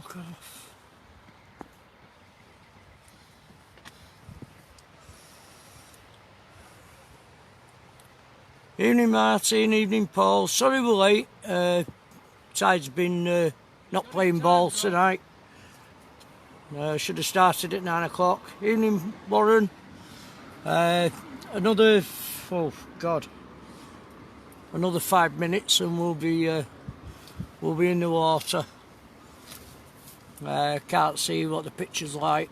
Fuck off. Evening Martin, evening Paul. Sorry we're late. Tide's been not playing ball tonight. Should have started at 9 o'clock. Evening Warren. Another 5 minutes and we'll be in the water. Can't see what the picture's like.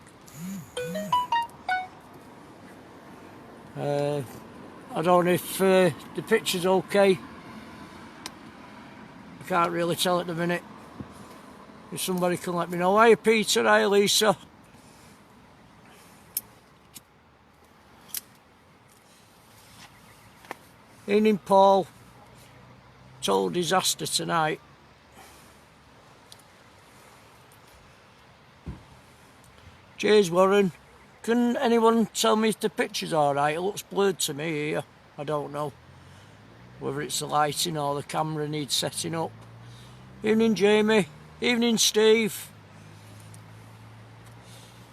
I don't know if the picture's okay. I can't really tell at the minute. If somebody can let me know. Hiya Peter, hiya Lisa. Evening Paul. Total disaster tonight. Cheers Warren. Can anyone tell me if the picture's alright? It looks blurred to me here. I don't know whether it's the lighting or the camera needs setting up. Evening Jamie. Evening Steve.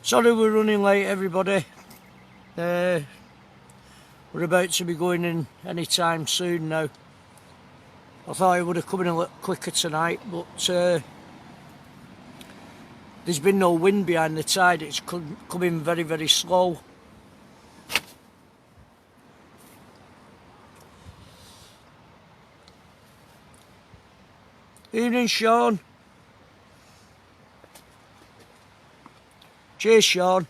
Sorry we're running late everybody. We're about to be going in any time soon now. I thought it would have come in a little quicker tonight, but there's been no wind behind the tide. It's coming very, very slow. Evening, Sean. Cheers, Sean.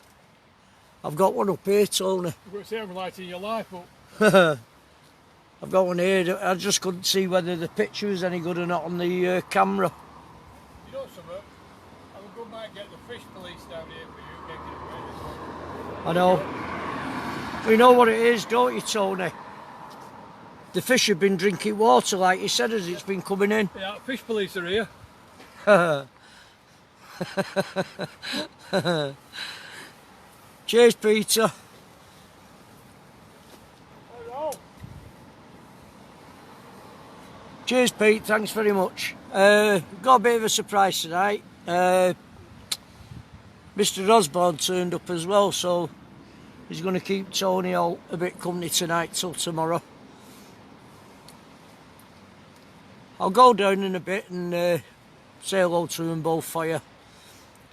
I've got one up here, Tony. You've got to say I'm lighting your life up. I've got one here. I just couldn't see whether the picture was any good or not on the camera. You know something? I might get the fish police down here for you, making it ready. I know. We know what it is, don't you, Tony? The fish have been drinking water, like you said, as it's been coming in. Yeah, fish police are here. Cheers, Peter. Hello. Cheers, Pete. Thanks very much. Got a bit of a surprise tonight. Mr. Osborne turned up as well, so he's going to keep Tony all a bit company tonight till tomorrow. I'll go down in a bit and say hello to them both for you.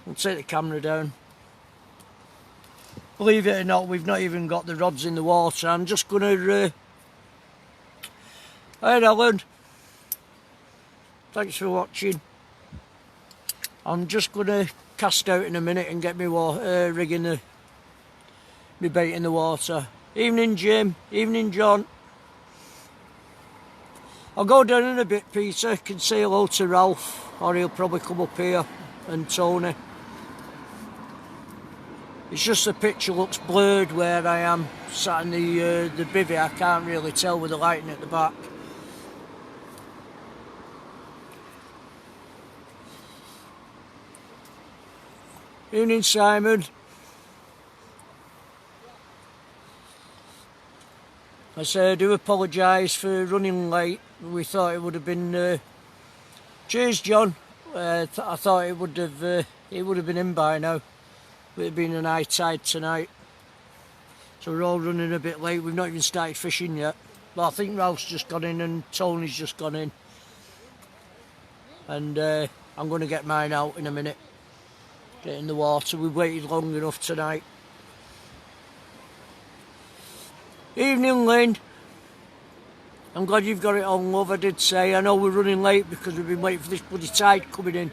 I'll take the camera down. Believe it or not, we've not even got the rods in the water. I'm just going to... Hey Alan. Thanks for watching. I'm just going to cast out in a minute and get me rig in my bait in the water. Evening Jim, evening John. I'll go down in a bit, Peter. Can say hello to Ralph, or he'll probably come up here, and Tony. It's just the picture looks blurred where I am sat in the bivvy. I can't really tell with the lighting at the back. Evening Simon. I say I do apologise for running late. We thought it would have been... Cheers John. I thought it would have been in by now. It would have been an high tide tonight. So we're all running a bit late. We've not even started fishing yet. Well, I think Ralph's just gone in and Tony's just gone in. And I'm going to get mine out in a minute. Get in the water. We've waited long enough tonight. Evening Lynn. I'm glad you've got it on, love. I did say. I know we're running late because we've been waiting for this bloody tide coming in.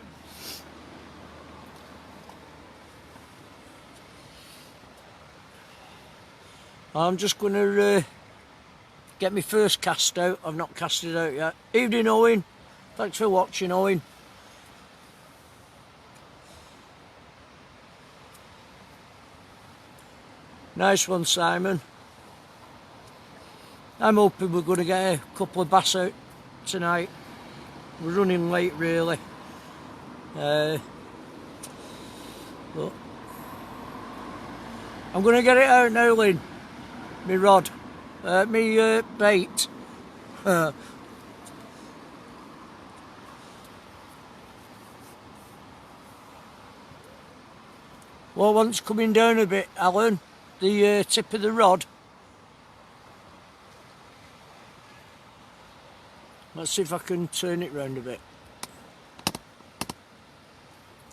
I'm just going to get my first cast out. I've not cast it out yet. Evening Owen. Thanks for watching, Owen. Nice one, Simon. I'm hoping we're going to get a couple of bass out tonight. We're running late, really. But I'm going to get it out now, Lynn. Me rod. Me bait. Well, once coming down a bit, Alan, the tip of the rod. Let's see if I can turn it round a bit.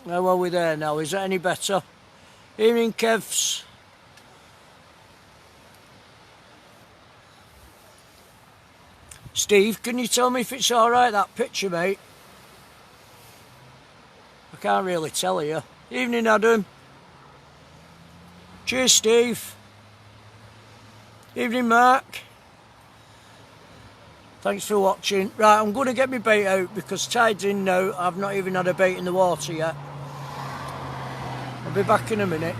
How are we there now? Is that any better? Evening, Kevs. Steve, can you tell me if it's alright, that picture, mate? I can't really tell you. Evening, Adam. Cheers, Steve. Evening, Mark. Thanks for watching. Right, I'm going to get my bait out because tide's in now. I've not even had a bait in the water yet. I'll be back in a minute.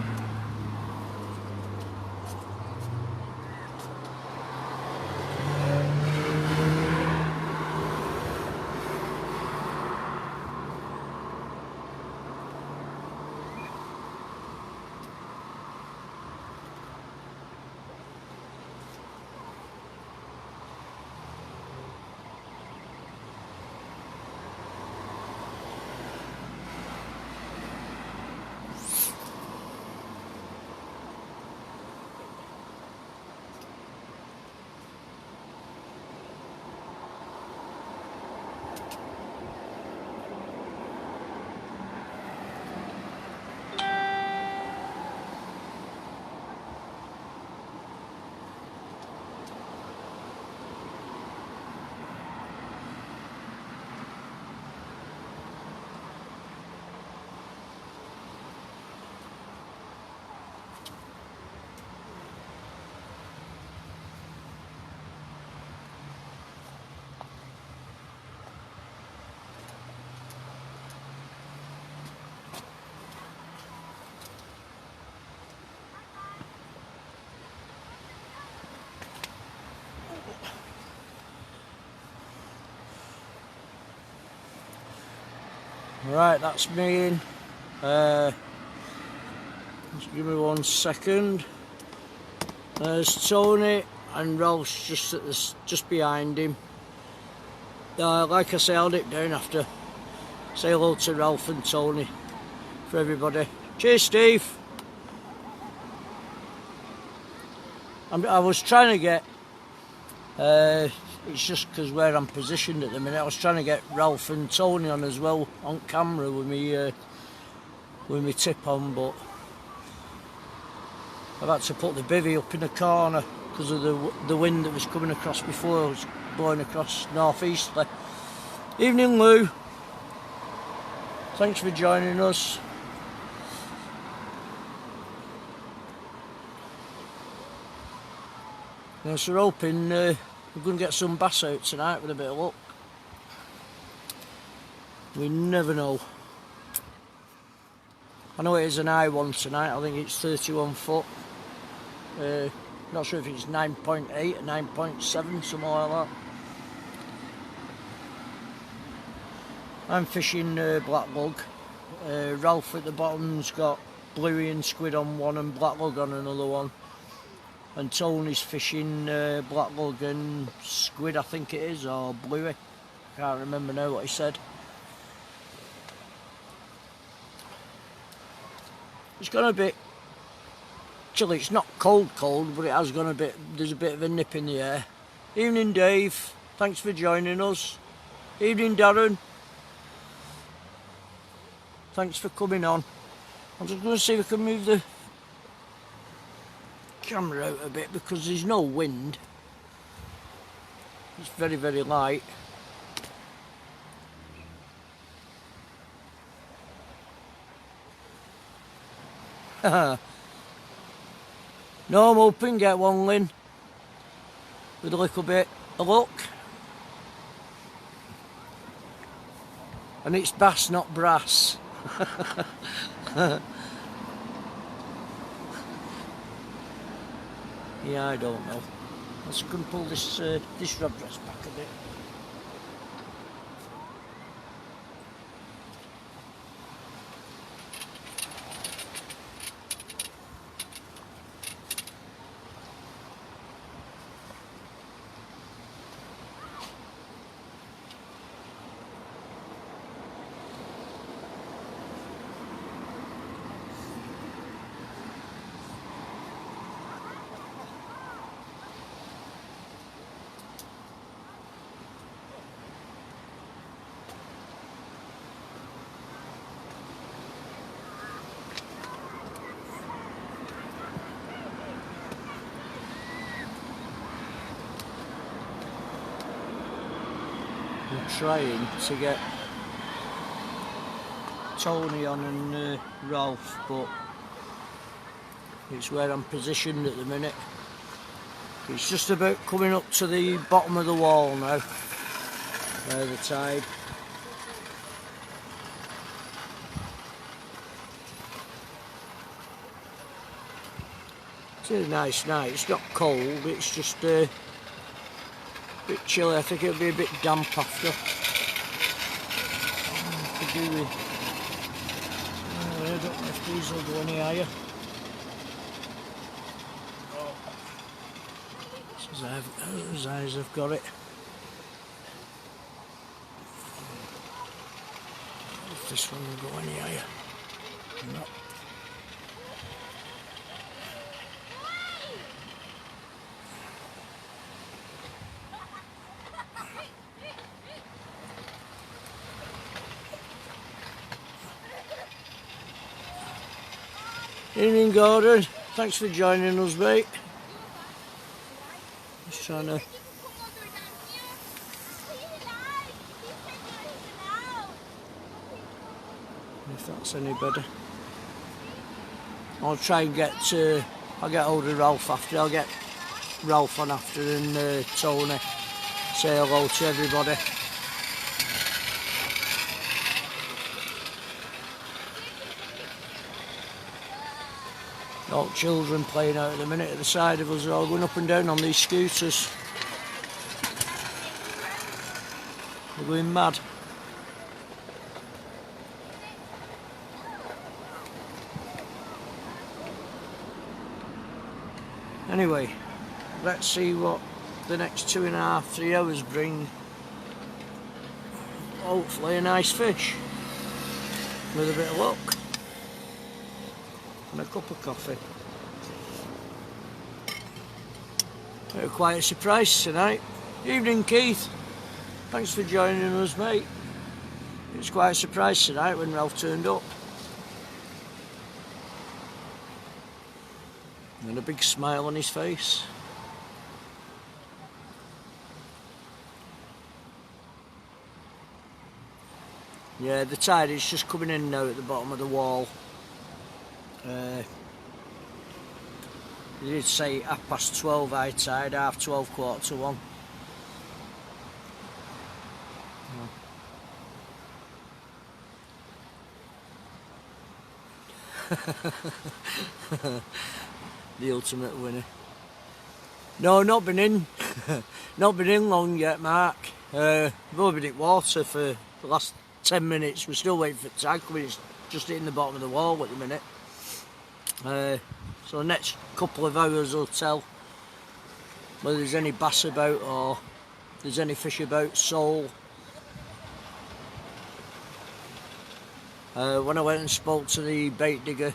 Right, that's me in. Just give me 1 second. There's Tony and Ralph's just behind him. Like I say, I'll dip down after. Say hello to Ralph and Tony for everybody. Cheers, Steve. I was trying to get. It's just because where I'm positioned at the minute. I was trying to get Ralph and Tony on as well on camera with me tip on, but I've had to put the bivvy up in the corner because of the wind that was coming across before. It was blowing across northeasterly. Evening, Lou. Thanks for joining us. Yeah, so we're hoping we're going to get some bass out tonight with a bit of luck. We never know. I know it is an high one tonight. I think it's 31 foot. Not sure if it's 9.8 or 9.7, something like that. I'm fishing black lug. Ralph at the bottom's got bluey and squid on one and black lug on another one. And Tony's fishing black lug and squid, I think it is, or bluey. Can't remember now what he said. It's gone a bit chilly. It's not cold, but it has gone a bit. There's a bit of a nip in the air. Evening, Dave. Thanks for joining us. Evening, Darren. Thanks for coming on. I'm just going to see if I can move the camera out a bit because there's no wind. It's very, very light. No, I'm hoping get one, Lynn, with a little bit of luck. And it's bass, not brass. Yeah, I don't know. Let's go and pull this rod rest back a bit. I'm trying to get Tony on and Ralph, but it's where I'm positioned at the minute. It's just about coming up to the bottom of the wall now, the tide. It's a nice night. It's not cold, it's just a bit chilly. I think it'll be a bit damp after. Could do with, I don't know if these will go any higher. As high as I've got it. If this one will go any higher. No. Evening, Gordon. Thanks for joining us, mate. Just trying to... if that's any better. I'll try and get... I'll get hold of Ralph after. I'll get Ralph on after and Tony. Say hello to everybody. All children playing out at the minute at the side of us, are all going up and down on these scooters. They're going mad. Anyway, let's see what the next 2.5, 3 hours bring. Hopefully a nice fish with a bit of luck. And a cup of coffee. Quite a surprise tonight. Evening, Keith. Thanks for joining us, mate. It was quite a surprise tonight when Ralph turned up. And a big smile on his face. Yeah, the tide is just coming in now at the bottom of the wall. They did say 12:30 high tide, 12:30, 1:15. The ultimate winner. No, not been in. Not been in long yet, Mark. We've only been in water for the last 10 minutes. We're still waiting for the tide coming. It's just hitting the bottom of the wall at the minute. So the next couple of hours will tell whether there's any bass about or there's any fish about, sole. When I went and spoke to the bait digger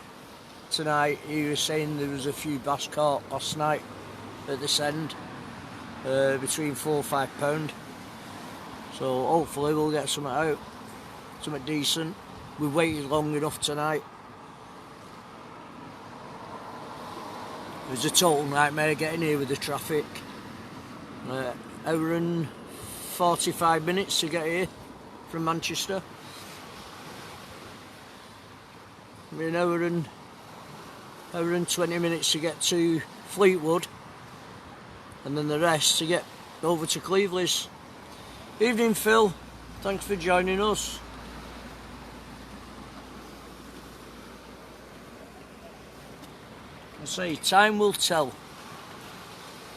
tonight, he was saying there was a few bass caught last night at this end, between 4 or 5 pound. So hopefully we'll get something out, something decent. We've waited long enough tonight. It was a total nightmare getting here with the traffic. Hour and 45 minutes to get here from Manchester. I mean, hour and 20 minutes to get to Fleetwood, and then the rest to get over to Cleveland's. Evening, Phil. Thanks for joining us. I say, time will tell.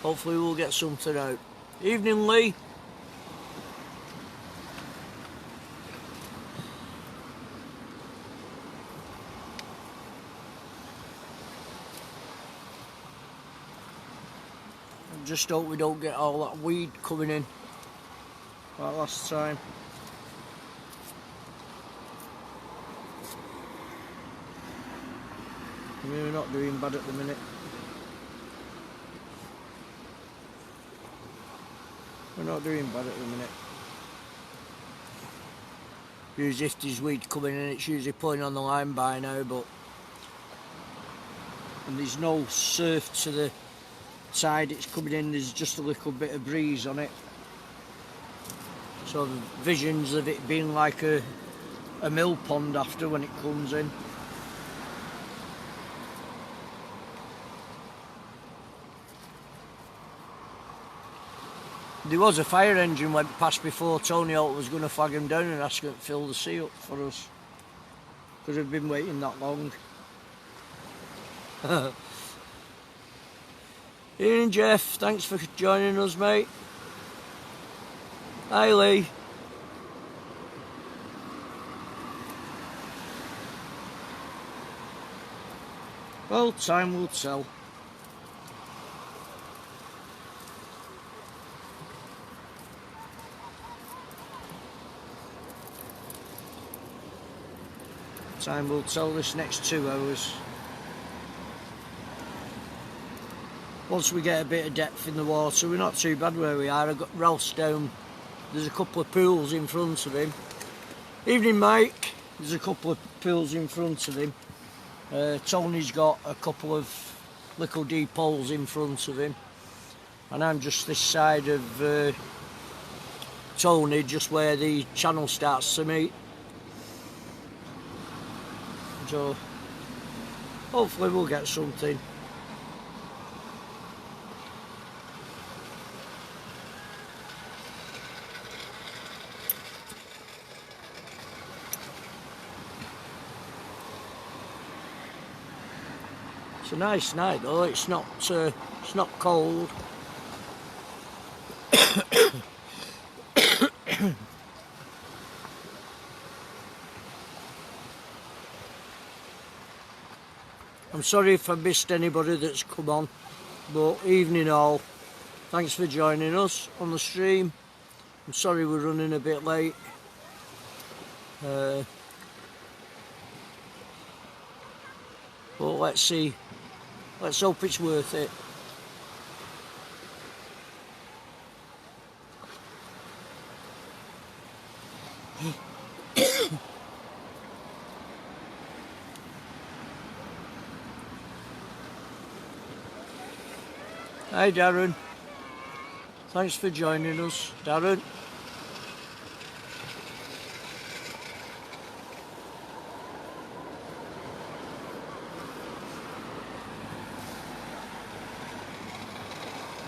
Hopefully we'll get something out. Evening, Lee. I just hope we don't get all that weed coming in like last time. We're not doing bad at the minute. We're not doing bad at the minute. Usually if there's weed coming in, it's usually pulling on the line by now, but and there's no surf to the side it's coming in, there's just a little bit of breeze on it. So the visions of it being like a mill pond after when it comes in. There was a fire engine went past before Tony Holt was going to flag him down and ask him to fill the sea up for us. Because we've been waiting that long. Ian, Jeff, thanks for joining us, mate. Hi, Lee. Well, time will tell. Time will tell this next 2 hours. Once we get a bit of depth in the water, we're not too bad where we are. I've got Ralph's down. There's a couple of pools in front of him. Evening, Mike. There's a couple of pools in front of him. Tony's got a couple of little deep holes in front of him. And I'm just this side of Tony, just where the channel starts to meet. So hopefully we'll get something. It's a nice night though, it's not cold. I'm sorry if I missed anybody that's come on, but evening all. Thanks for joining us on the stream. I'm sorry we're running a bit late. But let's see. Let's hope it's worth it. Hi Darren, thanks for joining us, Darren.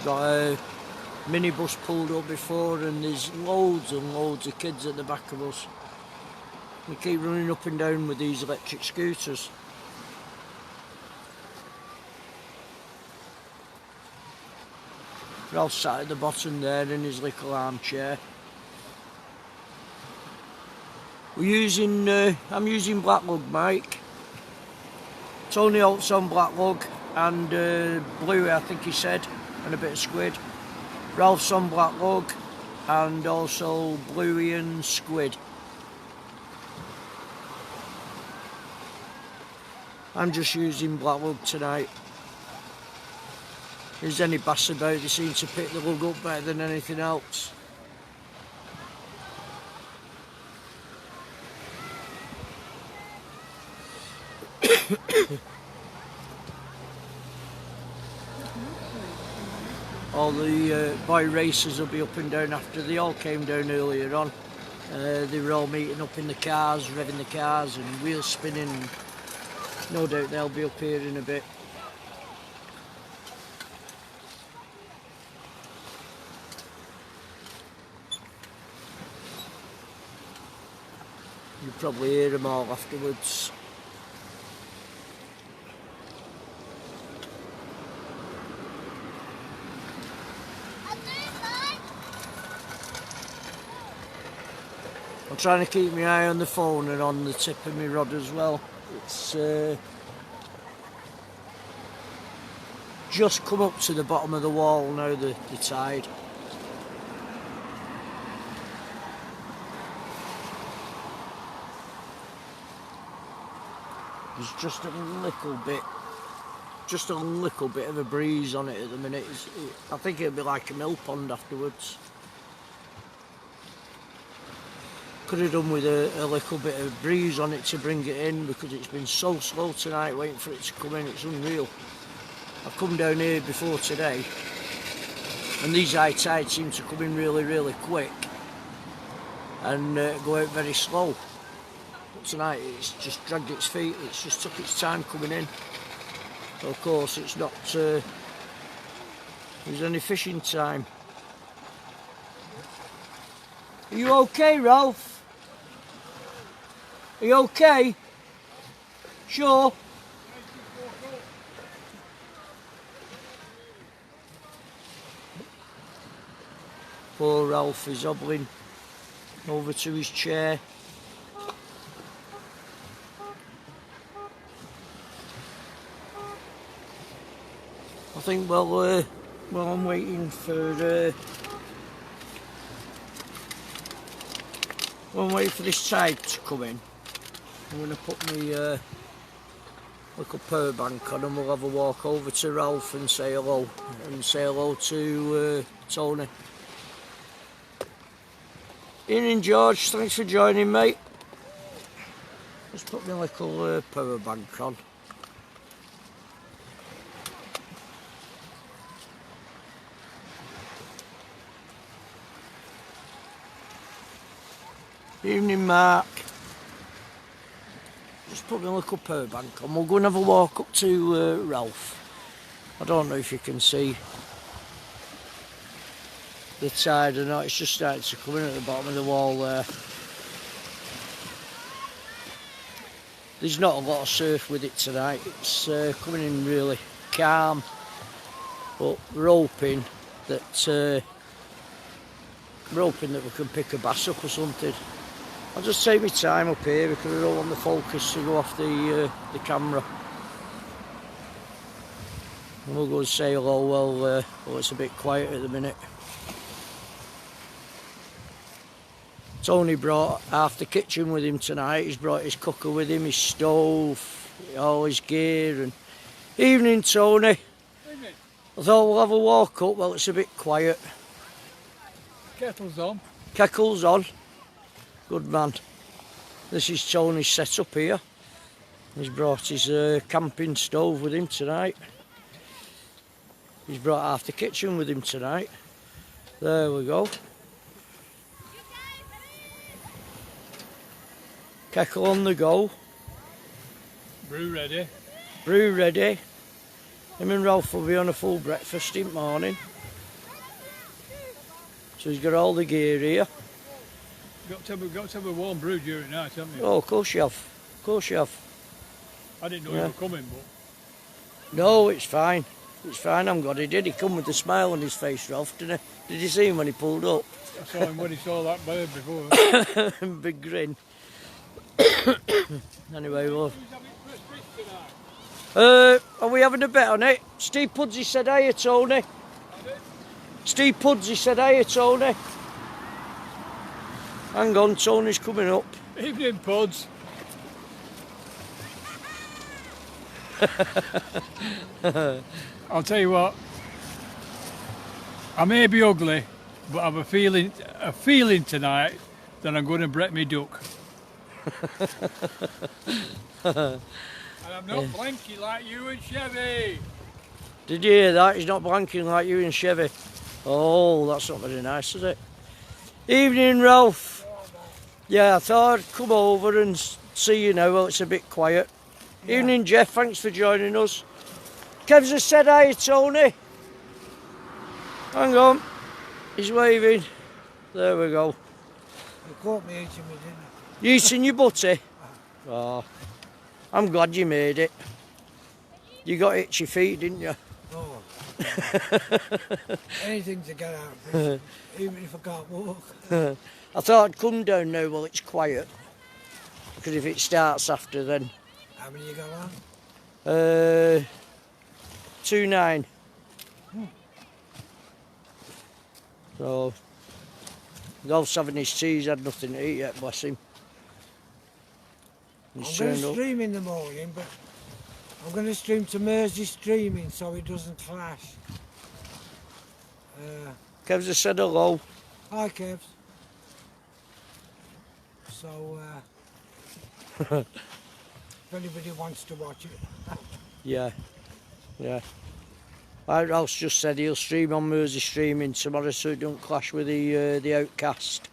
Got a minibus pulled up before and there's loads and loads of kids at the back of us. We keep running up and down with these electric scooters. Ralph sat at the bottom there in his little armchair. I'm using black lug, Mike. Tony Holt's on black lug and blue, I think he said, and a bit of squid. Ralph's on black lug and also bluey and squid. I'm just using black lug tonight. If there's any bass about, they seem to pick the lug up better than anything else. All the boy racers will be up and down after they all came down earlier on. They were all meeting up in the cars, revving the cars and wheel spinning. No doubt they'll be up here in a bit. You'll probably hear them all afterwards. I'm trying to keep my eye on the phone and on the tip of my rod as well. It's just come up to the bottom of the wall now, the tide. There's just a little bit of a breeze on it at the minute. I think it'll be like a mill pond afterwards. Could have done with a little bit of breeze on it to bring it in because it's been so slow tonight waiting for it to come in. It's unreal. I've come down here before today and these high tides seem to come in really, really quick. and go out very slow. But tonight it's just dragged its feet, it's just took its time coming in. Of course it's not there's any fishing time. Are you okay, Ralph? Are you okay? Sure? Poor Ralph is hobbling over to his chair. I think while I'm waiting for this tide to come in, I'm going to put my little power bank on and we'll have a walk over to Ralph and say hello to Tony. Evening George, thanks for joining mate. Just put my little power bank on. Evening Mark. Just put my little power bank on. We'll go and have a walk up to Ralph. I don't know if you can see the tide or not. It's just starting to come in at the bottom of the wall there. There's not a lot of surf with it tonight. It's coming in really calm, but we're hoping that we can pick a bass up or something. I'll just take my time up here because I don't want the focus to go off the camera. And we'll go and say hello. Well, it's a bit quiet at the minute. Tony brought half the kitchen with him tonight. He's brought his cooker with him, his stove, all his gear. And evening, Tony. Evening. I thought we'll have a walk up. Well, it's a bit quiet. Kettle's on. Kettle's on. Good man. This is Tony's setup here. He's brought his camping stove with him tonight. He's brought half the kitchen with him tonight. There we go. Kettle on the go. Brew ready. Brew ready. Him and Ralph will be on a full breakfast in the morning. So he's got all the gear here. Got to have a warm brew during night, haven't you? Oh, of course you have. Of course you have. I didn't know you were coming, but... No, it's fine. It's fine, I'm glad he did. He come with a smile on his face, Ralph, didn't he? Did you see him when he pulled up? I saw him when he saw that bird before. Big grin. Anyway, well... are we having a bet on it? Steve Pudsey said hiya, Tony. Steve Pudsey said hiya, Tony. Hang on, Tony's coming up. Evening, Puds. I'll tell you what. I may be ugly, but I've a feeling tonight that I'm going to break me duck. And I'm not blanky like you and Chevy. Did you hear that? He's not blanking like you and Chevy. Oh, that's not very nice, is it? Evening, Ralph. Yeah, I thought I'd come over and see you now. Well, it's a bit quiet. Yeah. Evening, Jeff. Thanks for joining us. Kev's has said hi, Tony. Hang on. He's waving. There we go. You caught me eating me, didn't You eating your butty? Oh, I'm glad you made it. You got itchy feet, didn't you? Oh. Anything to get out of this, even if I can't walk. I thought I'd come down now while it's quiet. Because if it starts after then. How many you got on? 2-9. So, Golf's having his tea, he's had nothing to eat yet, bless him. I'm going to stream in the morning, but I'm going to stream to Mersey streaming so it doesn't clash. Kev's has said hello. Hi, Kevs. So, if anybody wants to watch it. Yeah, yeah. Ralph's just said he'll stream on Mersey streaming tomorrow so it don't clash with the Outcast.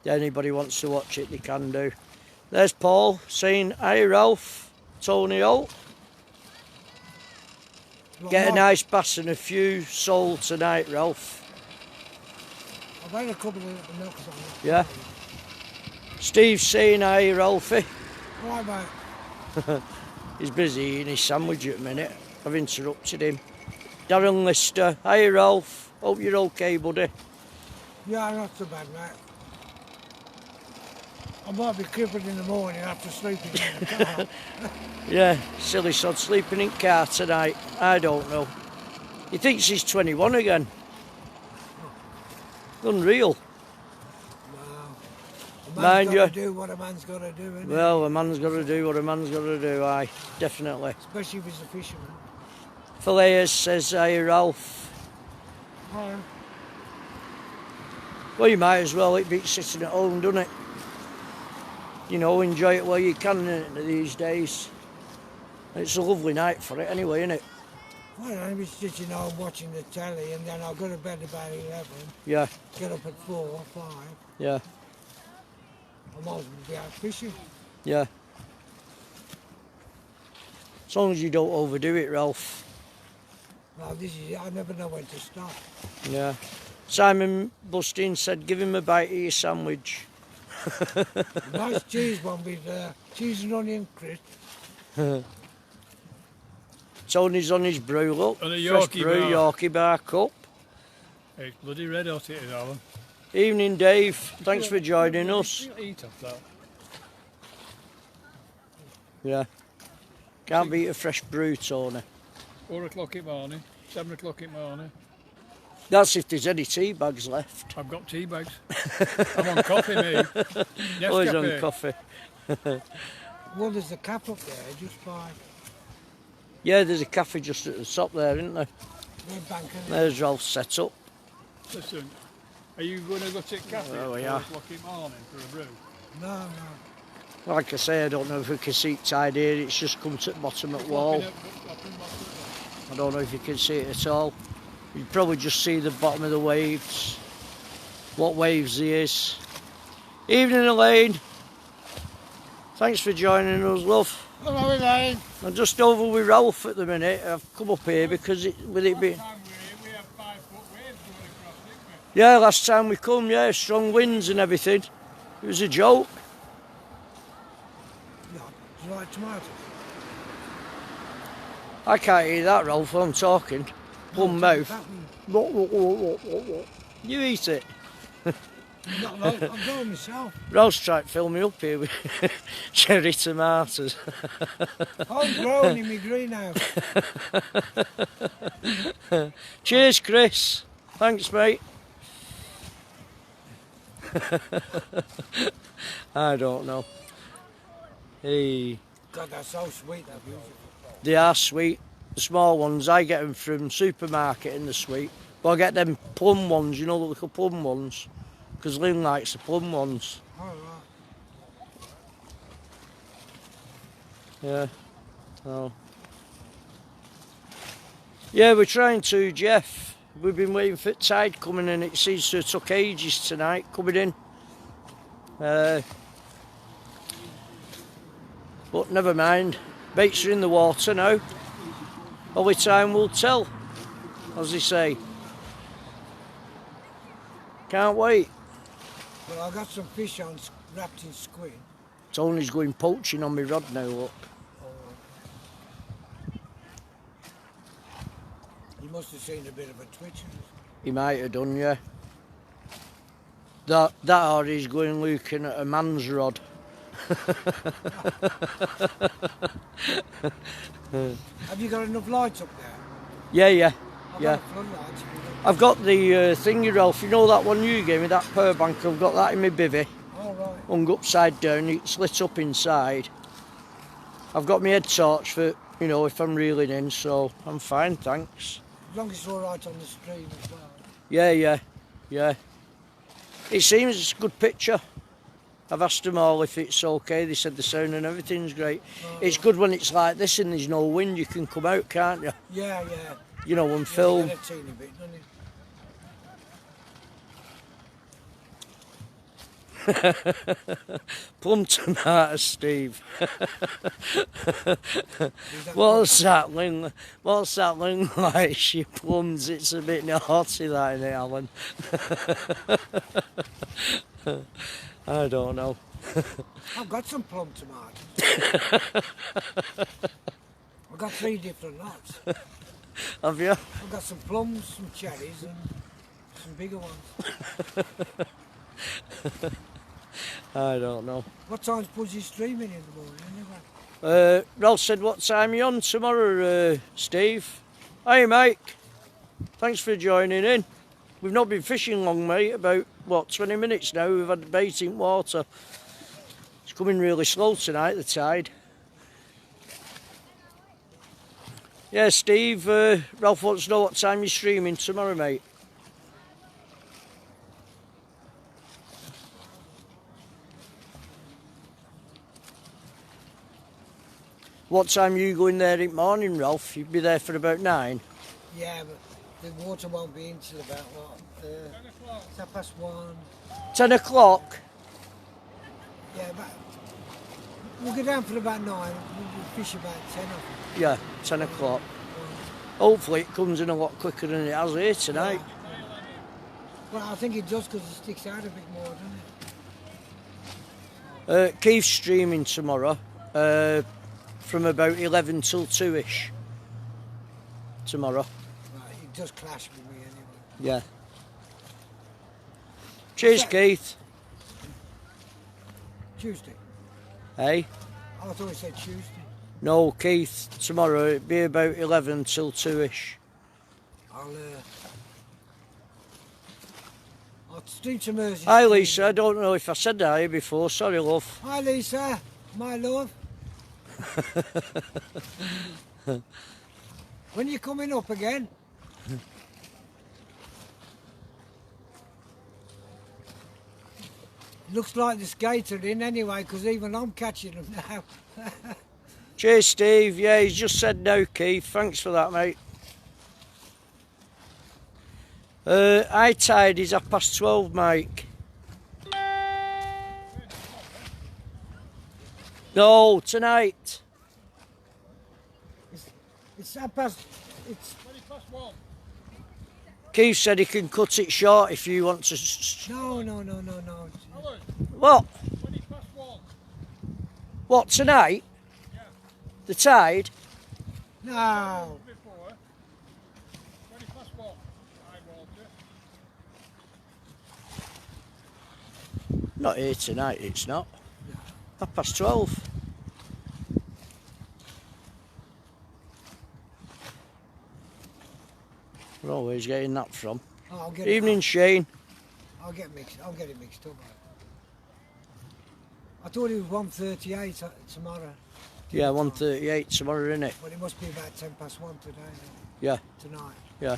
Anybody wants to watch it, they can do. There's Paul saying, "Hi Ralph, Tony Holt. Get a nice bass and a few soul tonight, Ralph." I've had a couple of milks on it. Yeah. Steve's saying, "Hi Ralphie." Right, mate. He's busy eating his sandwich at the minute. I've interrupted him. Darren Lister, "Hi Ralph. Hope you're okay, buddy." Yeah, not so bad, mate. I might be crippled in the morning after sleeping in the car. Yeah, silly sod sleeping in car tonight. I don't know. He thinks he's 21 again. Unreal. A Mind man's you. got to do what a man's got to do, innit? Well, a man's got to do what a man's got to do, aye, definitely. Especially if he's a fisherman. Phileas says, "Hi Ralph." Hi. Well, you might as well, it beats sitting at home, doesn't it? You know, enjoy it while you can these days. It's a lovely night for it anyway, isn't it? Well, I'll be sitting home watching the telly and then I'll go to bed about 11. Yeah, Get up at 4, 5. yeah, I might as well be out fishing. yeah. As long as you don't overdo it, Ralph. Well, this is it. I never know when to stop. Yeah. Simon Bustin said, "Give him a bite of your sandwich." A nice cheese one with cheese and onion crisp. Tony's on his brew, look. And a Fresh Yorkie brew, bar. Yorkie bar cup. It's bloody red hot it is, Alan. Evening, Dave. Thanks for joining us. Eat off that. Yeah. Can't beat a fresh brew, Tony. 4 o'clock in the morning, 7 o'clock in the morning. That's if there's any tea bags left. I've got tea bags. I'm on coffee, mate. Yes, Always on coffee. Well, there's a cap up there just by Yeah, there's a cafe just at the top there, isn't there? their bank. There's Ralph set up. Listen, are you going to go take cafe There we at 4 are. o'clock in the morning for a brew? No, no. Like I say, I don't know if we can see it tied here. It's just come to the bottom of the wall. I don't know if you can see it at all. You'd probably just see the bottom of the waves. What waves there is. Evening, Elaine. Thanks for joining us, love. Hello, Elaine. I'm just over with Ralph at the minute. I've come up here because with it being... We have 5 foot waves going across, didn't Yeah, last time we come, yeah, strong winds and everything. It was a joke. Yeah, do you like tomatoes? I can't hear that, Ralph, while I'm talking. One mouth. You eat it. Not like, I'm going myself. Ralph's trying to fill me up here with cherry tomatoes. I'm growing in my greenhouse. Cheers, Chris. Thanks, mate. I don't know. Hey, God, they're so sweet, they're beautiful. they are sweet. The small ones, I get them from supermarket in the sweet. But I get them plum ones, you know, the little plum ones. Because Lynn likes the plum ones. Oh, right. Yeah. Oh. Yeah, we're trying to, Jeff. We've been waiting for tide coming in. It seems to have took ages tonight coming in. But never mind. Baits are in the water now. Only time will tell, as they say. Can't wait. Well, I got some fish on wrapped in squid. Tony's going poaching on my rod now, look. You must have seen a bit of a twitch. He might have done, yeah. That or he's going looking at a man's rod. Have you got enough lights up there? Yeah. I've Yeah. got floodlights. I've got the thingy, Ralph. You know that one you gave me, that power bank? I've got that in my bivvy. All right. Hung upside down, it's lit up inside. I've got my head torch for, you know, if I'm reeling in, so I'm fine, thanks. As long as it's all right on the stream as well. Yeah. It seems it's a good picture. I've asked them all if it's okay. They said the sound and everything's great. It's good when it's like this and there's no wind. You can come out, can't you? Yeah. You know, and Yeah, film. get a teeny bit, doesn't Plum tomatoes, Steve. What's that, Ling? What's that, Ling? Like she plums? It's a bit naughty, that, isn't it, Alan? I don't know. I've got some plum tomatoes. I've got 3 different lots. Have you? I've got some plums, some cherries, and some bigger ones. I don't know. What time's Pudgy streaming in the morning anyway? Ralph said, what time are you on tomorrow, Steve? Hey, Mike. Thanks for joining in. We've not been fishing long, mate. About, what, 20 minutes now. We've had bait in water. It's coming really slow tonight, the tide. Yeah, Steve, Ralph wants to know what time you're streaming tomorrow, mate. What time are you going there in the morning, Ralph? You'd be there for about 9? Yeah, but the water won't be in till about, what, 1:30. 10 o'clock? Yeah, but we'll go down for about 9. We'll fish about 10 of them. Yeah, 10 o'clock. Hopefully it comes in a lot quicker than it has here tonight. Well, I think it does because it sticks out a bit more, doesn't it? Keith's streaming tomorrow. From about 11 till 2ish tomorrow. Right, it does clash with me anyway. Yeah. Cheers, Keith. Tuesday. Hey? I thought he said Tuesday. No, Keith, tomorrow it'll be about 11 till 2ish. I'll stream to Mersey. Hi, Lisa. I don't know if I said that here before. Sorry, love. Hi, Lisa. My love. When you coming up again? Looks like the skates are in anyway, because even I'm catching them now. Cheers, Steve. Yeah, he's just said no, Keith. Thanks for that, mate. High tide is 12:30, Mike. No, tonight. It's 1:30. It's 1. Keith said he can cut it short if you want to. no. What? 1. What, tonight? Yeah. The tide? No. Before. 1. High water. Not here tonight, it's not. 12:30. We're always getting that from. Oh, I'll get Evening, Shane. I'll get it mixed up. I thought it was 1:38 tomorrow. Yeah, 1:38 tomorrow, innit? But it must be about 1:10 today. Yeah, Tonight. yeah,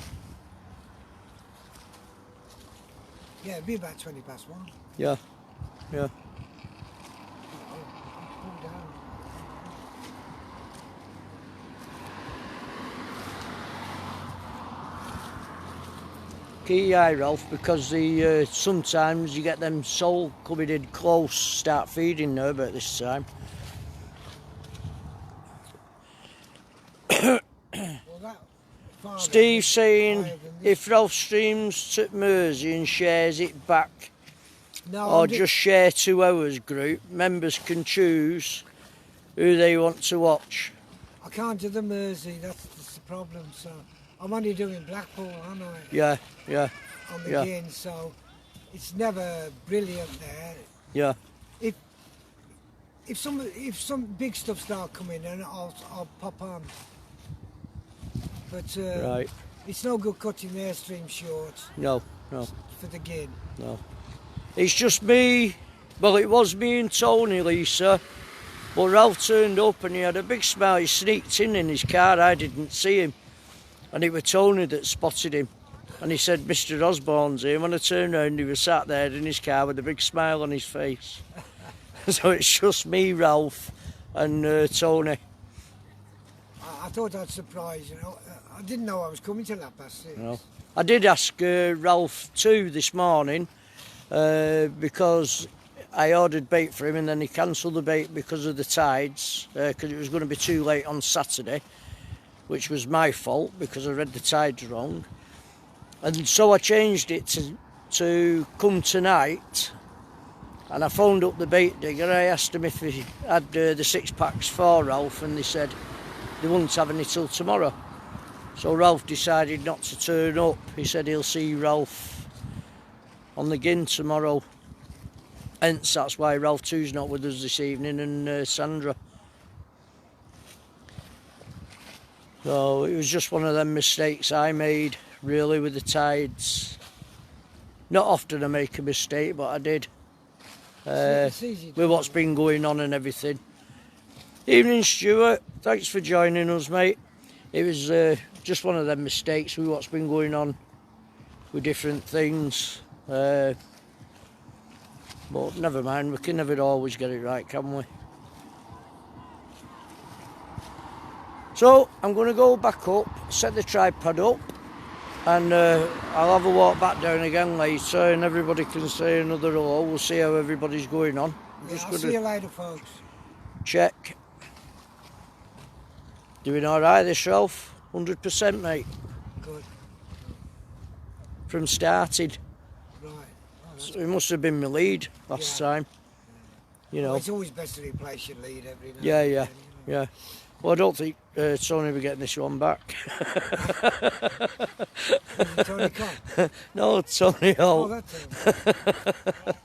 Yeah, it'd be about 1:20. yeah, yeah. Pull down. Key eye, Ralph, because the sometimes you get them sole coming in close, start feeding now about this time. Well, that farm Steve is saying higher than this. if Ralph streams to Mersey and shares it back, No, or I'm ju- just share 2 hours group, members can choose who they want to watch. I can't do the Mersey, that's the problem. So I'm only doing Blackpool, aren't I? Yeah, yeah, On the yeah. Gin, so it's never brilliant there. yeah, If some big stuff start coming, then I'll pop on. But right. it's no good cutting the airstream short No, no, for the Gin. no. It's just me. Well, it was me and Tony, Lisa. But Ralph turned up and he had a big smile. He sneaked in his car. I didn't see him. And it was Tony that spotted him. And he said, Mr. Osborne's here. When I turned round, he was sat there in his car with a big smile on his face. So it's just me, Ralph, and Tony. I thought I'd surprise you. I didn't know I was coming till 6:30. No. I did ask Ralph too this morning because I ordered bait for him, and then he cancelled the bait because of the tides, because it was going to be too late on Saturday, which was my fault because I read the tides wrong. And so I changed it to come tonight, and I phoned up the bait digger. I asked him if he had the 6 packs for Ralph, and they said they wouldn't have any till tomorrow. So Ralph decided not to turn up. He said he'll see Ralph on the gin tomorrow. Hence, that's why Ralph 2's not with us this evening, and Sandra. So it was just one of them mistakes I made, really, with the tides. Not often I make a mistake, but I did. With what's been going on and everything. Evening, Stuart. Thanks for joining us, mate. It was just one of them mistakes with what's been going on with different things. But never mind, we can never always get it right, can we? So I'm going to go back up, set the tripod up, and I'll have a walk back down again later, and everybody can say another hello. We'll see how everybody's going on. Yeah, I'll see you later, folks. Check. Doing all right, this Ralph? 100%, mate. Good. From started. Right. Oh, So it must have been my lead last time. You know. Well, it's always best to replace your lead every now Yeah, and yeah, then, you know. yeah. Well, I don't think Tony will be getting this one back. Tony Cobb. No, Tony Oh, Holt. that's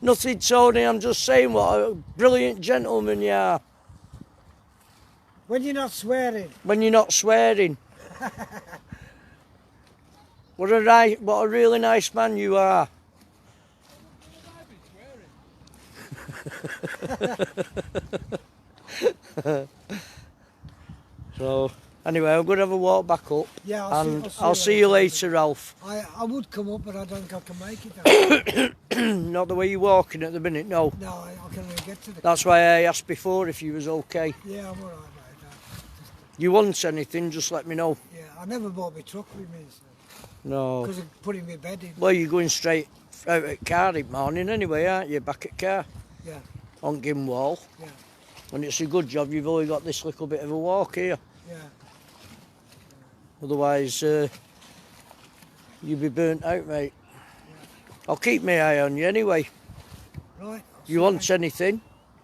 Nothing, Tony. I'm just saying what a brilliant gentleman you are. when you're not swearing. When you're not swearing. What a really nice man you are. So, anyway, I'm going to have a walk back up. Yeah, I'll see you later, Ralph. I would come up, but I don't think I can make it. Not the way you're walking at the minute, no. No, I can't really get to the... That's why I asked before if you was okay. Yeah, I'm all right, mate. You want anything, just let me know. Yeah, I never bought my truck with me, so, No. because of putting my bed in. Well, you're going straight out at Cardiff morning anyway, aren't you? Back at car. Yeah. On Gimwall. Yeah. And it's a good job you've only got this little bit of a walk here. Yeah. Otherwise, you'd be burnt out, mate. I'll keep my eye on you anyway. Right. You want anything,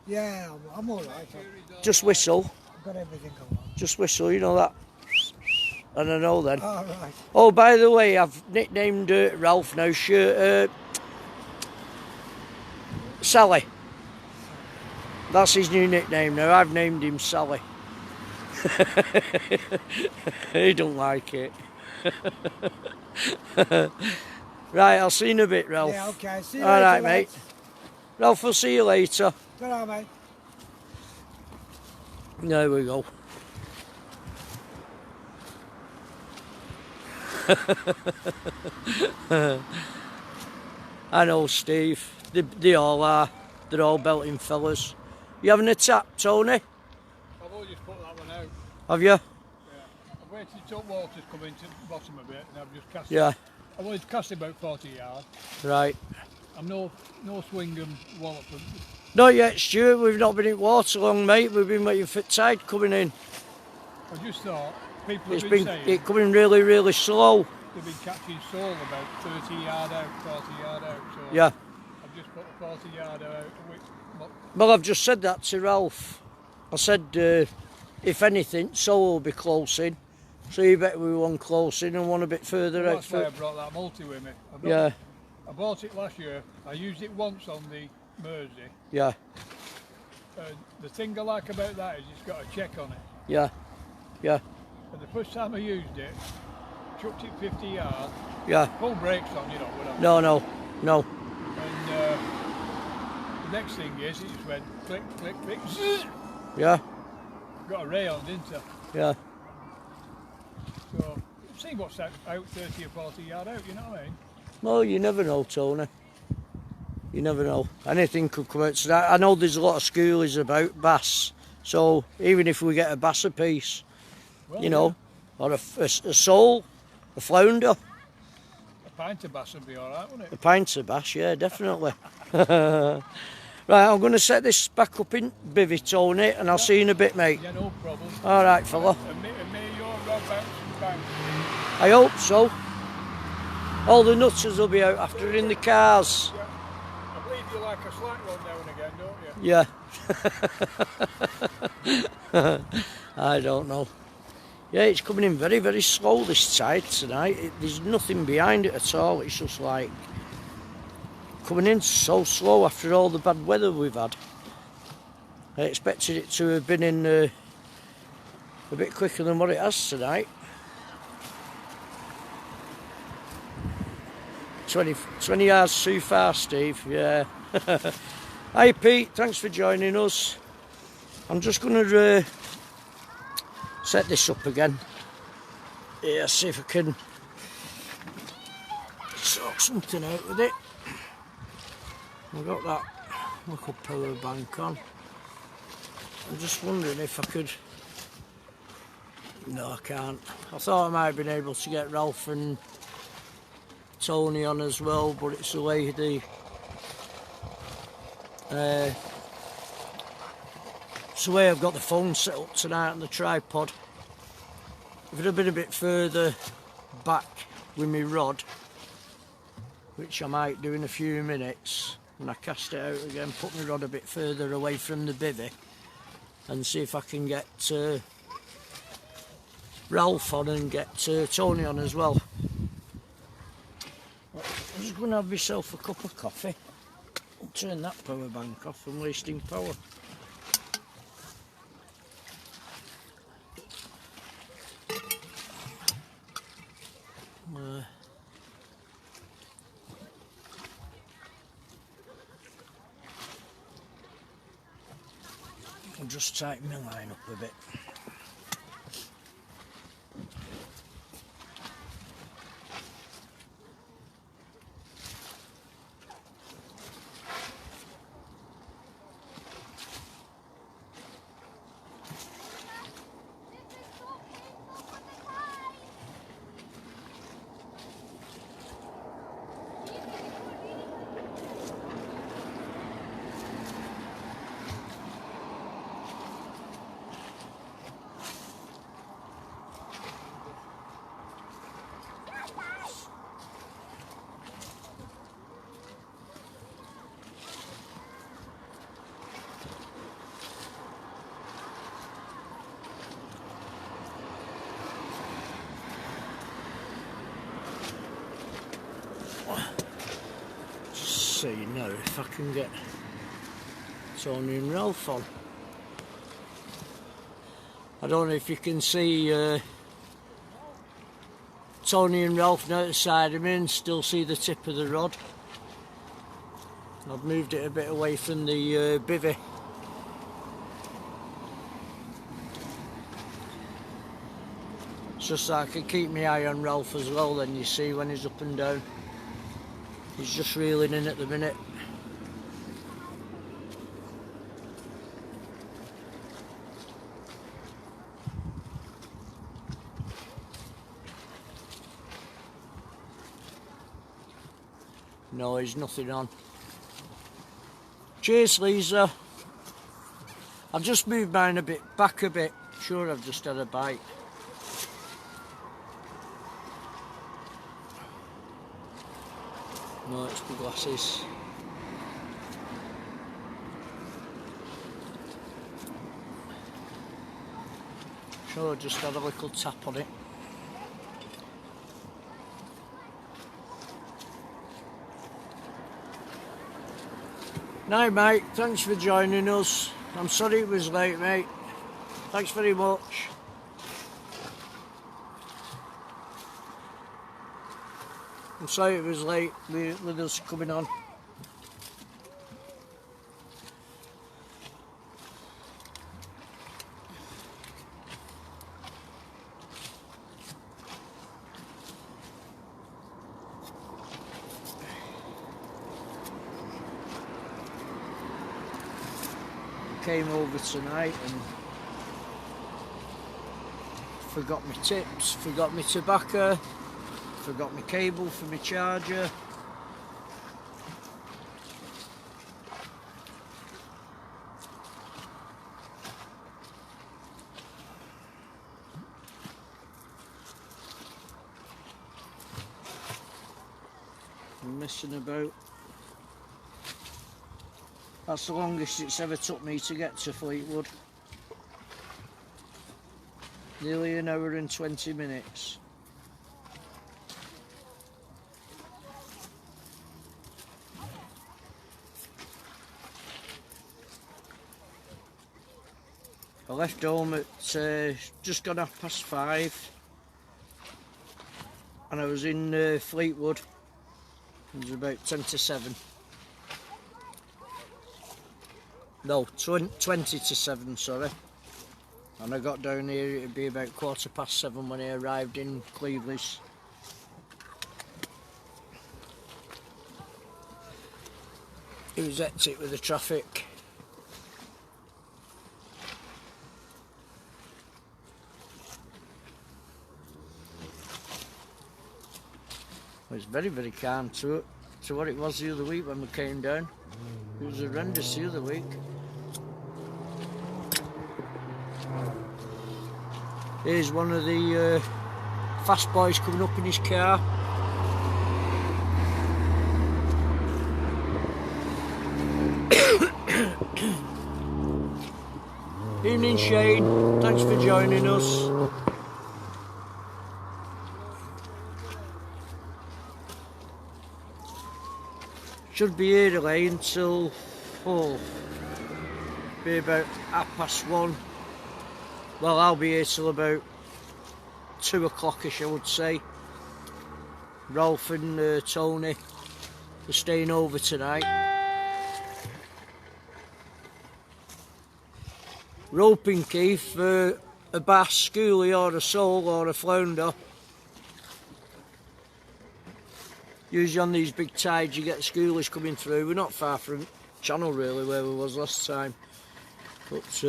Yeah, I'm all right. just whistle. I've got everything I want. Just whistle, you know that. And I know then. All right. Oh, by the way, I've nicknamed Ralph now, Sally. That's his new nickname now. I've named him Sally. He don't like it. Right, I'll see you in a bit, Ralph. Yeah, okay. See you All later, right, lads. mate. Ralph, I'll see you later. Ta-ra, mate. There we go. I know, Steve. They all are. They're all belting fellas. You having a tap, Tony? I've always just put that one out. Have you? Yeah. I've waited till water's come into the bottom a bit, and I've just cast. Yeah. I've always cast about 40 yards. Right. I'm no swingham wallop. Not yet, Stuart. We've not been in water long, mate. We've been waiting for tide coming in. I just thought people It's have been been saying coming really, really slow. they've been catching sole about 30 yard out, 40 yard out. So Yeah. I've just put a 40 yard out. Well, I've just said that to Ralph. I said, if anything, sole will be close in. So you bet we one close in and one a bit further out. That's why I brought that multi with me. Yeah, I bought it last year. I used it once on the Mersey. yeah, The thing I like about that is it's got a check on it. yeah, yeah, And the first time I used it, chucked it 50 yards, yeah. full brakes on, you know. Whatever. No. And the next thing is, it just went click, click, click, zzz. Yeah, Got a ray on, didn't I? yeah. So, see what's out 30 or 40 yard out, you know what I mean? Well, you never know, Tony. You never know. Anything could come out tonight. I know there's a lot of schoolies about bass. So even if we get a bass apiece, Well, you know, or a sole, a flounder, a pint of bass would be alright, wouldn't a it? pint of bass, yeah, definitely. Right, I'm going to set this back up in bivvy, Tony, and I'll see you in a bit, mate. Yeah, no problem. All right, fella. And may your rod bounce and bang. I hope so. All the nutters will be out after in the cars. Yeah. I believe you like a slack one now and again, don't you? Yeah. I don't know. Yeah, it's coming in very, very slow this tide tonight. There's nothing behind it at all. It's just like coming in so slow after all the bad weather we've had. I expected it to have been in a bit quicker than what it has tonight. 20 yards too far, Steve. Yeah. Hi, Pete. Thanks for joining us. I'm just going to set this up again. Yeah, see if I can sort something out with it. I've got that little power bank on. I'm just wondering if I could. No, I can't. I thought I might have been able to get Ralph and Tony on as well, but it's the way it's the way I've got the phone set up tonight on the tripod. If it had been a bit further back with my rod, which I might do in a few minutes, and I cast it out again, put my rod a bit further away from the bivvy and see if I can get Ralph on and get Tony on as well. I'm just going to have myself a cup of coffee. I'll turn that power bank off, I'm wasting power. I'll just tighten my line up a bit. See now if I can get Tony and Ralph on. I don't know if you can see Tony and Ralph now at the side of me and still see the tip of the rod. I've moved it a bit away from the bivvy. It's just so I can keep my eye on Ralph as well, then you see when he's up and down. He's just reeling in at the minute. No, he's nothing on. Cheers, Lisa. I've just moved mine a bit back a bit. Sure, I've just had a bite. No, it's the glasses. Sure, just had a little tap on it. Night, mate. Thanks for joining us. I'm sorry it was late, mate. Thanks very much. I'm sorry it was late with us coming on. Came over tonight and forgot my tips, forgot my tobacco, forgot my cable for my charger. messing about. That's the longest it's ever took me to get to Fleetwood. Nearly an hour and 20 minutes. I left home at just gone 5:30 and I was in Fleetwood. It was about 10 to 7. No, 20 to 7, sorry. And I got down here, it'd be about 7:15 when I arrived in Cleveland's. It was hectic with the traffic. It was very, very calm to what it was the other week when we came down. It was horrendous the other week. Here's one of the fast boys coming up in his car. Evening Shane, thanks for joining us. Should be here today until be about 1:30. Well, I'll be here till about 2 o'clock-ish, I would say. Ralph and Tony are staying over tonight. Roping key for a bass, schoolie or a sole or a flounder. Usually on these big tides you get schoolies coming through. We're not far from channel really where we was last time. But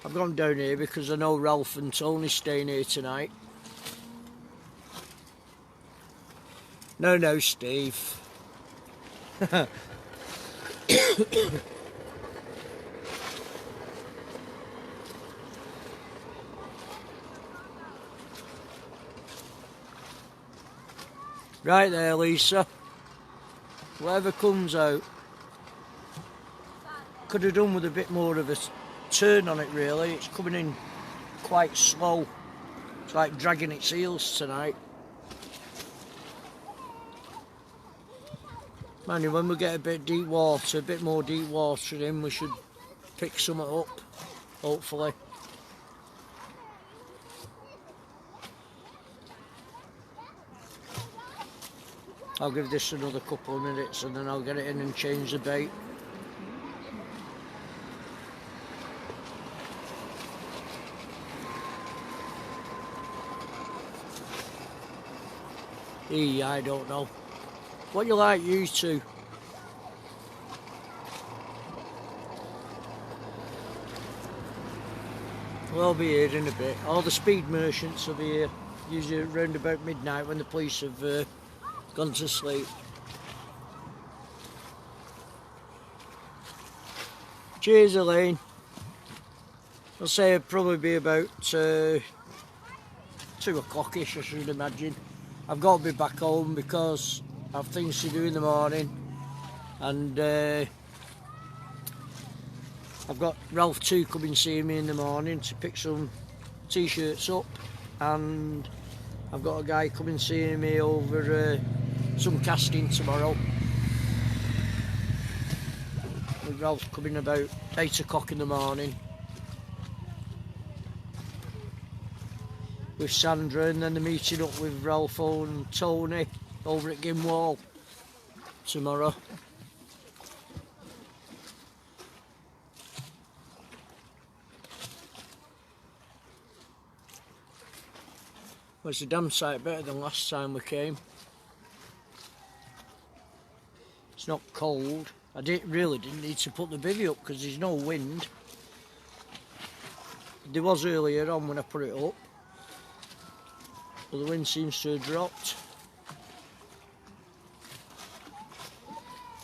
I've gone down here because I know Ralph and Tony's staying here tonight. No, Steve. Right there, Lisa. Whatever comes out. Could have done with a bit more of a turn on it really. It's coming in quite slow. It's like dragging its heels tonight. Mind you, when we get a bit more deep water in, we should pick some up, hopefully. I'll give this another couple of minutes and then I'll get it in and change the bait. I don't know. What you like, you two? Well, I'll be here in a bit. All the speed merchants will be here, usually around about midnight when the police have gone to sleep. Cheers, Elaine. I'll say it'll probably be about 2 o'clock-ish, I should imagine. I've got to be back home because I have things to do in the morning, and I've got Ralph too coming seeing me in the morning to pick some t-shirts up, and I've got a guy coming seeing me over some casting tomorrow. With Ralph coming about 8 o'clock in the morning with Sandra, and then they're meeting up with Ralph and Tony over at Gimwall tomorrow. Well, it's a damn sight better than last time we came. It's not cold. I really didn't need to put the bivvy up because there's no wind. There was earlier on when I put it up, but the wind seems to have dropped.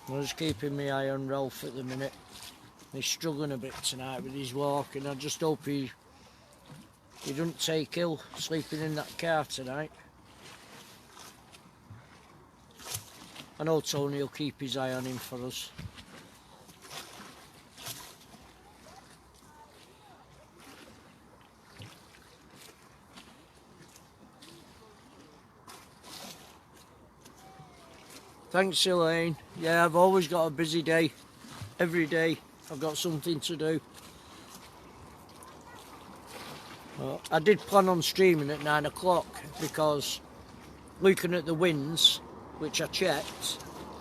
I'm just keeping my eye on Ralph at the minute. He's struggling a bit tonight with his walk, and I just hope he doesn't take ill sleeping in that car tonight. I know Tony will keep his eye on him for us. Thanks, Elaine. Yeah, I've always got a busy day. Every day I've got something to do. I did plan on streaming at 9 o'clock because looking at the winds, which I checked,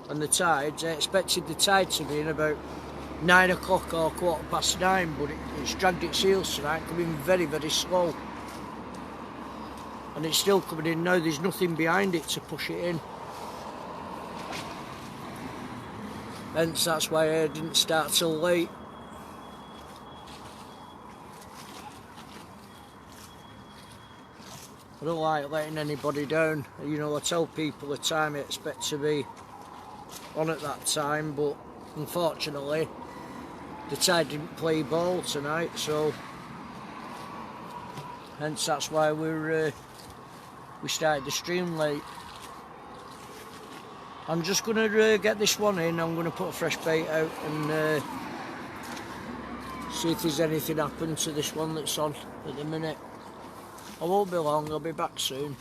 and the tides, I expected the tide to be in about 9 o'clock or 9:15, but it's dragged its heels tonight, coming very, very slow. And it's still coming in now, there's nothing behind it to push it in. Hence, that's why I didn't start till late. I don't like letting anybody down. You know, I tell people the time I expect to be on at that time, but unfortunately the tide didn't play ball tonight, so hence that's why we started the stream late. I'm just going to get this one in. I'm going to put a fresh bait out and see if there's anything happened to this one that's on at the minute. I won't be long, I'll be back soon.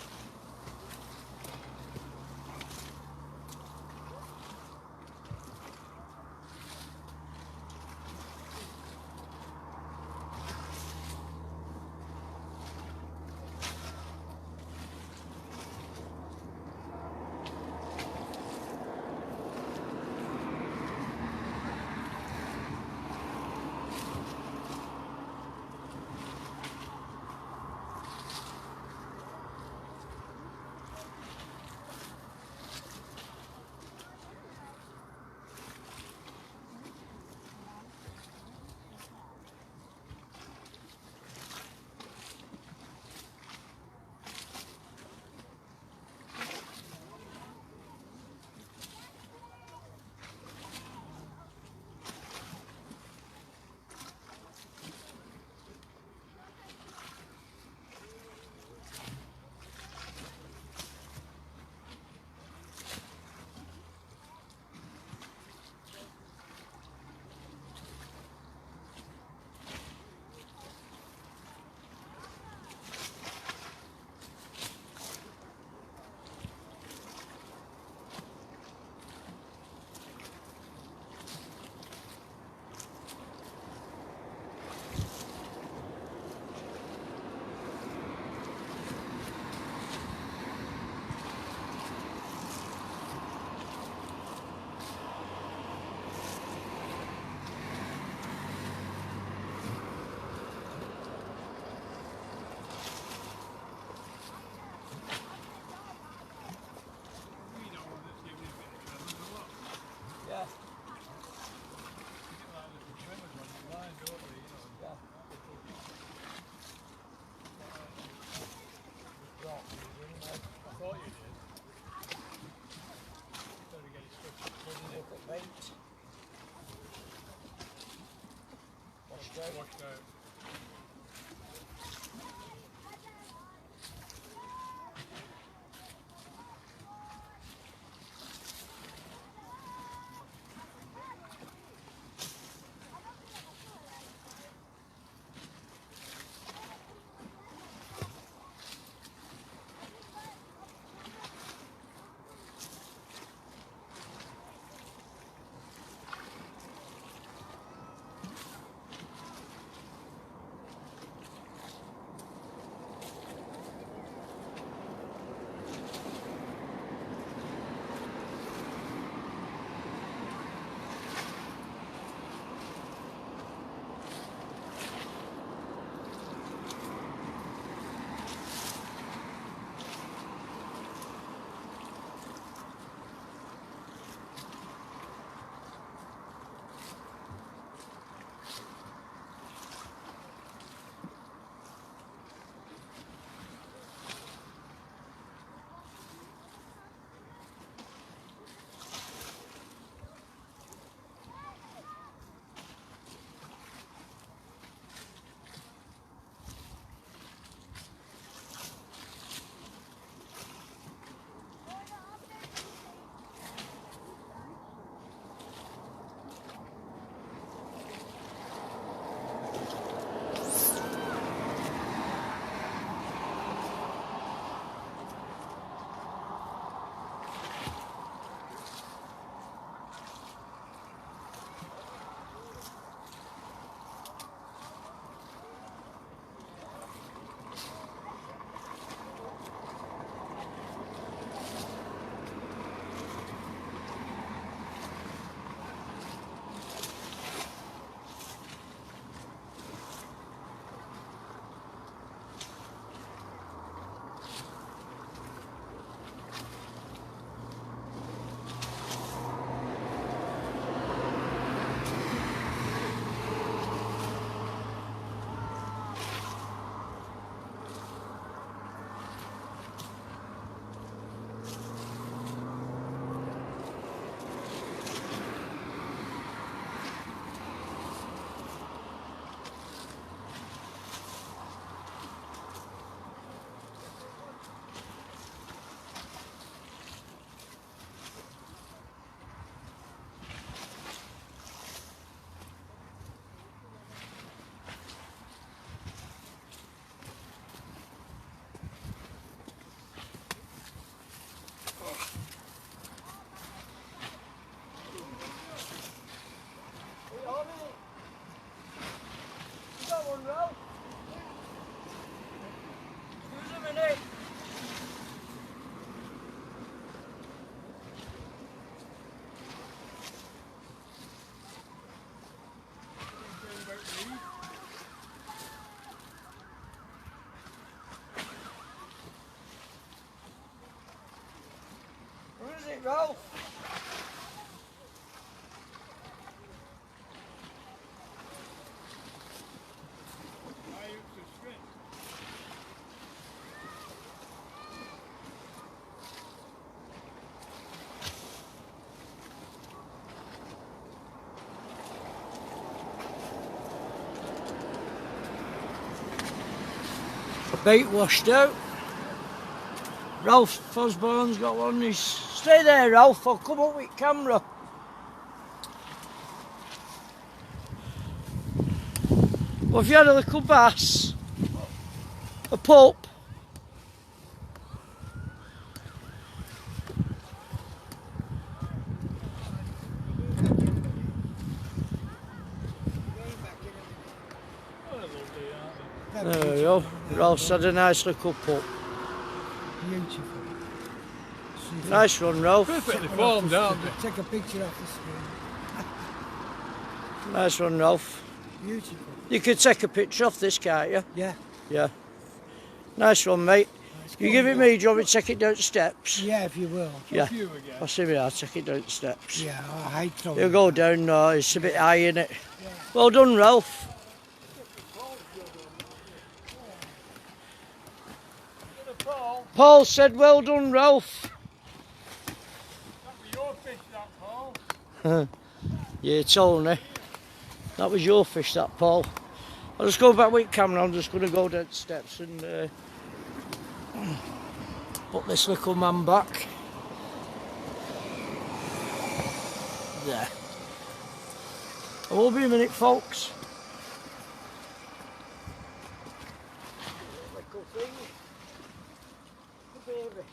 Washed out. Ralph. Bait washed out. Ralph Osborne's got one. He's stay there, Ralph. I'll come up with camera. Well, have you had a little bass? A pup? There we go. Ralph's had a nice little pup. Beautiful. Nice one, Ralph. Perfectly formed, aren't they? Take a picture off the screen. Nice one, Ralph. Beautiful. You could take a picture off this, can't you? Yeah. Yeah. Nice one, mate. It's You give it me, do you want me to take it down the steps? Yeah, if you will. Yeah. You again. I'll see me, I'll take it down the steps. Yeah, I hate throwing. You'll go down now, it's a bit high, innit? Well done, Ralph. Paul said, well done, Ralph. That was your fish, that, Paul. Yeah, Tony. That was your fish, that, Paul. I'll just go back with camera, I'm just going to go down the steps and put this little man back. There. I will be a minute, folks. Little thing. Good baby.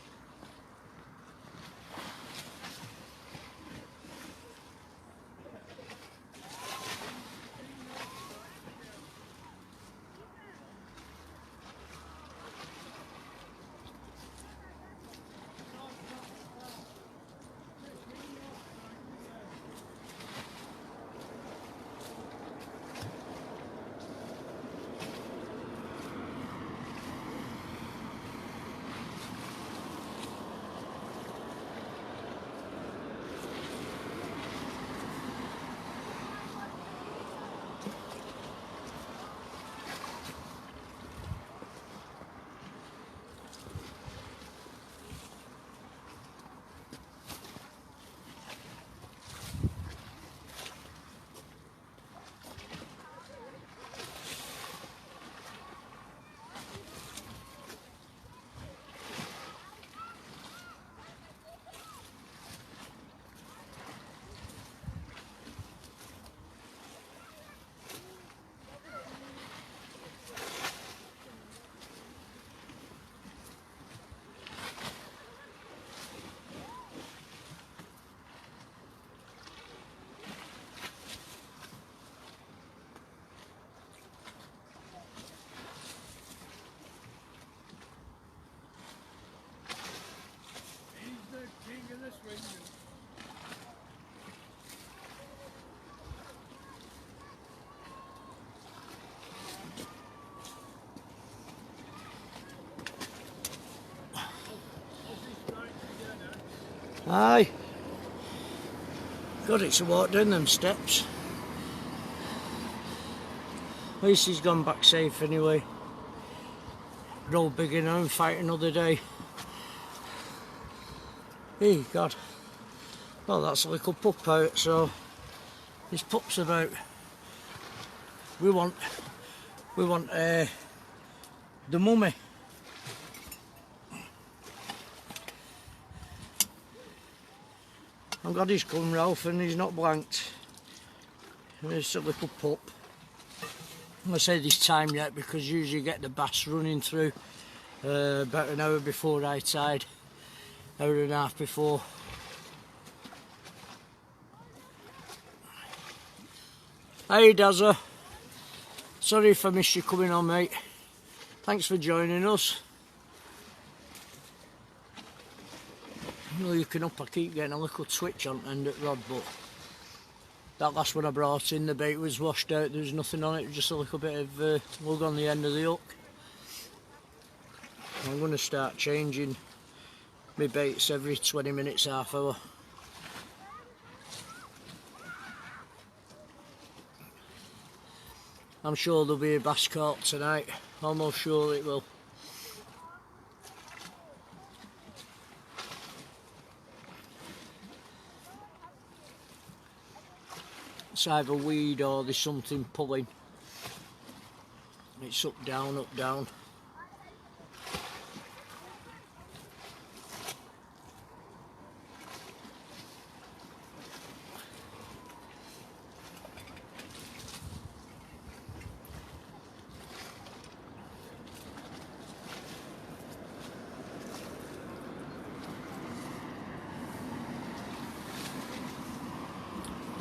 Aye. God, it's a walk down them steps. At least he's gone back safe anyway. Roll big enough and fight another day. Hey, God. Well, that's a little pup out, so this pup's about. We want the mummy. I'm glad he's come, Ralph, and he's not blanked. It's a little pup. I'm going to say this time yet because usually you get the bass running through about an hour before high tide, hour and a half before. Hey Dazza, sorry if I missed you coming on, mate. Thanks for joining us. Well, you can up, I keep getting a little twitch on the end at rod, but that last one I brought in, the bait was washed out, there was nothing on it, just a little bit of lug on the end of the hook. I'm going to start changing my baits every 20 minutes, half hour. I'm sure there'll be a bass caught tonight, almost sure it will. It's either weed or there's something pulling. It's up, down, up, down.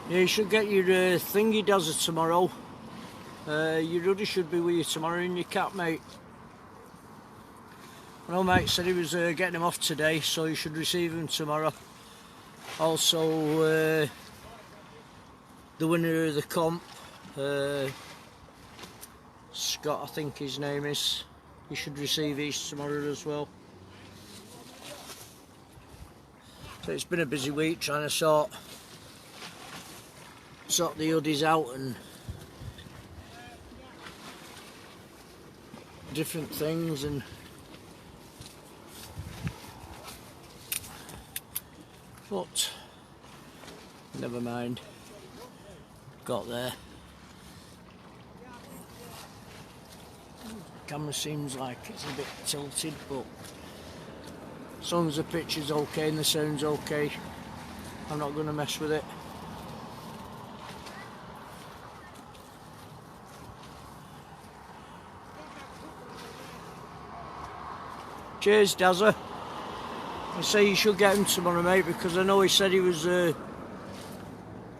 Yeah, you should get your thingy dozer tomorrow. Your rudder should be with you tomorrow in your cap, mate. I know mate said he was getting him off today, so you should receive him tomorrow. Also, the winner of the comp, Scott I think his name is, you should receive his tomorrow as well. So it's been a busy week trying to sort the hoodies out and different things, and but never mind, got there. Camera seems like it's a bit tilted, but as long as the picture's okay and the sound's okay, I'm not going to mess with it. Cheers, Dazza. I say you should get him tomorrow, mate, because I know he said he was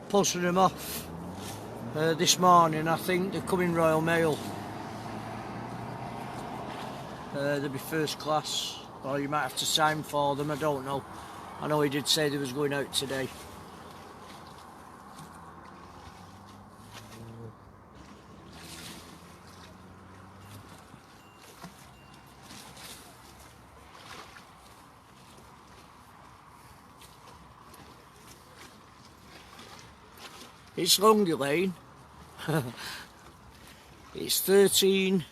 posting him off this morning. I think they're coming Royal Mail. They'll be first class, or you might have to sign for them, I don't know. I know he did say they was going out today. It's Longy Lane. It's 13,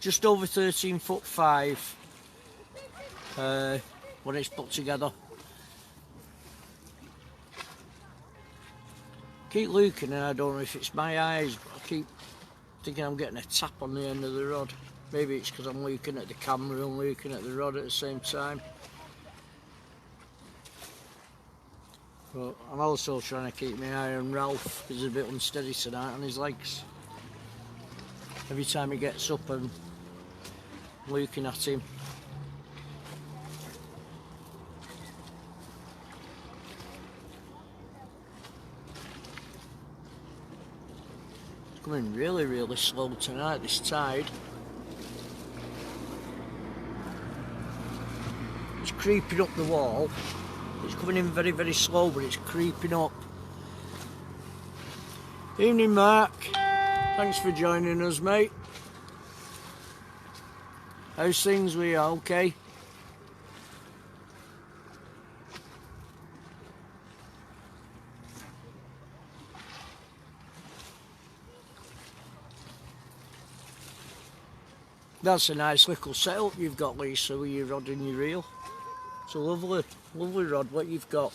just over 13'5" when it's put together. Keep looking and I don't know if it's my eyes, but I keep thinking I'm getting a tap on the end of the rod. Maybe it's because I'm looking at the camera and looking at the rod at the same time. But I'm also trying to keep my eye on Ralph. He's a bit unsteady tonight on his legs. Every time he gets up, I'm looking at him. It's coming really, really slow tonight, this tide. It's creeping up the wall. It's coming in very, very slow, but it's creeping up. Evening, Mark. Thanks for joining us, mate. How's things with you? Okay? That's a nice little setup you've got, Lisa, with your rod and your reel. It's a lovely, lovely rod what you've got.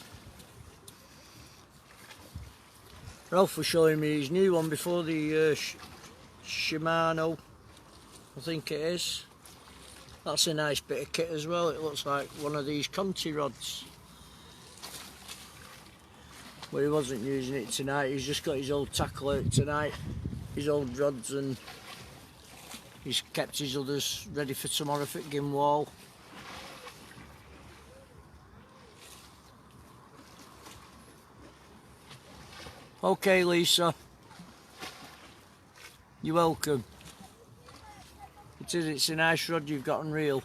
Ralph was showing me his new one before, the Shimano, I think it is. That's a nice bit of kit as well. It looks like one of these Conti rods. Well, he wasn't using it tonight, he's just got his old tackle out tonight, his old rods, and he's kept his others ready for tomorrow for Gimwall. Okay, Lisa. You're welcome. It is, it's a nice rod you've got on reel.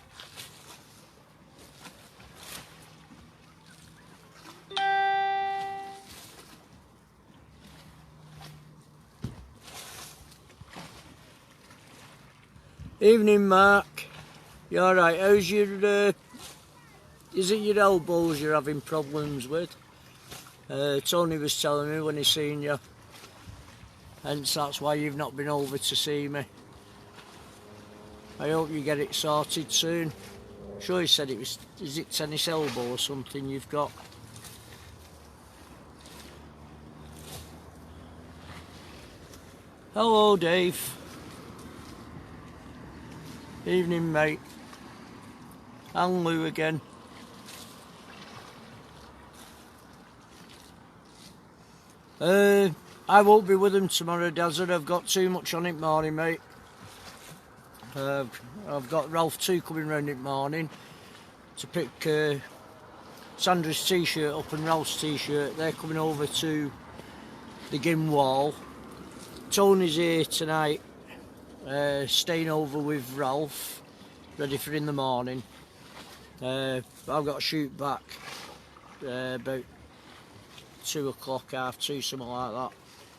Evening, Mark. You alright? How's your Is it your elbows you're having problems with? Tony was telling me when he seen you. Hence that's why you've not been over to see me. I hope you get it sorted soon. Sure he said it was, is it tennis elbow or something you've got? Hello Dave. Evening mate. And Lou again. I won't be with them tomorrow, Dazza. I've got too much on it morning, mate. I've got Ralph 2 coming round it morning to pick Sandra's t-shirt up and Ralph's t-shirt. They're coming over to the Gim Wall. Tony's here tonight, staying over with Ralph, ready for in the morning. I've got to shoot back about 2 o'clock, 2:30, something like that.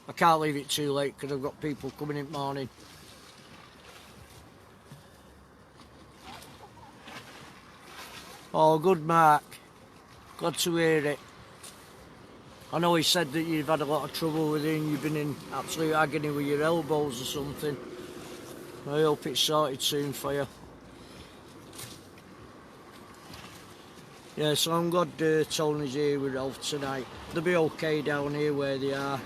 I can't leave it too late because I've got people coming in the morning. Oh, good Mark. Glad to hear it. I know he said that you've had a lot of trouble with it and you've been in absolute agony with your elbows or something. I hope it's sorted soon for you. Yeah, so I'm glad Tony's here with Ralph tonight. They'll be okay down here where they are.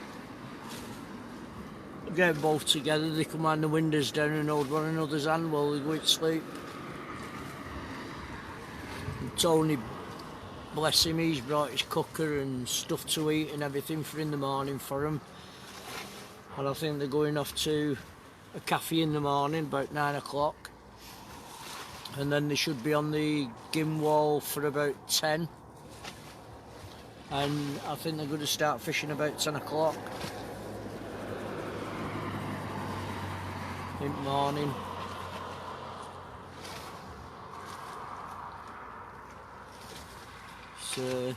We'll get them both together, they can wind the windows down and hold one another's hand while they go to sleep. And Tony, bless him, he's brought his cooker and stuff to eat and everything for in the morning for them. And I think they're going off to a cafe in the morning about 9 o'clock. And then they should be on the Gim Wall for about 10. And I think they're going to start fishing about 10 o'clock in the morning. So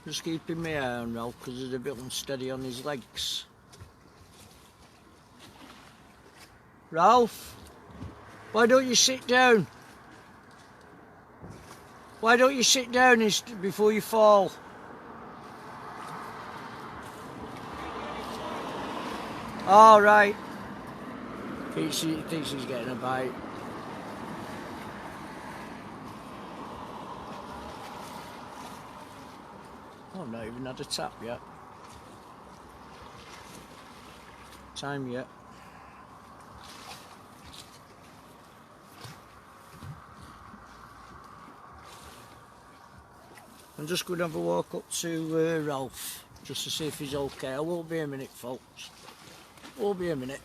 just keeping my eye on Ralph because he's a bit unsteady on his legs. Ralph, why don't you sit down? Why don't you sit down before you fall? All right. He thinks he's getting a bite. Oh, I've not even had a tap yet. Time yet. I'm just going to have a walk up to Ralph just to see if he's okay. I won't be a minute, folks. Won't be a minute.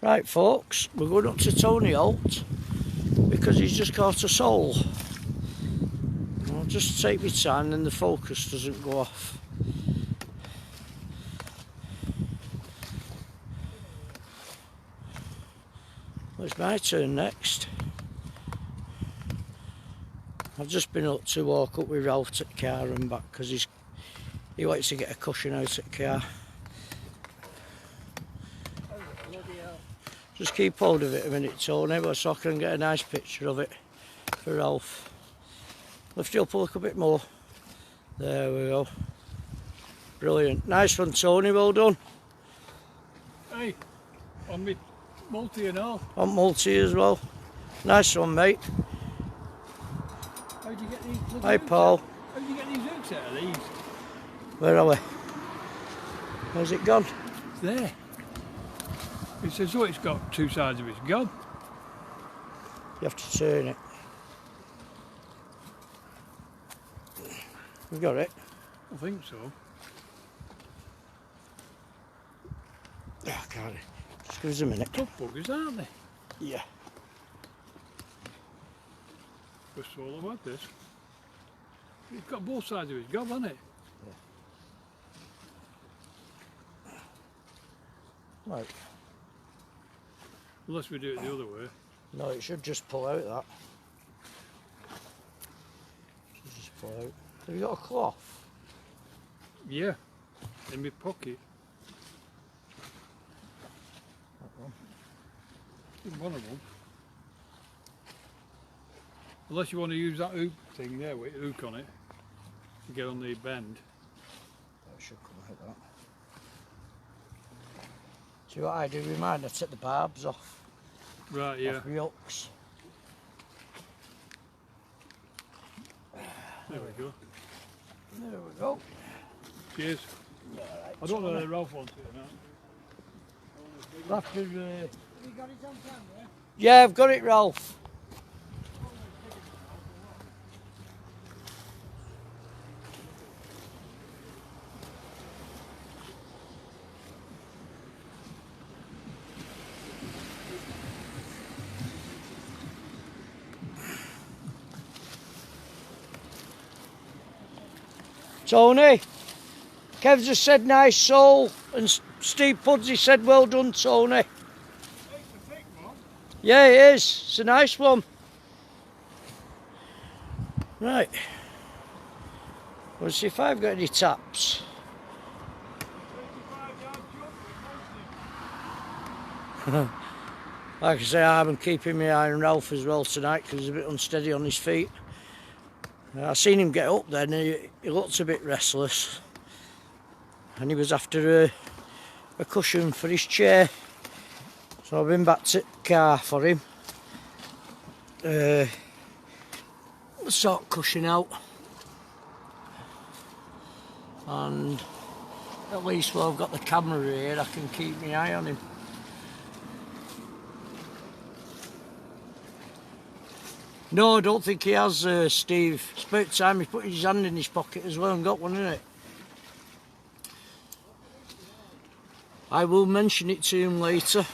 Right folks, we're going up to Tony Holt because he's just caught a sole. I'll just take my time and the focus doesn't go off. Well, it's my turn next. I've just been up to walk up with Ralph to the car and back because he wants to get a cushion out of the car. Just keep hold of it a minute, Tony, so I can get a nice picture of it for Ralph. Lift it up a little bit more. There we go. Brilliant. Nice one, Tony, well done. Hey, on me multi and all. On multi as well. Nice one, mate. How'd you get these? Hi, Paul. How'd you get these hooks out of these? Where are we? Where's it gone? It's there. It says, oh, it's got two sides of its gob. You have to turn it. We've got it. I think so. Oh, God. Just give us a minute. Tough buggers, aren't they? Yeah. First of all, I've had this. It's got both sides of its gob, hasn't it? Right. Unless we do it the other way. No, it should just pull out that. Should just pull out. Have you got a cloth? Yeah, in my pocket. That one. In one of them. Unless you want to use that hook thing there with a hook on it to get on the bend. That should come out that. See what I do with mine? I take the barbs off. Right, yeah. Off the hooks. There we go. There we go. Cheers. Right, I don't know whether Ralph wants it or not. After, Have you got it on camera? yeah, I've got it, Ralph. Tony, Kev just said nice soul, and Steve Pudsey said well done, Tony. It's a thick one. Yeah, it is. It's a nice one. Right. Let's see if I've got any taps. 25 yard jump. Like I say, I'm keeping my eye on Ralph as well tonight because he's a bit unsteady on his feet. I seen him get up there and he looked a bit restless. And he was after a cushion for his chair. So I've been back to the car for him. Sort cushion out. And at least while I've got the camera here, I can keep my eye on him. No, I don't think he has, Steve. It's about time he put his hand in his pocket as well and got one in it. I will mention it to him later.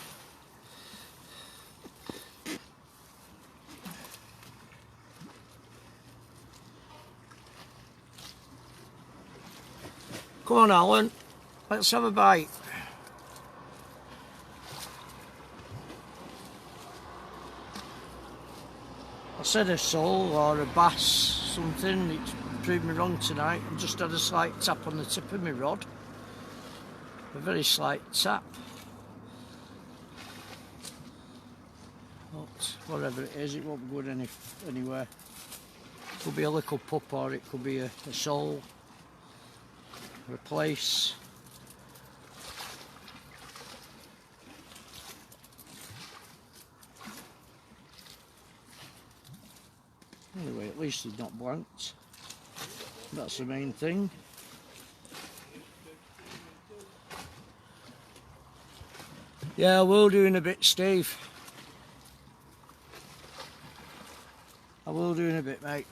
Come on, Alan. Let's have a bite. I said a sole or a bass, something. It's proved me wrong tonight. I just had a slight tap on the tip of my rod. A very slight tap. But whatever it is, it won't be good anywhere. Could be a little pup or it could be a sole. Or a place. Anyway, at least he's not blanked. That's the main thing. Yeah, I will do in a bit, Steve. I will do in a bit, mate.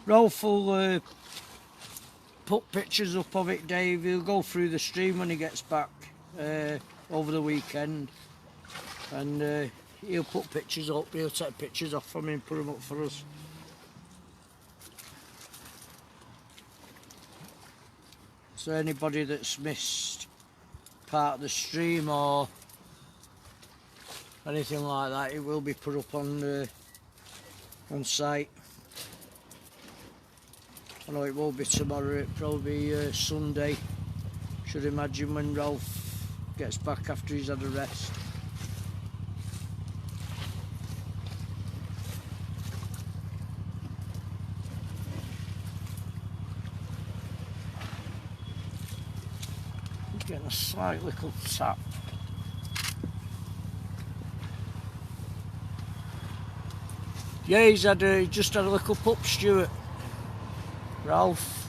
Ralph will put pictures up of it, Dave. He'll go through the stream when he gets back over the weekend, and he'll put pictures up. He'll take pictures off from me and put them up for us. So anybody that's missed part of the stream or anything like that, it will be put up on site. I know it won't be tomorrow, it'll probably be Sunday. Should imagine when Ralph gets back after he's had a rest. Getting a slight little tap. Yeah, he just had a little pup, Stuart. Ralph.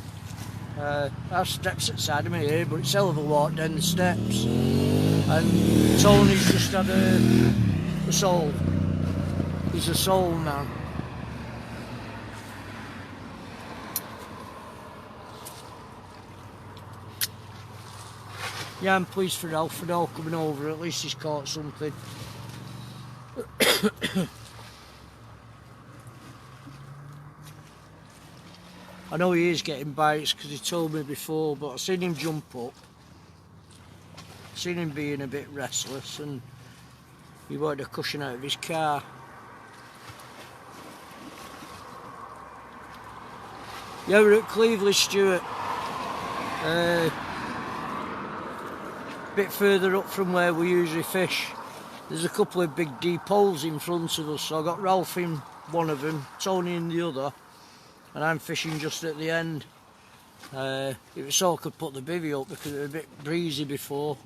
Our steps outside of me here, but it's a hell of a walk down the steps. And Tony's just had a soul. He's a soul now. Yeah, I'm pleased for Ralph and all coming over. At least he's caught something. I know he is getting bites because he told me before, but I've seen him jump up. I've seen him being a bit restless, and he wanted a cushion out of his car. Yeah, we're at Cleveland, Stuart. Bit further up from where we usually fish. There's a couple of big deep holes in front of us, so I got Ralph in one of them, Tony in the other, and I'm fishing just at the end. It was so I could put the bivvy up because it was a bit breezy before,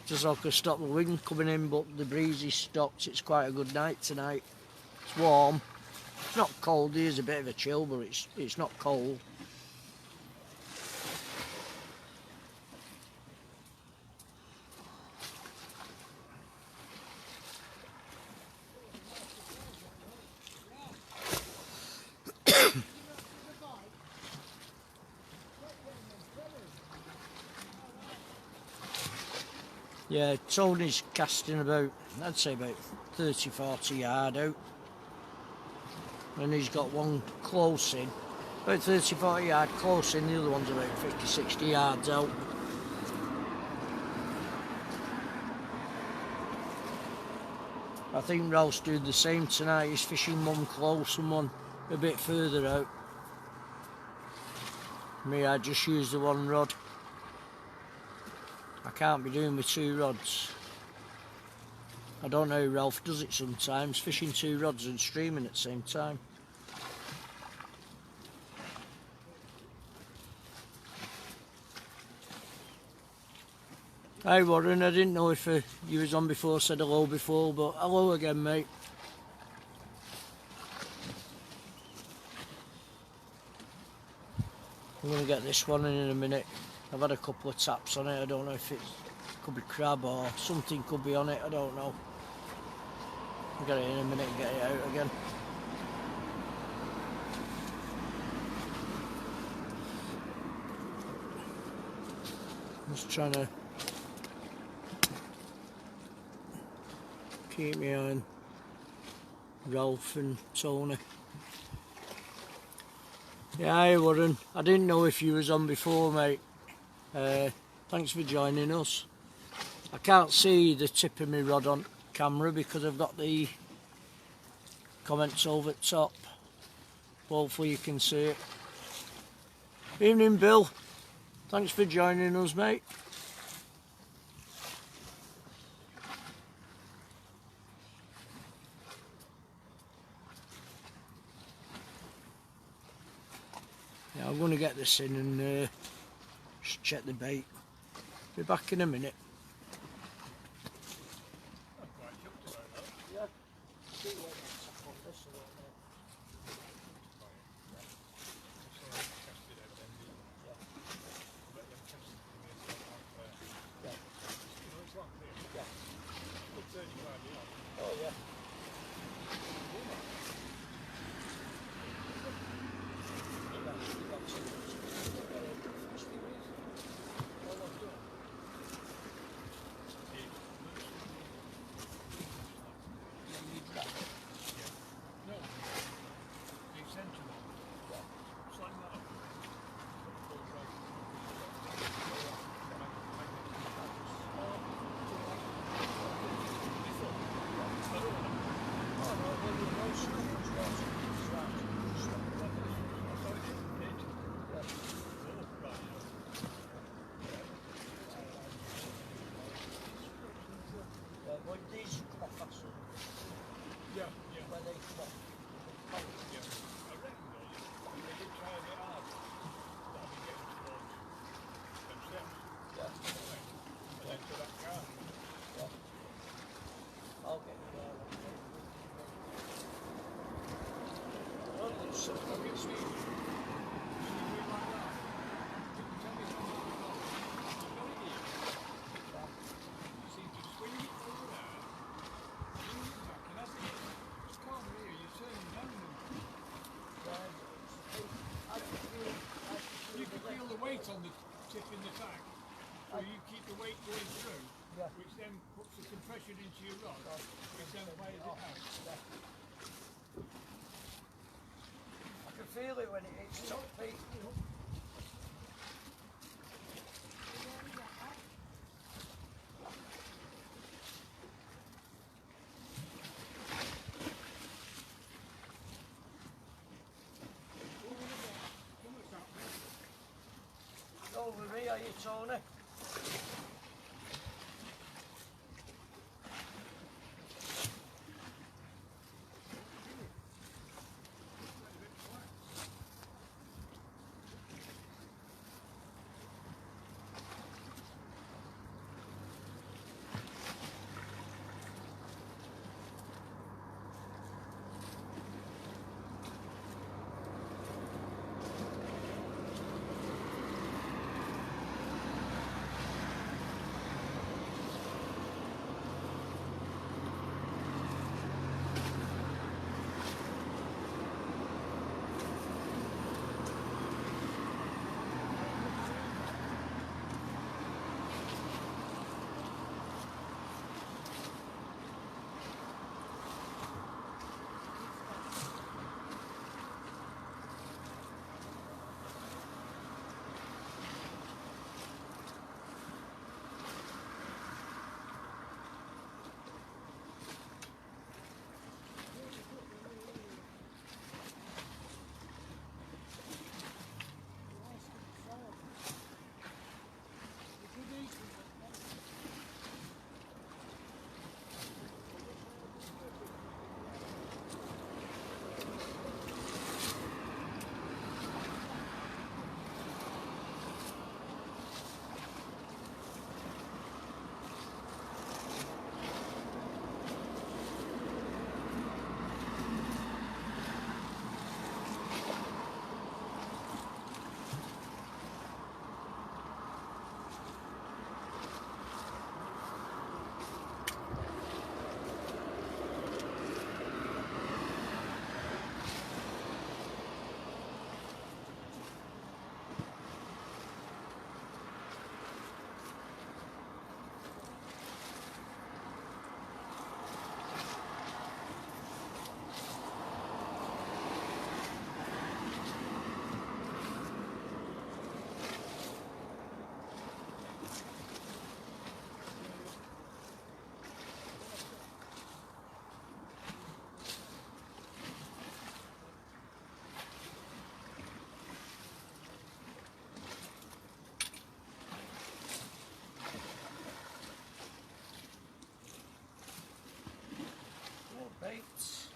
just so I could stop the wind coming in, but the breeze is stopped. It's quite a good night tonight. It's warm, it's not cold. There's a bit of a chill, but it's not cold. Yeah, Tony's casting about, I'd say about 30-40 yard out. And he's got one close in, about 30-40 yard close in, the other one's about 50-60 yards out. I think Ralph's doing the same tonight. He's fishing one close and one a bit further out. Me, I just use the one rod. I can't be doing with two rods. I don't know how Ralph does it sometimes, fishing two rods and streaming at the same time. Hi Warren, I didn't know if you was on before, said hello before, but hello again, mate. I'm going to get this one in a minute. I've had a couple of taps on it. I don't know if it could be crab or something could be on it. I don't know. I'll get it in a minute and get it out again. Just trying to keep me on Ralph and Tony. Yeah, hi Warren. I didn't know if you was on before, mate. Thanks for joining us. I can't see the tip of my rod on camera because I've got the comments over the top. Hopefully you can see it. Evening Bill. Thanks for joining us, mate. Yeah, I'm going to get this in and just check the bait. Be back in a minute. Yeah. which then puts the compression into your rod, which then fires it out. I can feel it when it hits top peak. Over here, you Tony. More baits.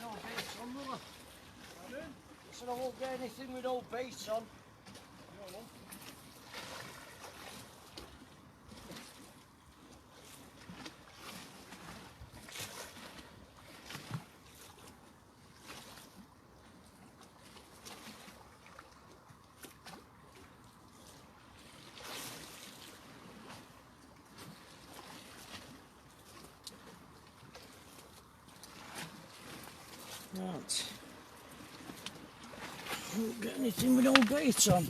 No baits on, will I? Pardon? I said I won't get anything with no baits on. No. Right. Don't get anything with no bait on.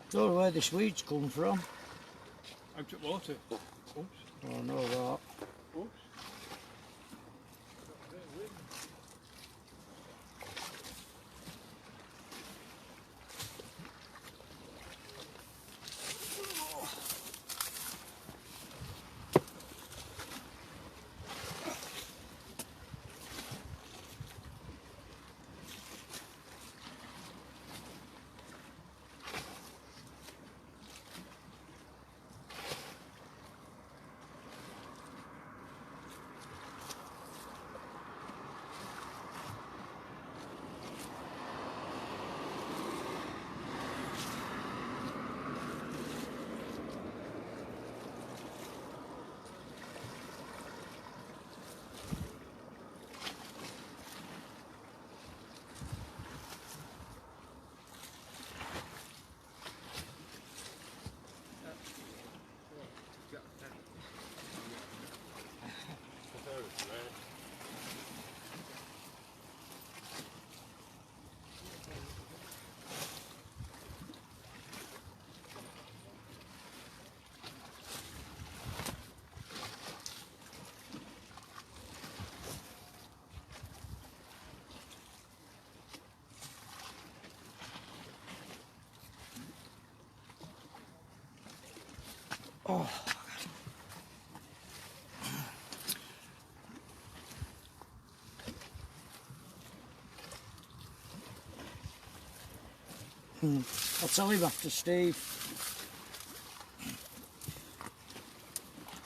Don't know where this weed's come from. Out of water. Oops. Oh, no, that. Oops. Oh. I'll tell him after, Steve.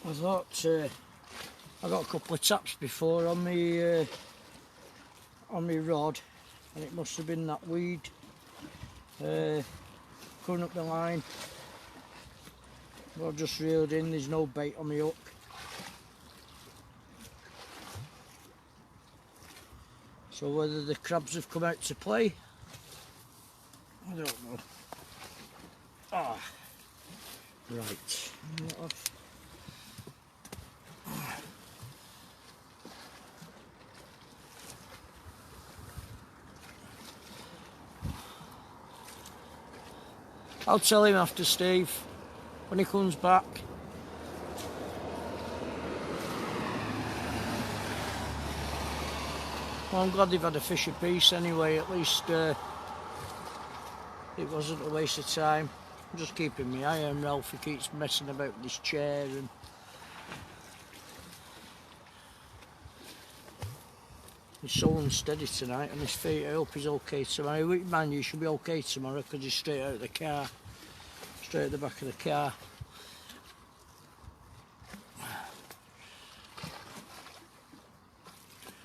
I thought I got a couple of taps before on me rod, and it must have been that weed coming up the line. But I've just reeled in. There's no bait on my hook. So whether the crabs have come out to play, I don't know. Ah, right. I'll tell him after, Steve, when he comes back. Well, I'm glad they've had a fish apiece anyway. At least it wasn't a waste of time. I'm just keeping my eye on Ralph. He keeps messing about with this chair and he's so unsteady tonight on his feet. I hope he's okay tomorrow. Man, you should be okay tomorrow because he's straight out of the car. Straight at the back of the car.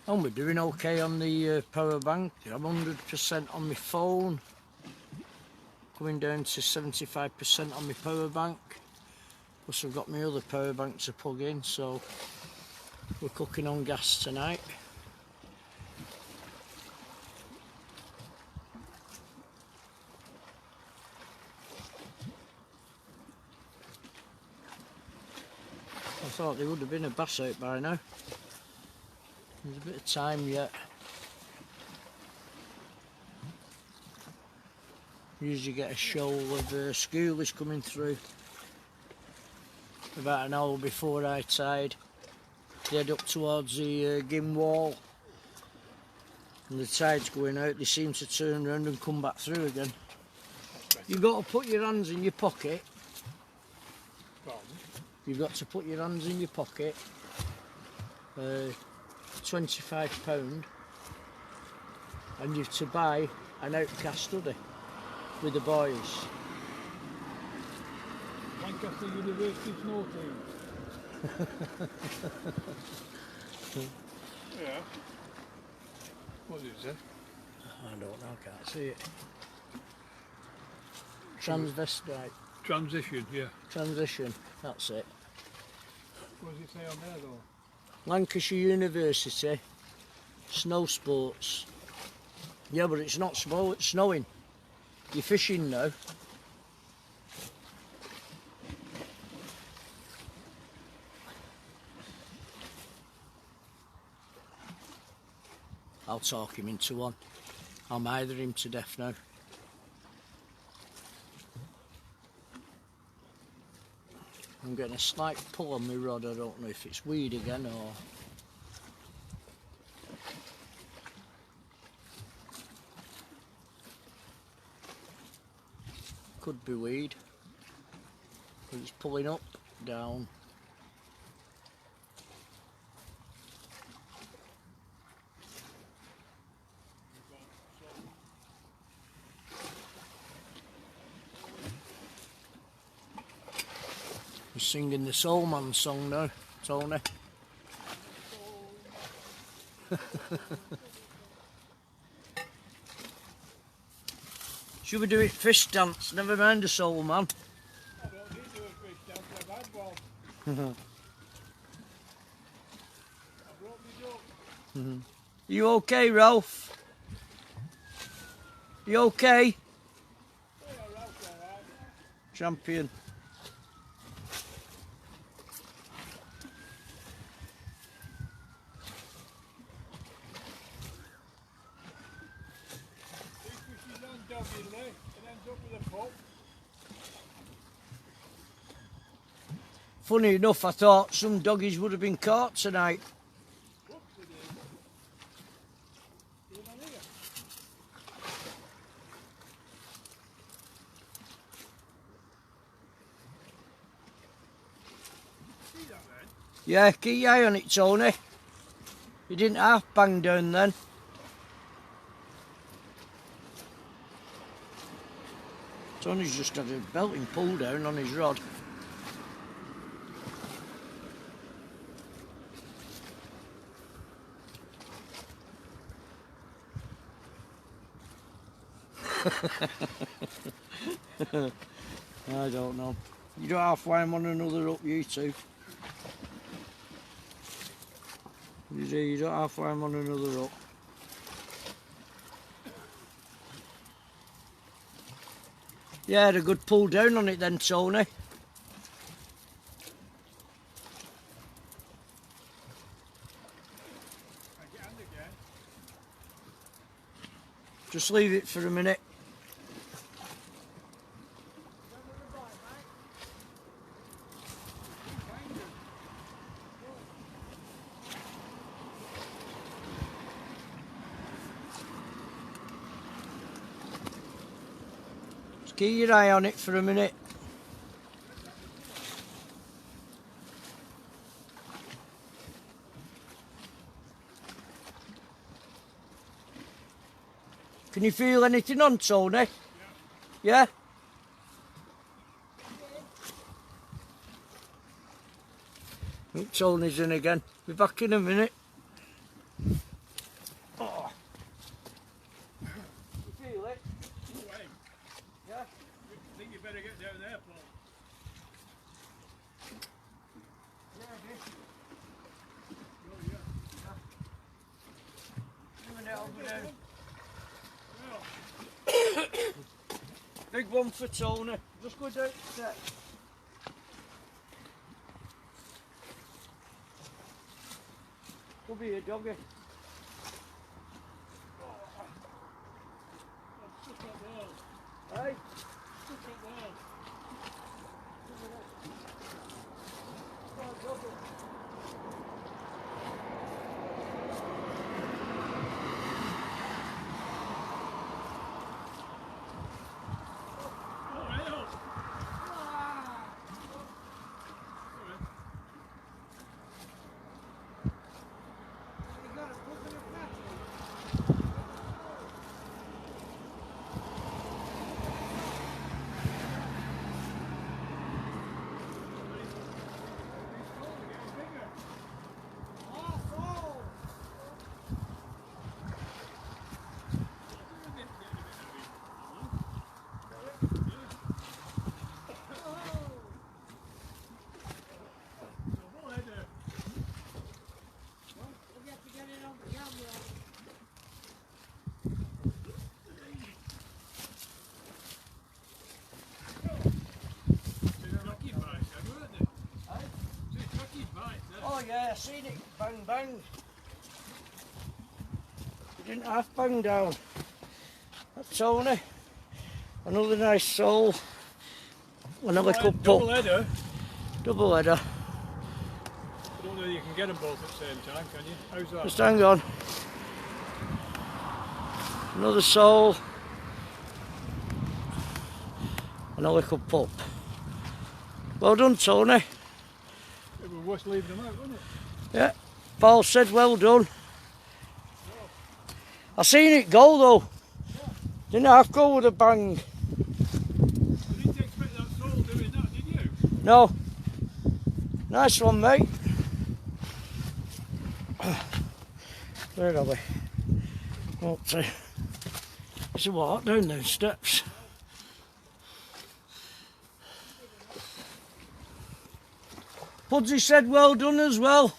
And we're doing okay on the power bank. I'm 100% on my phone. Coming down to 75% on my power bank. Plus I've got my other power bank to plug in, so we're cooking on gas tonight. I thought there would have been a bass out by now. There's a bit of time yet. Usually get a shoal of schoolies coming through about an hour before high tide. They head up towards the Gim wall, and the tide's going out. They seem to turn around and come back through again. You've got to put your hands in your pocket. You've got to put your hands in your pocket. £25, and you've to buy an Outcast hoodie with the boys. Lancaster University snow team. Yeah. What is it? I don't know, I can't see it. Transvestite. Transition, yeah. Transition, that's it. What does it say on there though? Lancashire University, snow sports. Yeah, but it's not snowing. You're fishing now. I'll talk him into one. I'll mither him to death now. I'm getting a slight pull on my rod. I don't know if it's weed again or... Could be weed. But it's pulling up, down. He's singing the Soul Man song now, Tony. Should we do it fish dance? Never mind the Soul Man. I don't need to do a fish dance, I've had one. I brought me duck. You okay, Ralph? You okay? Yeah, Ralph's alright. Champion. He pushes on doggedly and ends up with a pup. Funny enough, I thought some doggies would have been caught tonight. Whoops, he did. See him on here? See that then? Yeah, keep your eye on it, Tony. You didn't half bang down then. Tony's just had a belting pull down on his rod. I don't know. You don't halfway him on another up, you two. You don't halfway him on another up. Yeah, had a good pull down on it then, Tony. And again. Just leave it for a minute. Just keep your eye on it for a minute. Can you feel anything on, Tony? Yeah? I think Tony's in again. Be back in a minute. Oh. You feel it? Wait. Yeah? I think you better get down there, Paul. Big one for Tony. Just go down the step. Could be a doggy. Stuck up wall. Hey? Stuck up wall. Oh, doggy. Oh, hell. seen it bang bang. It didn't half bang down. That's Tony. Another nice soul. Another cup Double up. header. Double header. I don't know if you can get them both at the same time, can you? How's that? Just hang on. Another soul. Another cup up. Well done, Tony. It was worth leaving them out, wasn't it? Yeah. Paul said well done. I seen it go though. Didn't half go with a bang. You didn't expect that soul doing that, did you? No. Nice one, mate. Where are we? Up to. It's a walk down those steps. Pudsey said well done as well.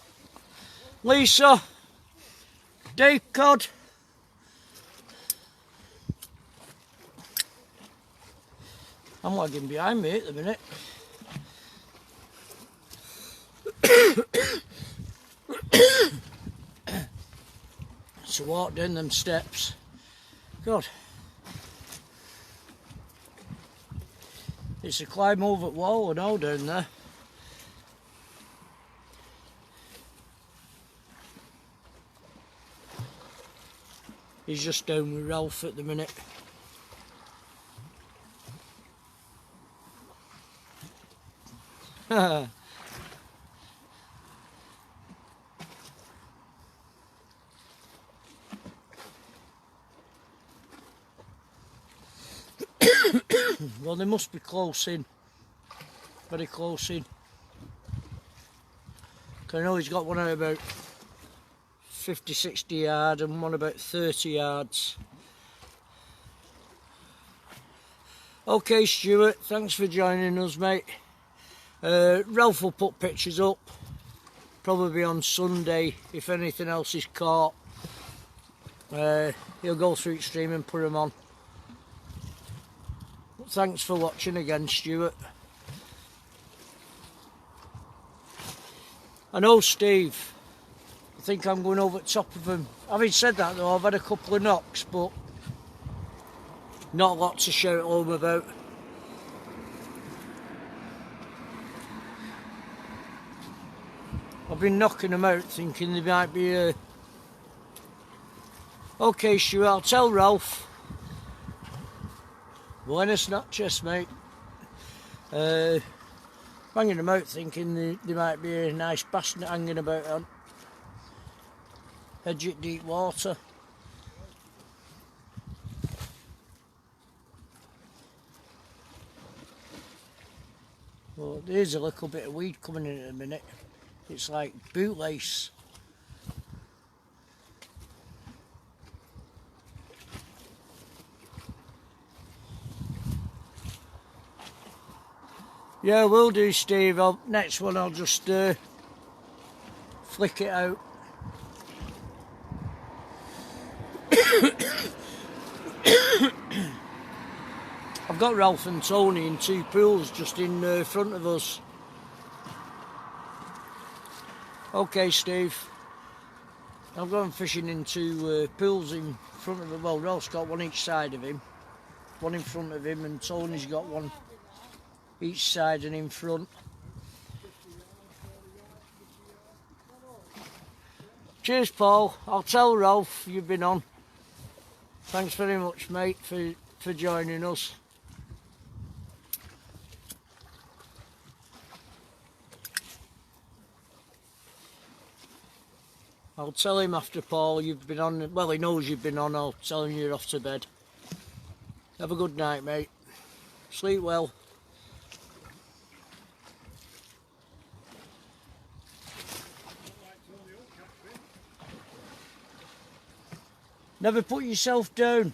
Lisa. Dave Cod. I'm lagging behind me at the minute. So walk down them steps. God. It's a climb over the wall and all down there. He's just down with Ralph at the minute. Well, they must be close in. Very close in. 'Cause I know he's got one at about 50, 60 yards and one about 30 yards. Okay, Stuart, thanks for joining us, mate. Ralph will put pictures up, probably on Sunday, if anything else is caught. He'll go through each stream and put them on. Thanks for watching again, Stuart. I know, Steve. I think I'm going over the top of him. Having said that though, I've had a couple of knocks, but not a lot to shout home about. I've been knocking them out thinking they might be Okay, Stuart, I'll tell Ralph. Buenas noches, mate. Banging them out thinking they might be a nice bass hanging about on. Edge at deep water. Well, there's a little bit of weed coming in at a minute. It's like bootlace. Yeah, will do, Steve. Next one I'll just flick it out. I've got Ralph and Tony in two pools just in front of us. Okay, Steve. I've gone fishing in two pools in front of him. Well, Ralph's got one each side of him. One in front of him, and Tony's got one each side and in front. Cheers, Paul. I'll tell Ralph you've been on. Thanks very much, mate, for joining us. I'll tell him after, Paul, you've been on. Well, he knows you've been on. I'll tell him you're off to bed. Have a good night, mate. Sleep well. Never put yourself down.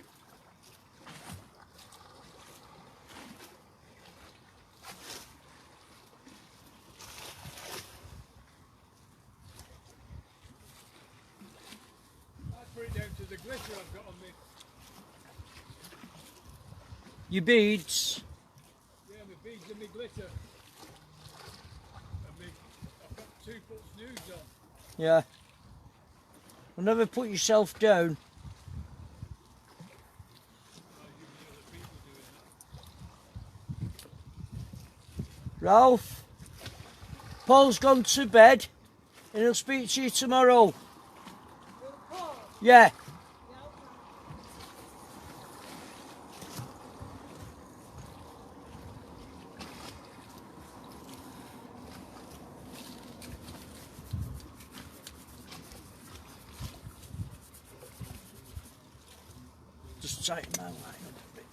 I'd put it down to the glitter I've got on me. Your beads. Yeah, my beads and my glitter. And I've got 2 foot snoods on. Yeah. Well, never put yourself down. Ralph, Paul's gone to bed and he'll speak to you tomorrow. Yeah. Just tighten my line up a bit.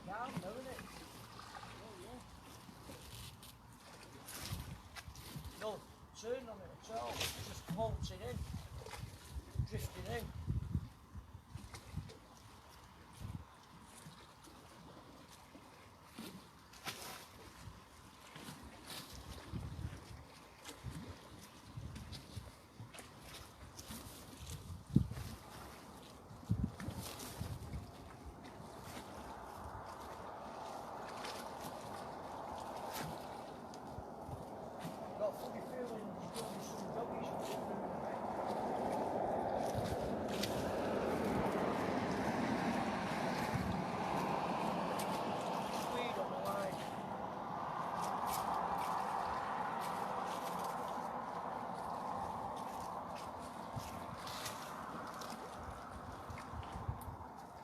Down, though, isn't it? No turn on it at all. It's just floating in, drifting in. Got a funny feeling there's going to be some doggies coming through the bed. Weed on the line.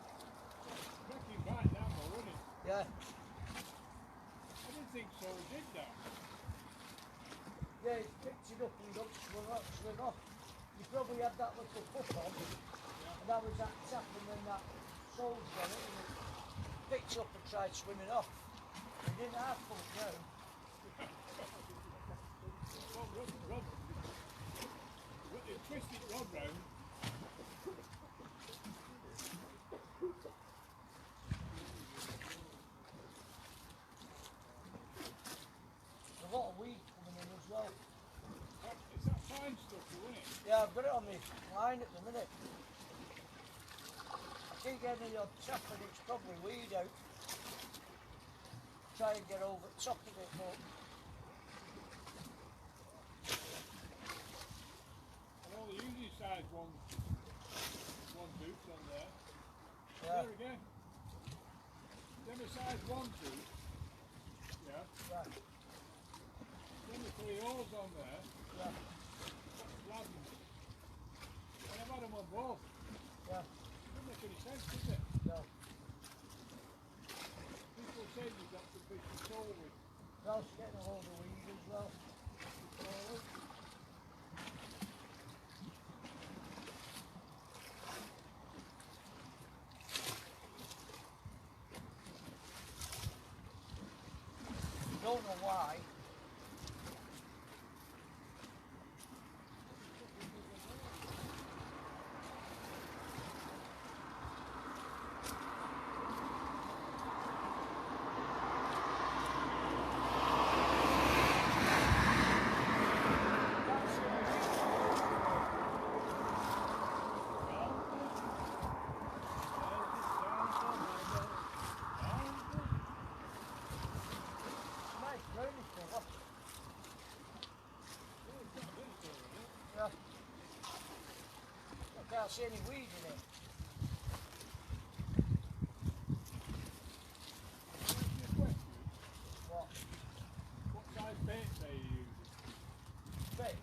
Cracking right down though, wasn't it? Yeah. I didn't think so, did that? Yeah, he picked it up and got swung off. You probably had that little puff on, and that was that tap and then that soldier on it, and it picked it up and tried swimming off. He didn't have full down. Rod. It twisted Rod round. There's a lot of weed coming in as well. It's that fine stuff, isn't it? Yeah, I've got it on my line at the minute. I keep getting the odd tap and it's probably weed out. Try and get over the top of it, but And all the usually size one tooth on there. yeah, There again. Then the size 1 tooth. Yeah. right, Then the 3 holes on there. yeah, And I've had them on both. yeah, Doesn't make any sense, does it? no. People say you've got to fish the soul with Ralph's getting a hold of weed as well. soul. Don't know why. Nice brownish colour. Yeah. I can't see any weed in it. What? What size bait are you using? Bait?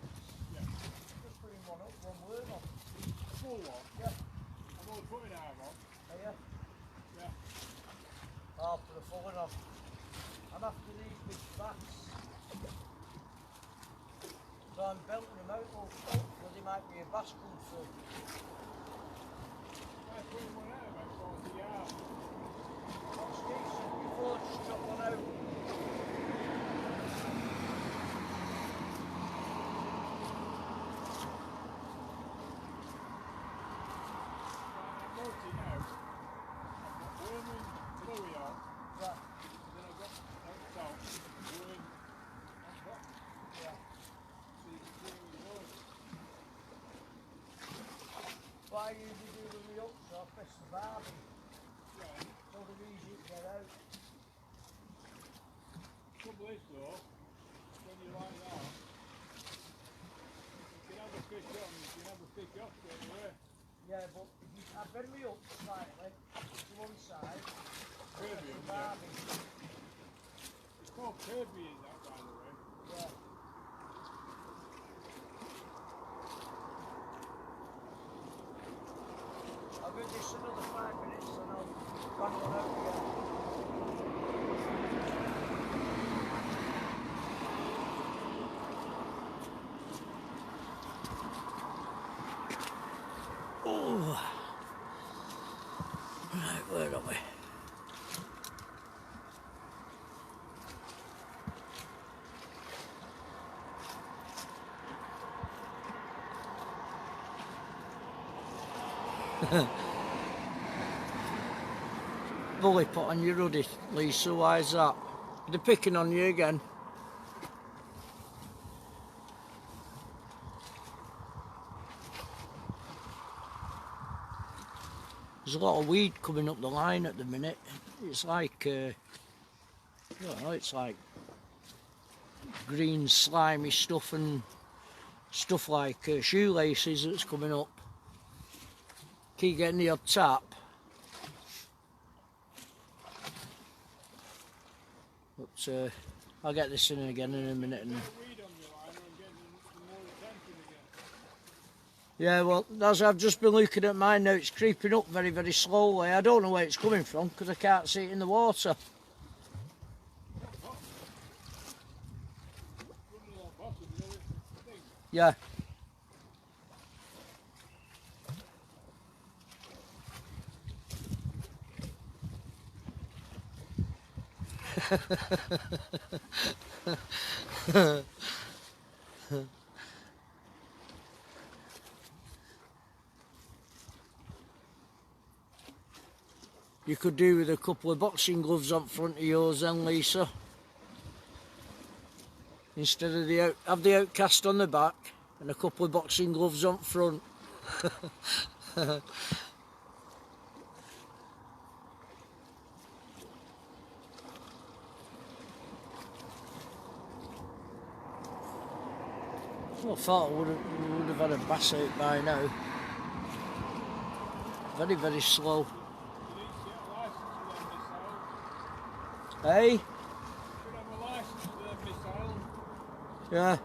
Yeah. Just putting one up, one worm on. A full one? Yeah. I'm only putting arm on. Are you? Yeah. I'll put a full one on. I'm after these big bats. So I'm belting them out, hopefully they might be a bass come through. I put one out about 40 yards. That's decent before just drop one out. I'm multi now. I've got worm and bluey on. Right. Then I've got on top worm on top. Yeah. So you can see where it goes. What I usually do with the hooks, I press the barbie Yeah. so they're easy to get out. Trouble is though, when you like that, you can have a fish on, you can have a fish off straight away. Yeah, but if you, I bend me up slightly to one side, press Kirby, the yeah. barbie. It's called Kirby, is that, by the way? Yeah. I'll give this another 5 minutes and I'll run one out again. Oh. Right, where are we? Bully put on your ruddy, Lisa, why is that? They're picking on you again. There's a lot of weed coming up the line at the minute. It's like, I don't know, it's like green slimy stuff and stuff like shoelaces that's coming up. Keep getting the odd tap. But I'll get this in again in a minute. And Weed on the line and getting more attention again. yeah, well, as I've just been looking at mine now, it's creeping up very, very slowly. I don't know where it's coming from because I can't see it in the water. Running along bottom, you know, it's a thing. Yeah. You could do with a couple of boxing gloves on front of yours then, Lisa. Instead of have the Outcast on the back and a couple of boxing gloves on front. I thought I would have had a bass out by now. Very, very slow. You need to get a licence for them missiles. Hey? You should have a licence for them missiles. Yeah.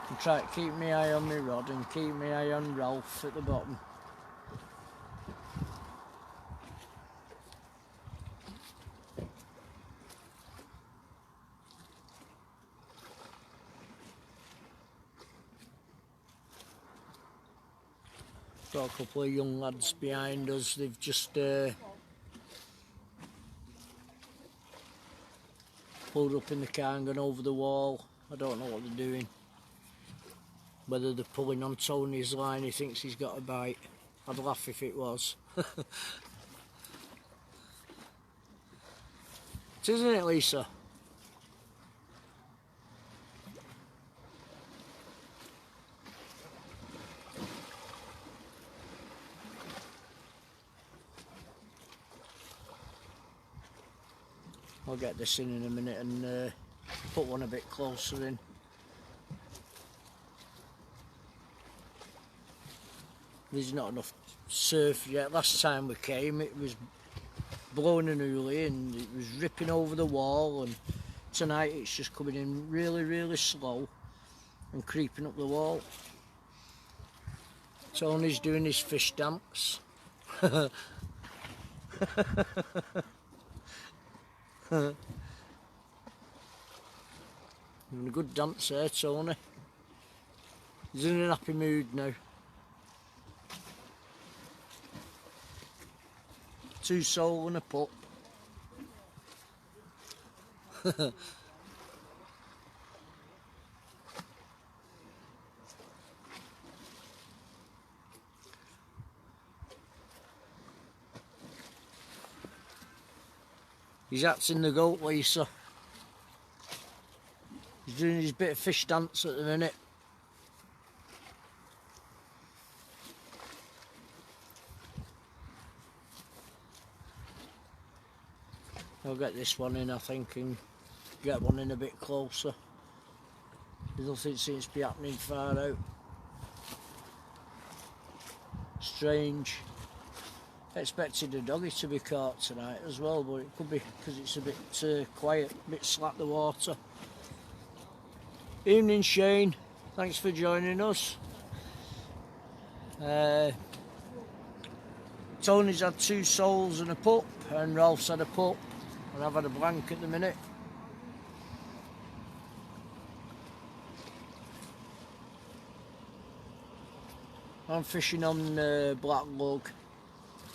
I'm trying to keep my eye on my rod and keep my eye on Ralph at the bottom. Got a couple of young lads behind us. They've just pulled up in the car and gone over the wall. I don't know what they're doing. Whether they're pulling on Tony's line, he thinks he's got a bite. I'd laugh if it was. It isn't it, Lisa? I'll get this in a minute and put one a bit closer in. There's not enough surf yet. Last time we came it was blowing an oolie and it was ripping over the wall, and tonight it's just coming in really, really slow and creeping up the wall. Tony's doing his fish dance. In a good dance there, Tony. He's in a happy mood now. 2 sole and a putt. He's acting the goat, Lisa. He's doing his bit of fish dance at the minute. I'll get this one in, I think, and get one in a bit closer. Nothing seems to be happening far out. Strange. Expected a doggy to be caught tonight as well, but it could be because it's a bit quiet, a bit slack the water. Evening, Shane. Thanks for joining us. Tony's had 2 soles and a pup, and Ralph's had a pup, and I've had a blank at the minute. I'm fishing on black lug.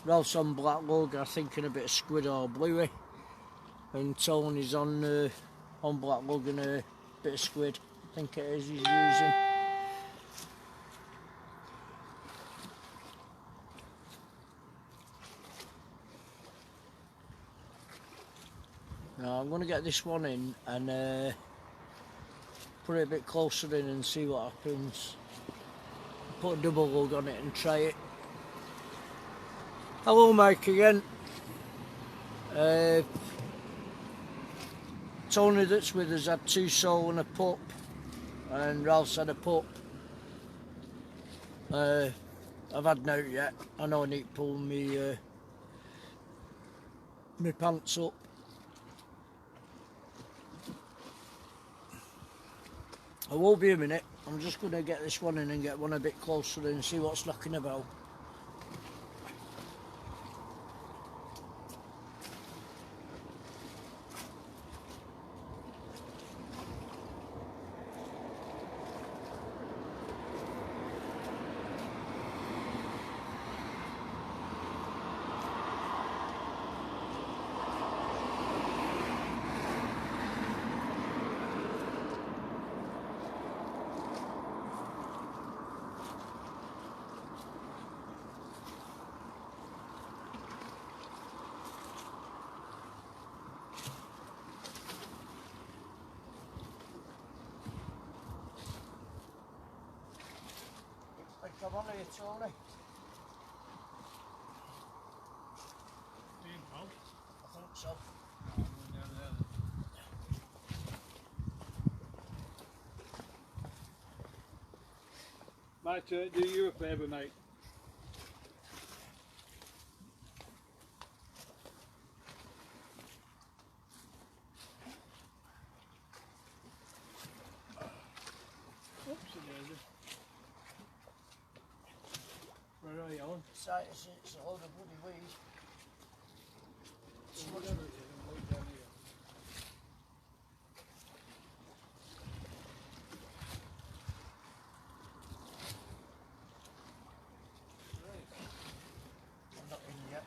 Ralph's on black lug, I think, in a bit of squid or bluey, and Tony's on black lug and a bit of squid. I think it is he's using. Now I'm going to get this one in and put it a bit closer in and see what happens. Put a double lug on it and try it. Hello, Mike again. Tony that's with us had 2 sole and a pup, and Ralph's had a pup. I've had no yet. I know I need to pull me my pants up. I will be a minute. I'm just going to get this one in and get one a bit closer and see what's knocking about. Come on here, Tony. I think so. Might do you a favour, mate. Where are you, Alan? It's a load of bloody weed. I'm not in yet.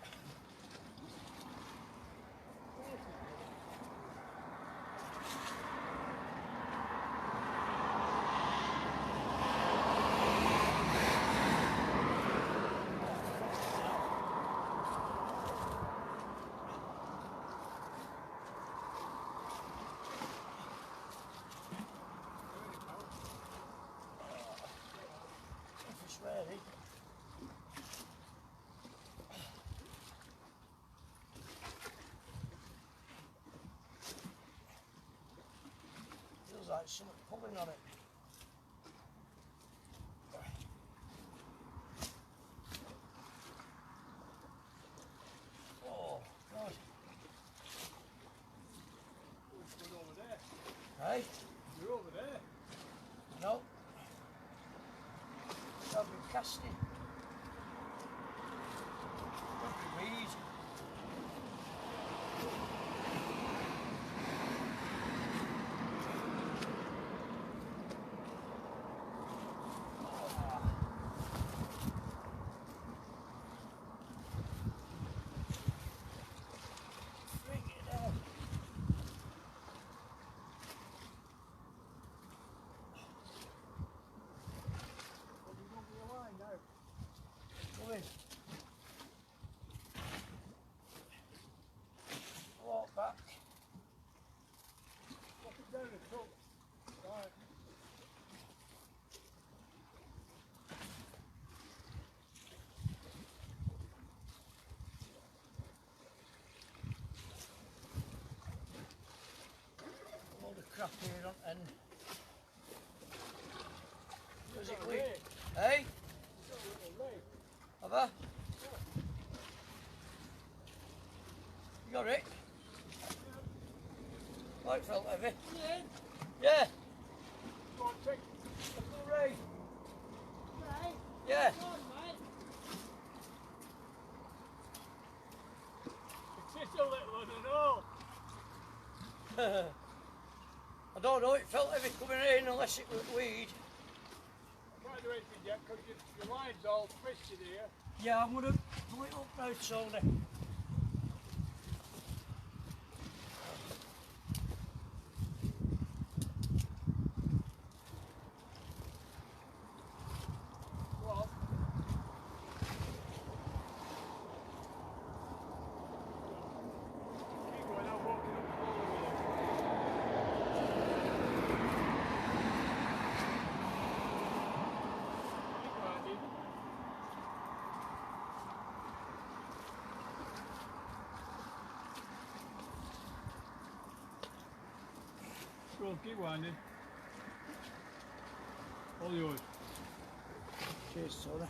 If it's ready. Feels like something pulling on it. Oh, God. You're over there. Hey? You're over there. No. I've been casting. crap here on end. Does it leak? Hey? Have I? You got it? Oh, it felt heavy. Yeah. Go on, take. Ray. Yeah. It's just a little, I don't know. I don't know, it felt heavy coming in unless it was weed. I can't do anything yet because your line's all twisted here. Yeah, I'm going to pull it up now, Tony. Well, keep going, I'm walking up the road with you. Keep going, Andy. Go on, keep winding. All yours. Cheers, Tony.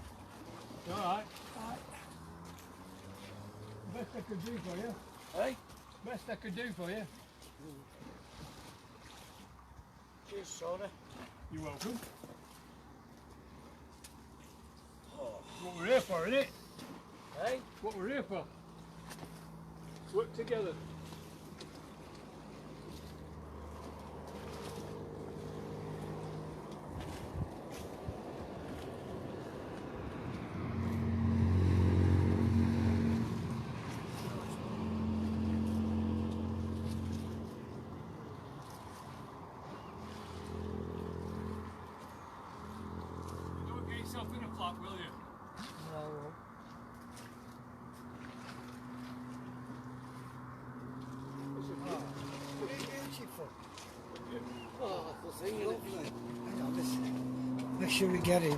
You alright? Best I could do for you. Hey? Best I could do for you. Cheers, Tony. You're welcome. What we're here for, isn't it? Hey? What we're here for. Work together. Don't get yourself in a flat, will you? No. Beautiful. Oh, that's the thing, isn't it? Hang on, let's make sure we get in.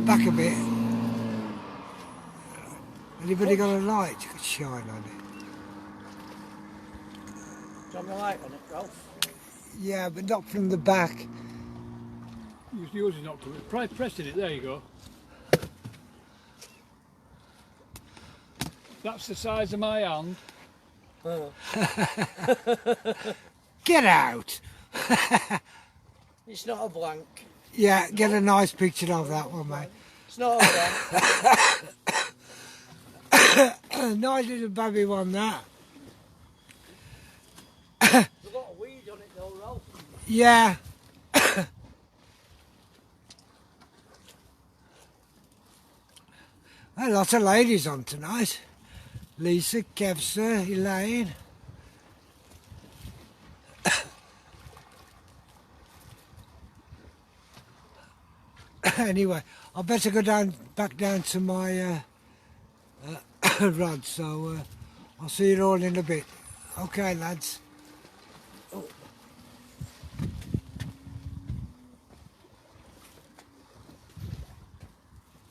Back a bit. Anybody got a light you could shine on it? Turn the light on it, Ralph. Yeah, but not from the back. Yours is not coming. Try pressing it, there you go. That's the size of my hand. Get out! It's not a blank. Yeah, get a nice picture of that one, mate. It's not a blank. Nice little baby one, that. There's a lot of weed on it though, Ralph. Yeah. A lot of ladies on tonight. Lisa, Kevsa, Elaine. Anyway, I better go back down to my rod, so I'll see you all in a bit. Okay, lads.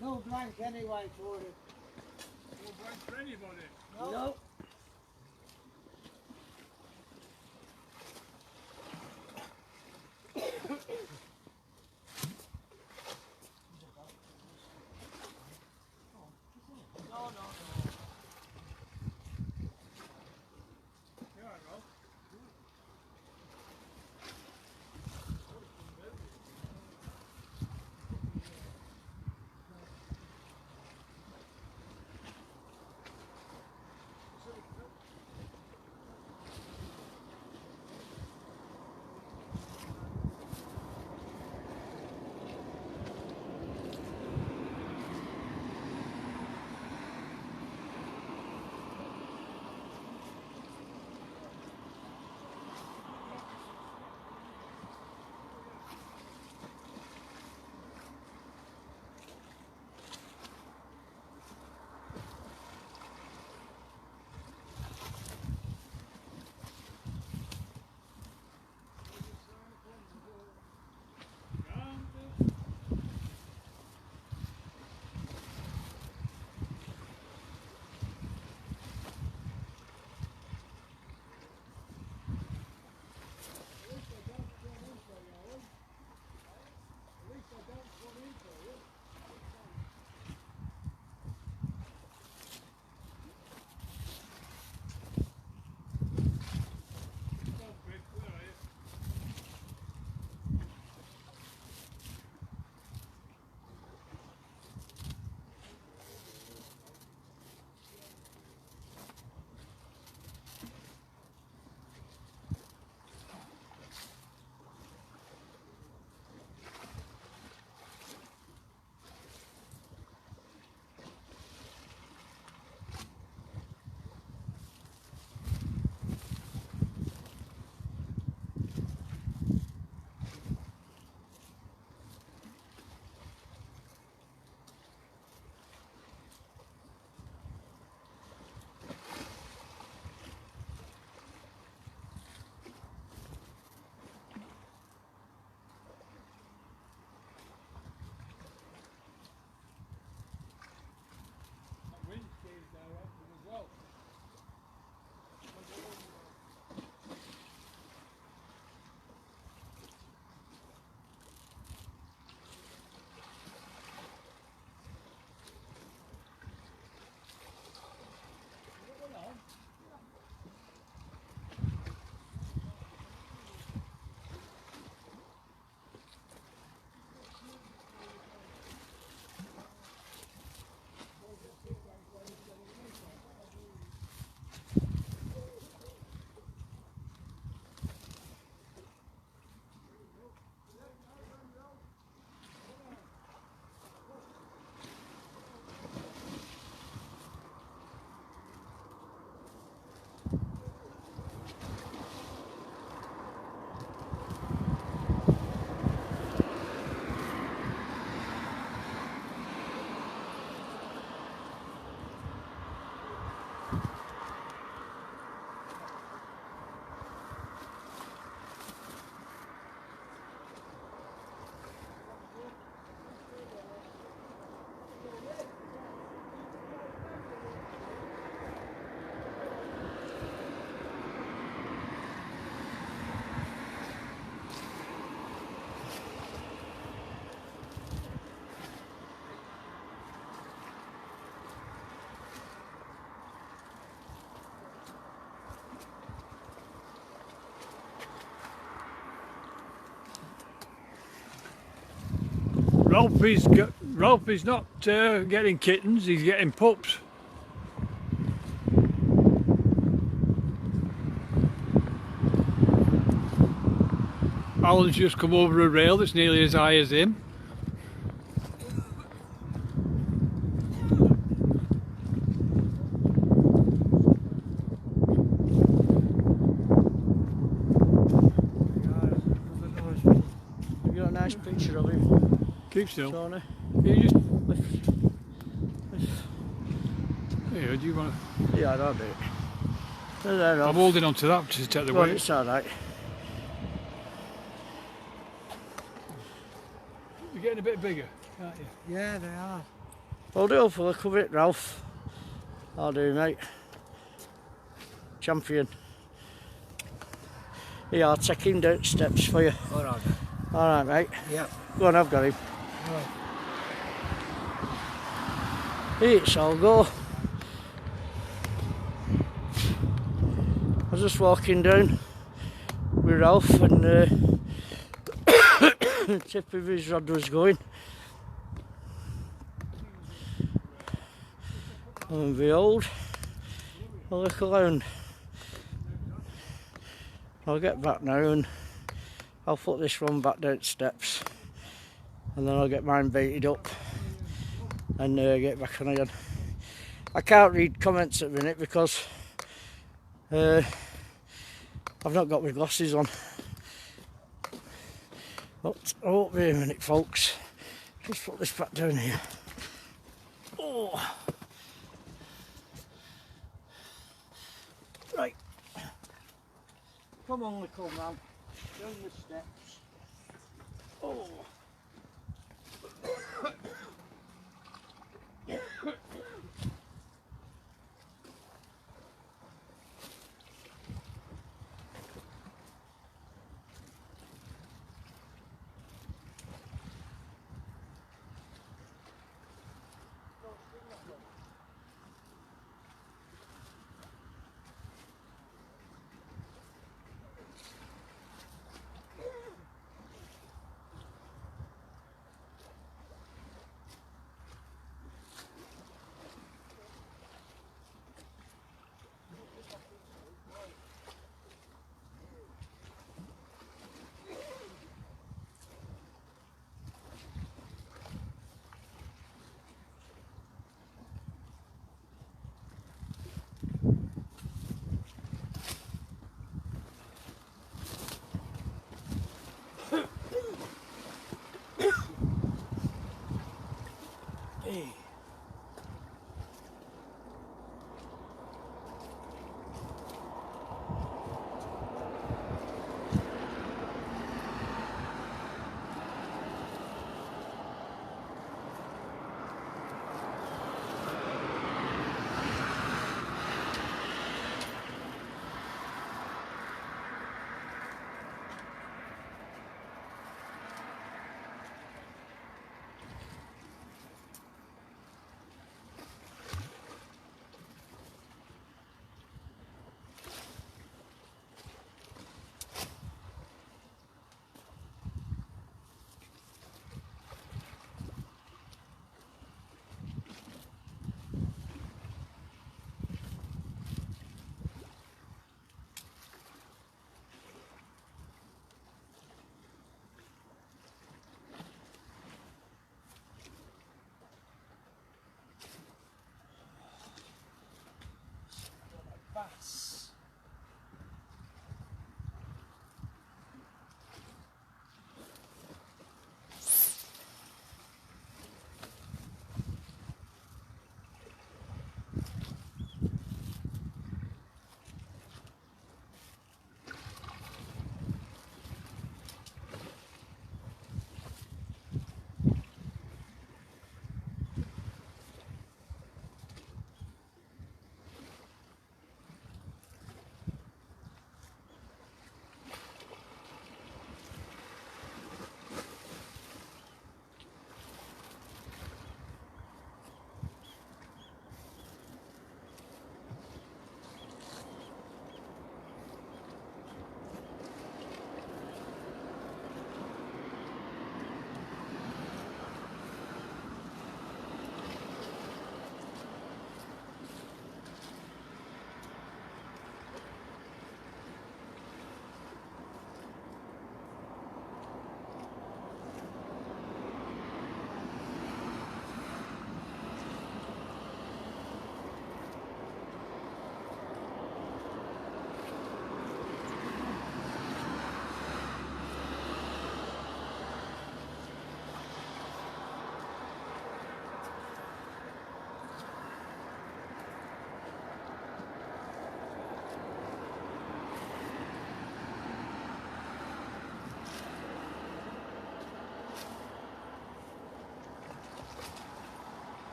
No blank anyway for it. No blank for anybody. No. You alright, Ralph? So Ralph is not getting kittens, he's getting pups. Alan's just come over a rail that's nearly as high as him. Have you got a nice picture of him? Keep still. Tony? You just... Lift. Here, do you want Yeah, I'll do it. There, to... I'm holding on to that to take the well, weight. it's alright. You're getting a bit bigger, aren't you? Yeah, they are. I'll do for the cover it, Ralph. I'll do, mate. Champion. Yeah, I'll take him down steps for you. All right. Alright, mate. Yeah. Go on, I've got him. Right. It's all go. I was just walking down with Ralph and the tip of his rod was going. And behold, a little hound. I'll get back now and I'll put this one back down the steps and then I'll get mine baited up and get back on again. I can't read comments at the minute because I've not got my glasses on. But I won't be a minute, folks. Just put this back down here. Oh. Right. Come on, little man. Down the steps. Oh. Hey.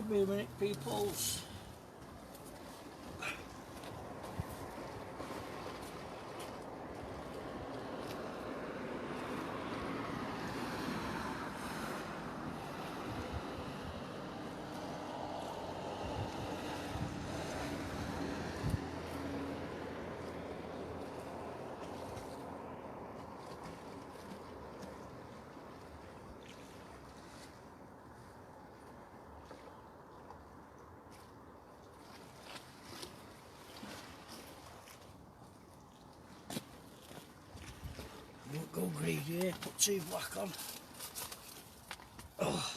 Give me a minute, peoples. Won't go greedy here, put 2 black on. Oh.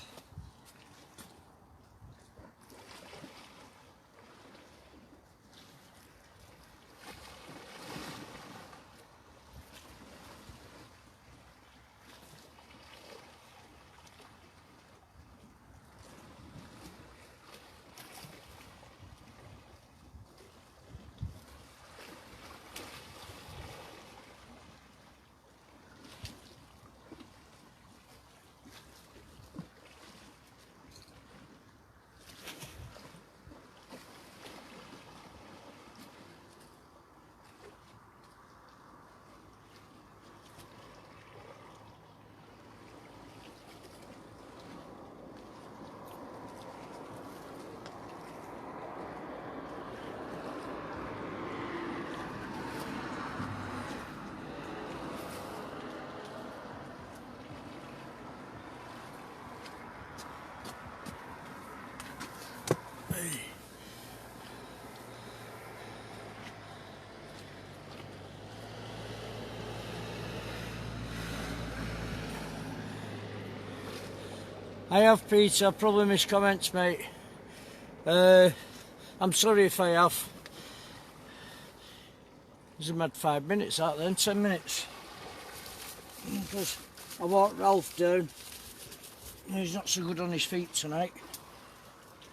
I have, Peter, I probably missed comments, mate. I'm sorry if I have. He's had 5 minutes out then, 10 minutes. Because I walked Ralph down. He's not so good on his feet tonight.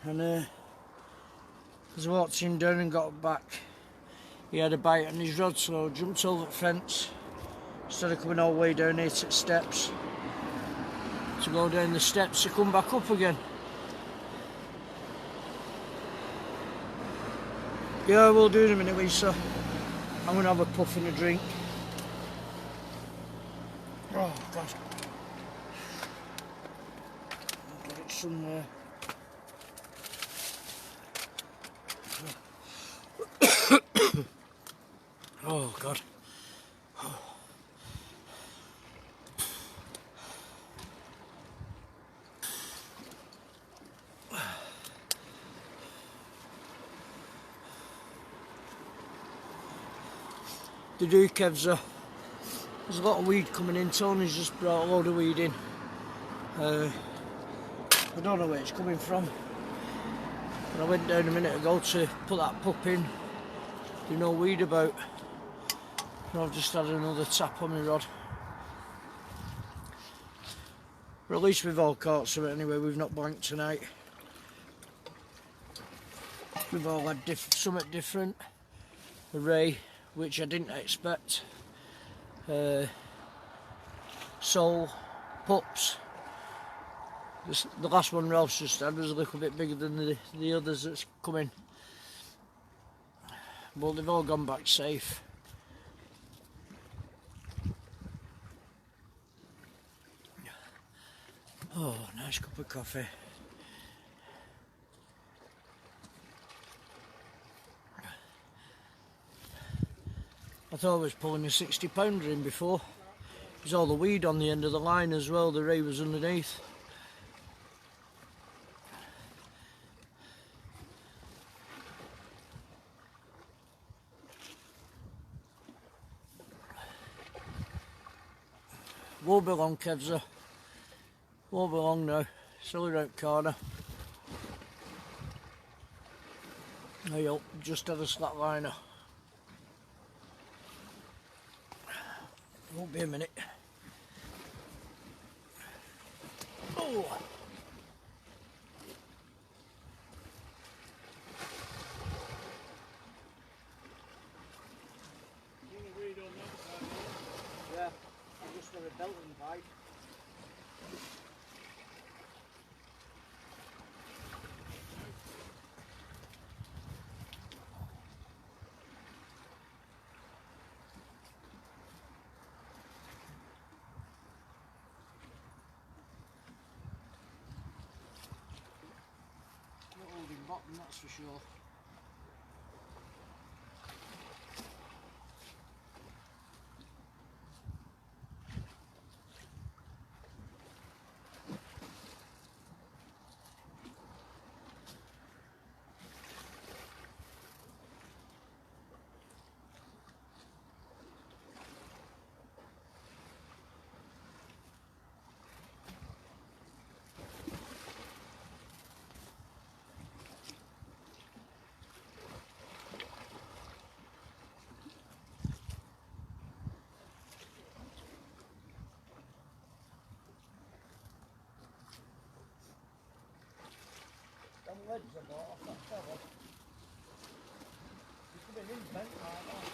And as I walked him down and got back, he had a bite on his rod, so I jumped over the fence instead of coming all the way down here to the steps. To go down the steps to come back up again. Yeah, we'll do in a minute, Lisa. I'm going to have a puff and a drink. Oh, God. I'll get it somewhere. Oh, God. To do, Kevs, there's a lot of weed coming in. Tony's just brought a load of weed in. I don't know where it's coming from. And I went down a minute ago to put that pup in. There's no weed about. And I've just had another tap on my rod. But at least we've all caught something anyway. We've not blanked tonight. We've all had something different. A ray, which I didn't expect. Sole, pups. The last one Ralph's just had was a little bit bigger than the others that's coming. But they've all gone back safe. Oh, nice cup of coffee. I thought I was pulling a 60-pounder in before. There's all the weed on the end of the line as well, the ray was underneath. Won't be long, Kevza. Won't be long now. Still around the corner. I'll just had a slack liner. Won't be a minute. Oh! Yeah, I just got a Belton bite. that's for sure. Them leads I bought off that fella. They could have been bent like that.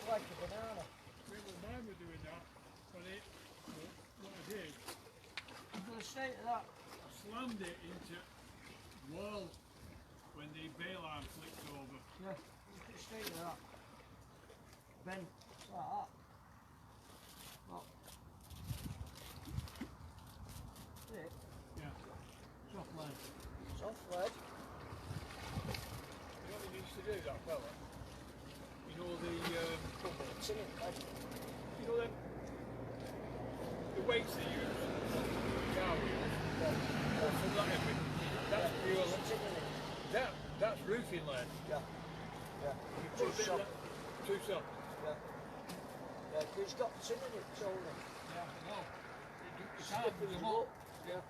Like a banana. Mine were doing that, but what I did, For the state of that. I slammed it into wall when the bail arm flicked over. Yeah, look at the state of that. Bent like that. Look. See it? Yeah. Soft lead. Soft lead. You know what he used to do, that fella? You know the Tin it, lead. you know them the weights they use on car wheels? From that heavy. That's pure. Tin in it. That's roofing lead. Yeah. Yeah. You Too put a bit soft. of too soft. Yeah. Yeah, 'cause it's got tin in it, Tony. Yeah, no. It's hard Slippery to as come well. up. Yeah.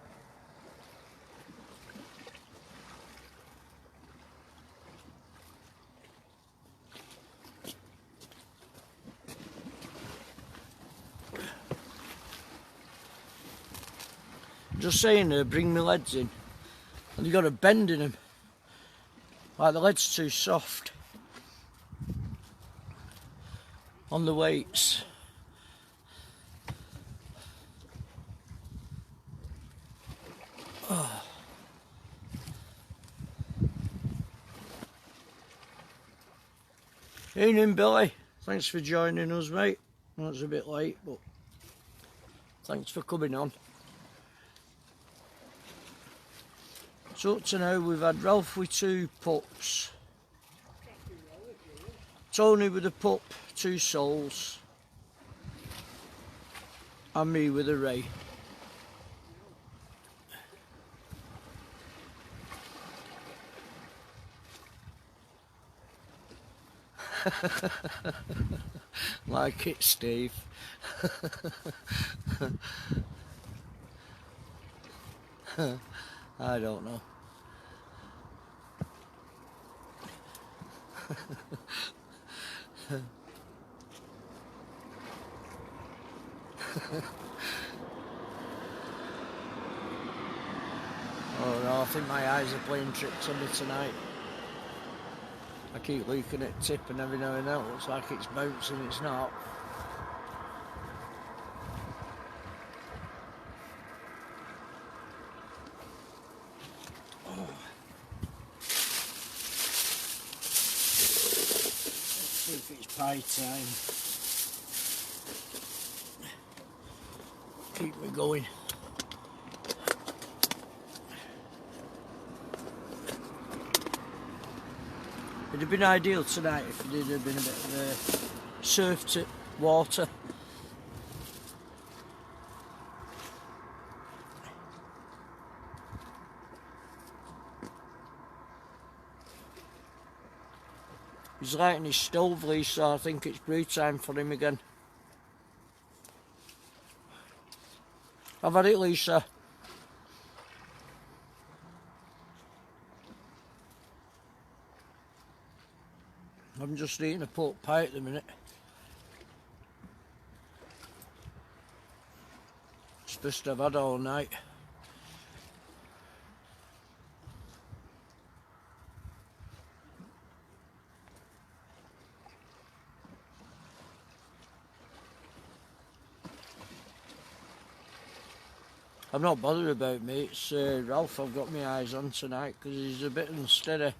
Just saying, bring my leads in, and you got a bend in them. Like the lead's too soft on the weights. Oh. Evening, Billy. Thanks for joining us, mate. I know it's a bit late, but thanks for coming on. So up to now we've had Ralph with 2 pups, Tony with a pup, 2 souls, and me with a ray. Like it, Steve. I don't know. Oh no, I think my eyes are playing tricks on me tonight. I keep looking at tip and every now and then it looks like it's bouncing, it's not. Oh. Let's see if it's pie time. Keep me going. It'd have been ideal tonight if it did have been a bit of surf to water. He's lighting his stove, Lee, so I think it's brew time for him again. I've had it, Lisa. I'm just eating a pork pie at the minute. It's the best I've had all night. I'm not bothered about me, it's Ralph I've got my eyes on tonight because he's a bit unsteady.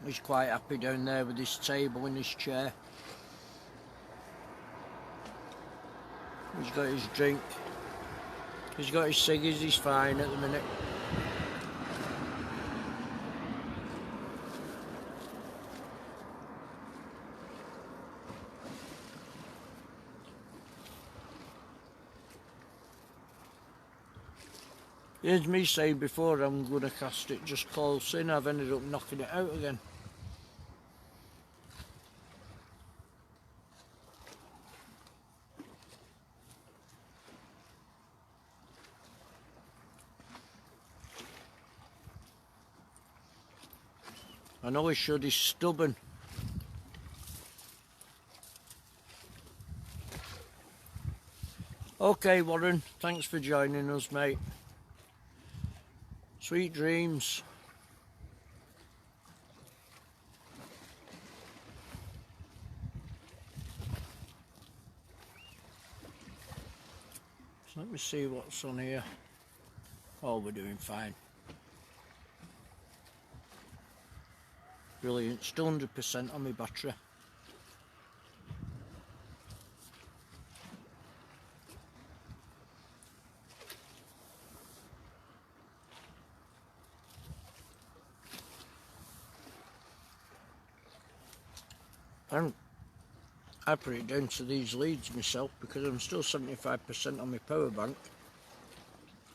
He's quite happy down there with his table and his chair. He's got his drink. He's got his ciggies, he's fine at the minute. Here's me saying before I'm going to cast it just close in, I've ended up knocking it out again. I know he should, he's stubborn. Okay Warren, thanks for joining us mate. Sweet dreams. So let me see what's on here. Oh, we're doing fine. Brilliant, still 100% on my battery. And I put it down to these leads myself because I'm still 75% on my power bank,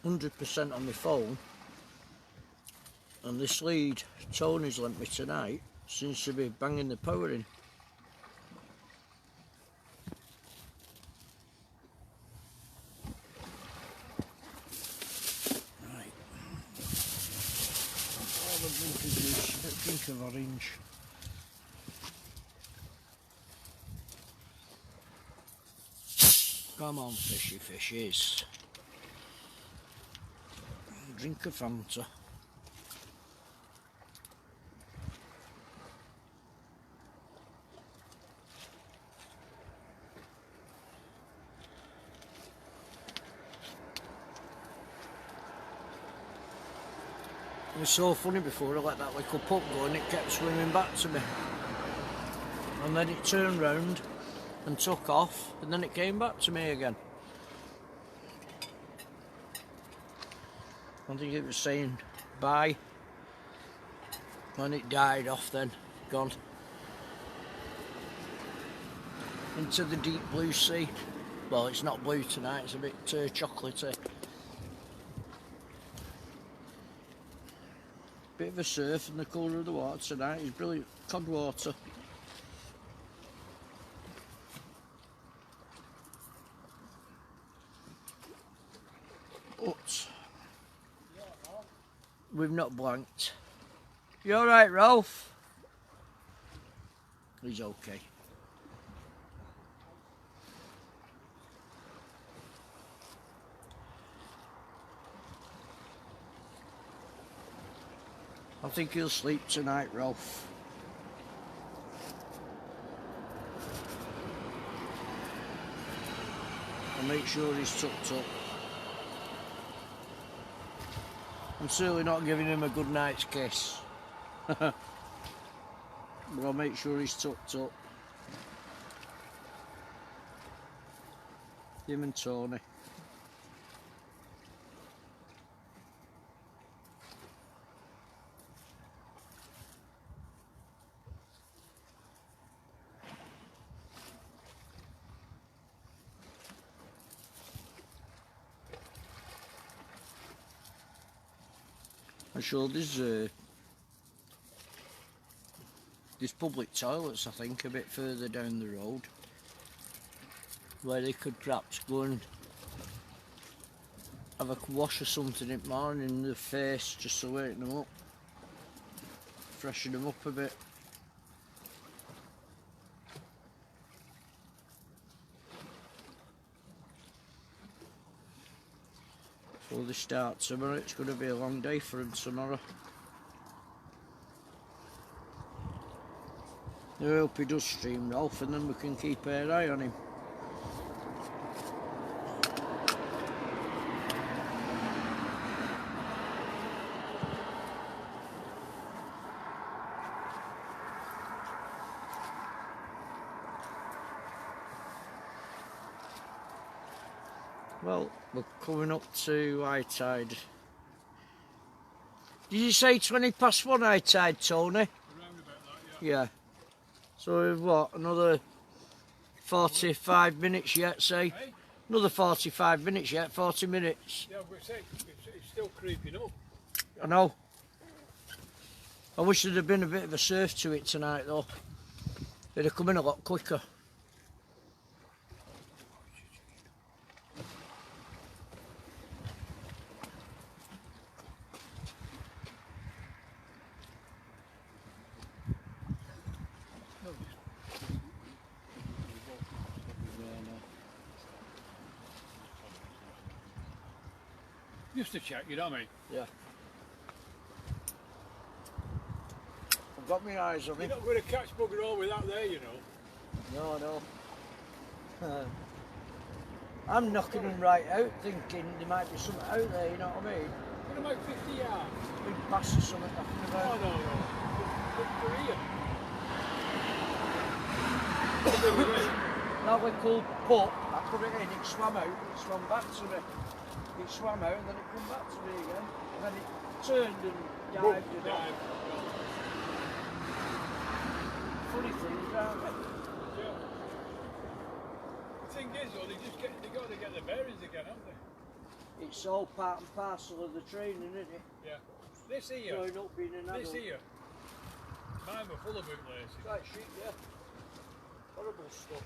100% on my phone, and this lead Tony's lent me tonight seems to be banging the power in. Right. I'll have a drink of juice, a drink of orange. Come on, fishy fishies. Drink a Fanta. It was so funny before I let that little pup go and it kept swimming back to me. And then it turned round and took off and then it came back to me again. I think it was saying bye when it died off then, gone into the deep blue sea. Well, it's not blue tonight, it's a bit chocolatey. Bit of a surf in the colour of the water tonight is brilliant, cod water. But we've not blanked. You alright, Ralph? He's okay. I think he'll sleep tonight, Ralph. I'll make sure he's tucked up. I'm certainly not giving him a good night's kiss. But I'll make sure he's tucked up. Him and Tony. I'm sure there's public toilets, I think, a bit further down the road where they could perhaps go and have a wash or something in the morning in the face just to wake them up, freshen them up a bit. Before they start tomorrow, it's going to be a long day for them tomorrow. I hope he does stream Ralph and then we can keep our eye on him. Well, we're coming up to high tide. Did you say 1:20 high tide, Tony? Around about that, yeah. Yeah. So we've what, another 45 minutes yet, say? Hey? Another 45 minutes yet, 40 minutes. Yeah, but say, it's still creeping up. I know. I wish there'd have been a bit of a surf to it tonight though. It'd have come in a lot quicker. Just to check, you know what I mean? Yeah. I've got my eyes on You're it. not going to catch bugger all with that there, you know. No. I'm knocking them right out, thinking there might be something out there, you know what I mean? What about 50 yards? Big pass or something knocking No, about. no. Look for here. That little pup, I put it in, it swam out, it swam back to me. It swam out and then it come back to me again. And then it turned and dived and off. Funny things, aren't they? Yeah. The thing is, though, they got to get the bearings again, haven't they? It's all part and parcel of the training, isn't it? Yeah. This here, Growing up being an adult. this here, mine were full of bootlaces. Right, shit, yeah. Horrible stuff.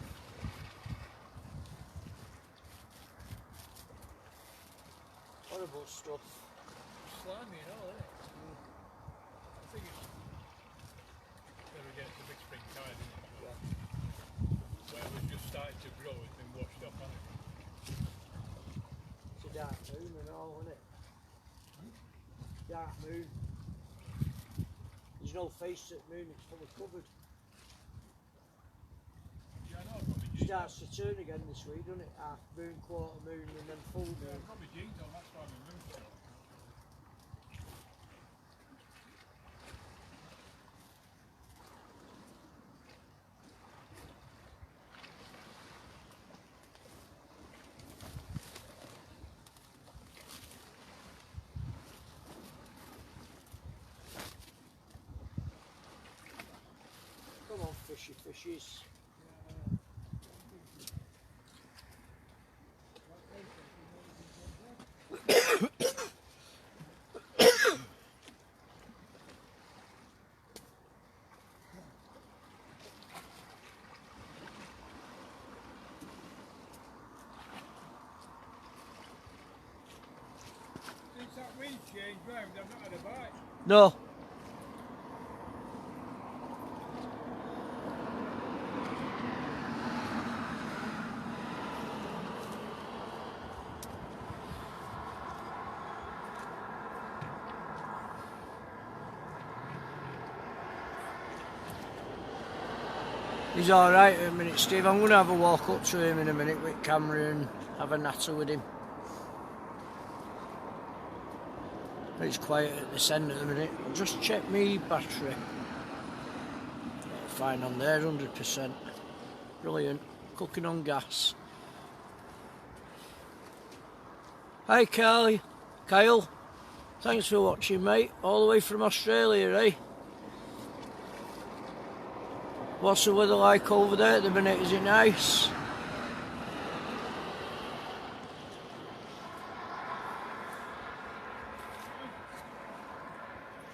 Horrible stuff. Slimy and all, isn't it? I think it's never get to big spring tide, isn't it? Yeah. Where it was just starting to grow, it's been washed off, hasn't it? It's a dark moon and all, isn't it? Dark moon. There's no face at moon, it's fully covered. Yeah, I know, I've got my It jeans. starts to turn again this week, doesn't it? Half moon, quarter moon, and then full Yeah, moon. I've got my jeans on, that's why I'm moving. Come on, fishy fishies. Since that wind changed round, I've not had a bite. No. He's alright in a minute, Steve. I'm going to have a walk up to him in a minute with camera and have a natter with him. It's quiet at this end at the minute. I'll just check me battery. Fine on there, 100%. Brilliant. Cooking on gas. Hi Kyle. Thanks for watching, mate. All the way from Australia, eh? What's the weather like over there at the minute? Is it nice?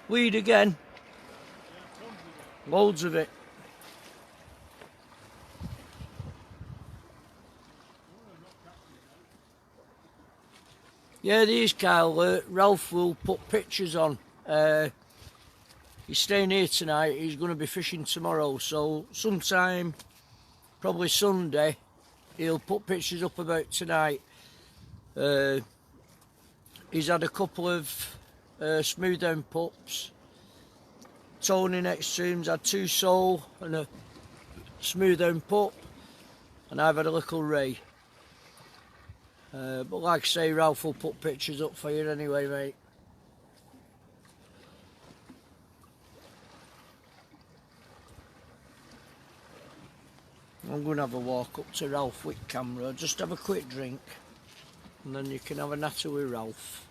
Weed again. Loads of it. Yeah, these Kyle. Ralph will put pictures on. He's staying here tonight. He's going to be fishing tomorrow. So sometime, probably Sunday, he'll put pictures up about tonight. He's had a couple of smooth down pups. Tony next to him's had 2 sole and a smooth down pup, and I've had a little ray. But like I say, Ralph will put pictures up for you anyway, mate. I'm going to have a walk up to Ralph with camera, just have a quick drink. and then you can have a natter with Ralph.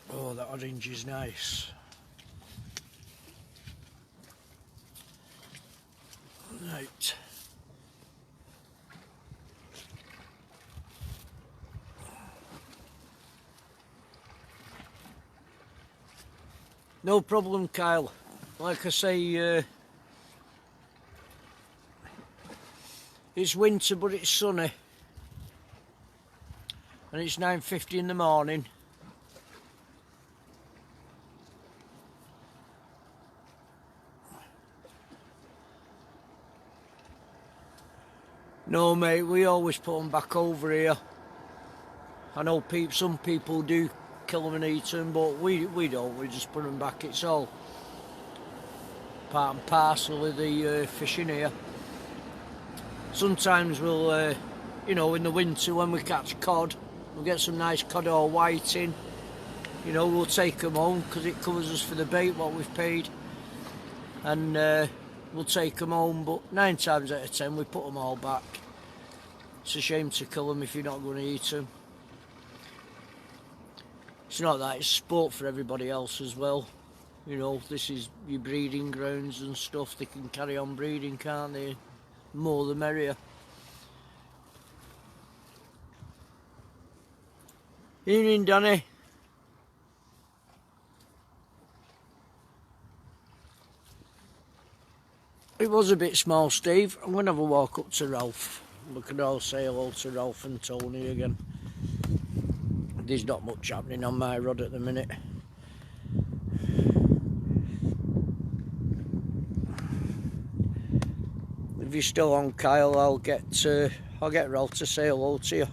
Oh, that orange is nice. Right. No problem, Kyle. Like I say, it's winter but it's sunny. And it's 9:50 in the morning. No mate, we always put them back over here. I know some people do kill them and eat them, but we don't, we just put them back. It's all part and parcel of the fishing here. Sometimes we'll, you know, in the winter when we catch cod, we'll get some nice cod or whiting. You know, we'll take them home because it covers us for the bait what we've paid. And we'll take them home, but 9 times out of 10 we put them all back. It's a shame to kill them if you're not going to eat them. It's not that, it's sport for everybody else as well. You know, this is your breeding grounds and stuff. They can carry on breeding, can't they? More the merrier. Evening, Danny. It was a bit small, Steve. I'm going to have a walk up to Ralph. We can all say hello to Ralph and Tony again. There's not much happening on my rod at the minute. If you're still on, Kyle, I'll get Ralph to say hello to you.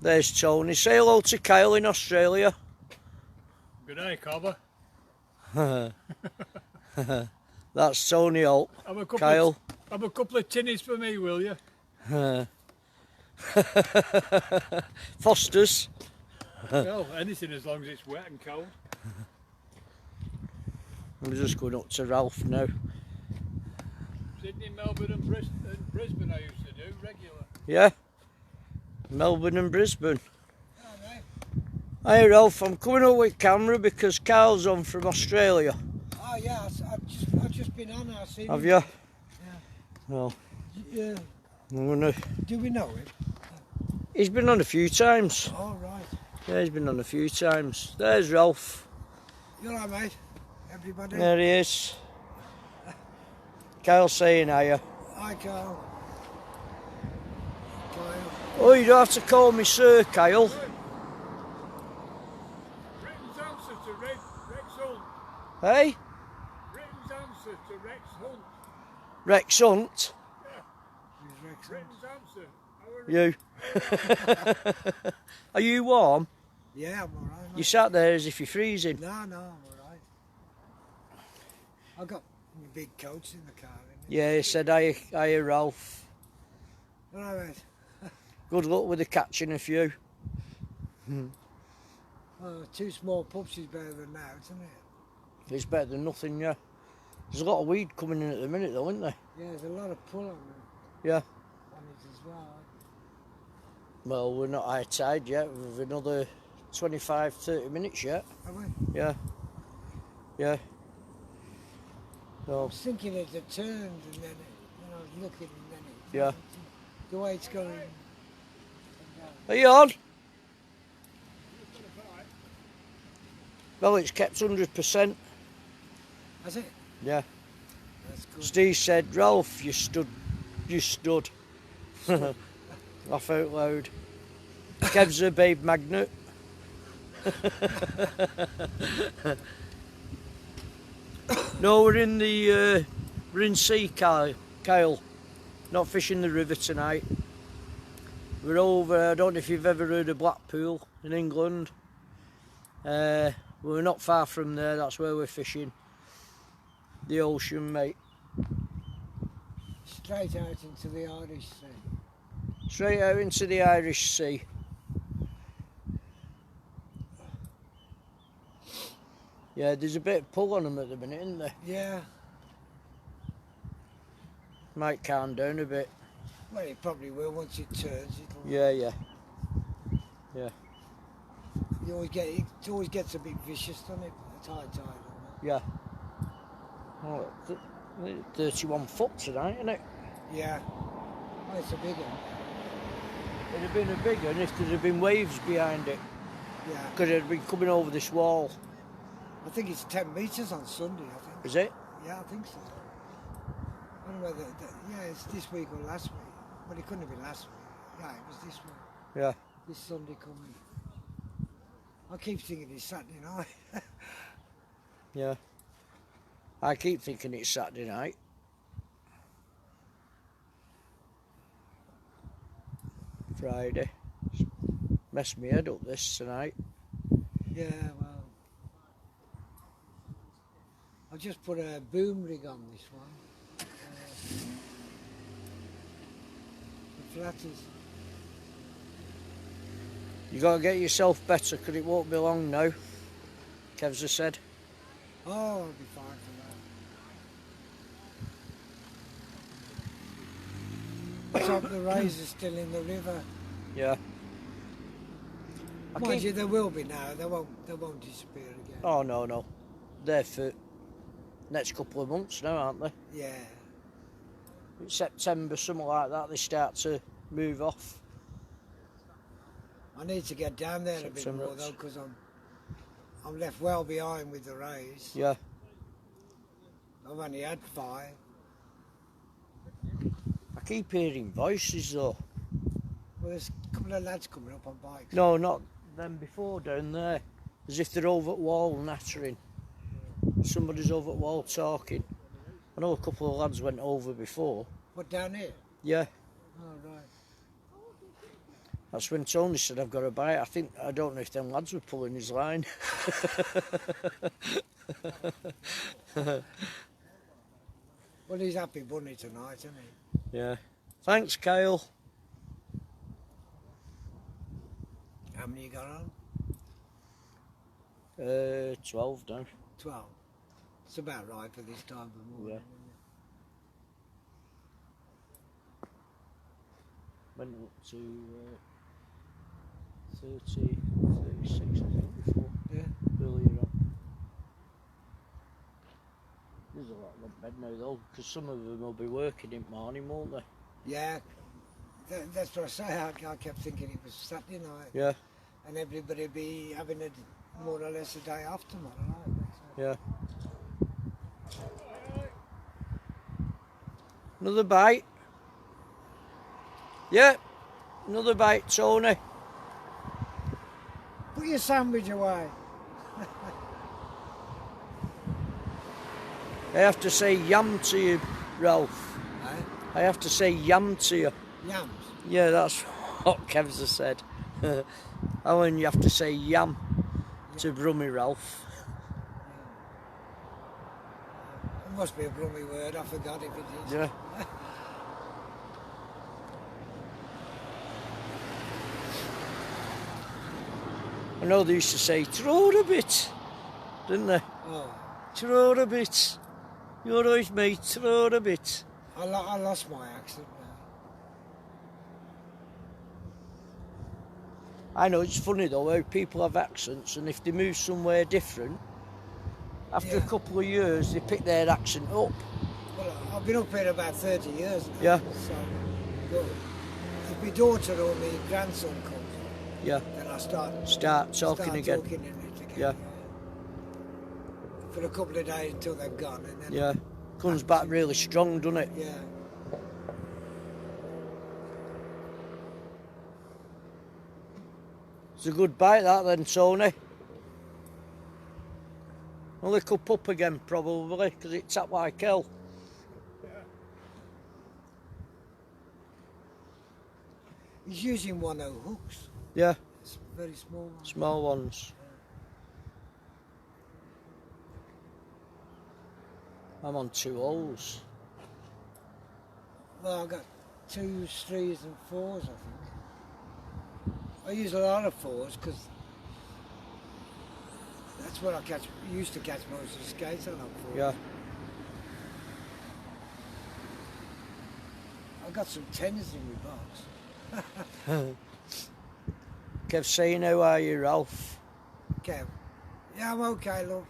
There's Tony. Say hello to Kyle in Australia. Good day, Cobber. That's Tony Holt. Kyle. Have a couple of tinnies for me, will you? Foster's. Well, anything as long as it's wet and cold. I'm just going up to Ralph now. Sydney, Melbourne and Brisbane I used to do, regular. Yeah? Melbourne and Brisbane. Oh, right. Hey Ralph, I'm coming up with camera because Carl's on from Australia. Oh yeah, I've just been on. I've seen Have him. you? Yeah. Well, Yeah. I'm gonna... Do we know him? He's been on a few times. All right. Yeah, he's been on a few times. There's Ralph. You all right, mate? Everybody? There he is. Kyle saying hiya. Hi, Carl. Kyle. Oh, you don't have to call me sir, Kyle. Britain's answer to Rex Hunt. Hey? Britain's answer to Rex Hunt. Rex Hunt. Who's Rex? Britain's answer. You. Are you warm? Yeah, I'm all right, mate. You sat there as if you're freezing. No, I'm all right. I got my big coats in the car. Yeah, he said hiya Ralph. All right, mate. Good luck with the catching a few. Oh, 2 small pups is better than that, isn't it? It's better than nothing, yeah. There's a lot of weed coming in at the minute though, isn't there? Yeah, there's a lot of pull on it, Yeah. on it as well. Well, we're not high tide yet. We've another 25-30 minutes yet. Have we? Yeah. Yeah. I So, was thinking it had turned and then I was looking and then it... yeah. The way it's going... Are you on? Well, it's kept 100%. Has it? Yeah. That's good. Steve said, Ralph, you stood. Laugh out loud. Kev's a babe magnet. No, we're in sea, Kyle. Not fishing the river tonight. We're over, I don't know if you've ever heard of Blackpool in England. We're not far from there, that's where we're fishing. The ocean, mate. Straight out into the Irish Sea. Straight out into the Irish Sea. Yeah, there's a bit of pull on them at the minute, isn't there? Yeah. Might calm down a bit. Well, it probably will once it turns. It'll, Yeah, yeah. Yeah. It always gets a bit vicious, doesn't it? It's high tide. Yeah. Oh, 31 foot tonight, isn't it? Yeah. Oh, it's a big one. It'd have been a big one if there'd have been waves behind it. Yeah. Because it'd been coming over this wall. I think it's 10 metres on Sunday, I think. Is it? Yeah, I think so. I don't know whether, yeah, it's this week or last week. But it couldn't have been last week. Yeah, it was this week. Yeah. This Sunday coming. I keep thinking it's Saturday night. Yeah. I keep thinking it's Saturday night. Friday. It's messed me head up this tonight. Yeah, well. I've just put a boom rig on this one. The flatters. You got to get yourself better because it won't be long now. Kevs has said. Oh, I'll be fine for that. Let's hope the rays are still in the river. Yeah. Mind you, there will be now. They won't disappear again. Oh no, no. They're for next couple of months now, aren't they? Yeah. It's September, something like that, they start to move off. I need to get down there a bit September. more though, because I'm left well behind with the rays. Yeah. I've only had 5. I keep hearing voices though. Well, there's a couple of lads coming up on bikes. No, not them before down there. As if they're over at wall nattering. Somebody's over at wall talking. I know a couple of lads went over before. What, down here? Yeah. Oh, right. That's when Tony said I've got a bite. I don't know if them lads were pulling his line. Well, he's happy bunny tonight, isn't he? Yeah. Thanks, Kyle. How many you got on? 12 now. 12. It's about right for this time of the morning. Went up to 30, 36 I think before. Yeah. Earlier on. There's a lot of bed now though, because some of them will be working in the morning, won't they? Yeah. That's what I say. I kept thinking it was Saturday night. Yeah. And everybody be having a more or less a day off tomorrow night. Yeah. Another bite. Yeah. Another bite, Tony. Put your sandwich away. I have to say yum to you, Ralph. Eh? I have to say yum to you. Yams. Yeah, that's what Kevs has said. Oh, and you have to say yum to Brummy Ralph. It must be a Brummy word. I forgot if it is. Yeah. I know they used to say, throw a bit, didn't they? Oh. Throw a bit. You're right, mate, throw a bit. I lost my accent now. I know, it's funny though how people have accents, and if they move somewhere different, after a couple of years they pick their accent up. Well, I've been up here about 30 years now. Yeah. So, but if my daughter or my grandson comes, Yeah. then I start Talking again. talking in it again. Yeah. For a couple of days until they've gone, and then Yeah. Comes back really strong, doesn't it? yeah. It's a good bite that then, Tony. Only cup up again probably, because it tapped like hell. He's using 1/0 hooks. Yeah, It's very small ones. small ones. I'm on 2 holes. Well, I've got 2s, 3s and 4s, I think. I use a lot of 4s because That's what I used to catch most of the skates on for. Yeah. I got some tennis in my box. Kev saying, how are you, Ralph? Kev. Yeah, I'm okay, love.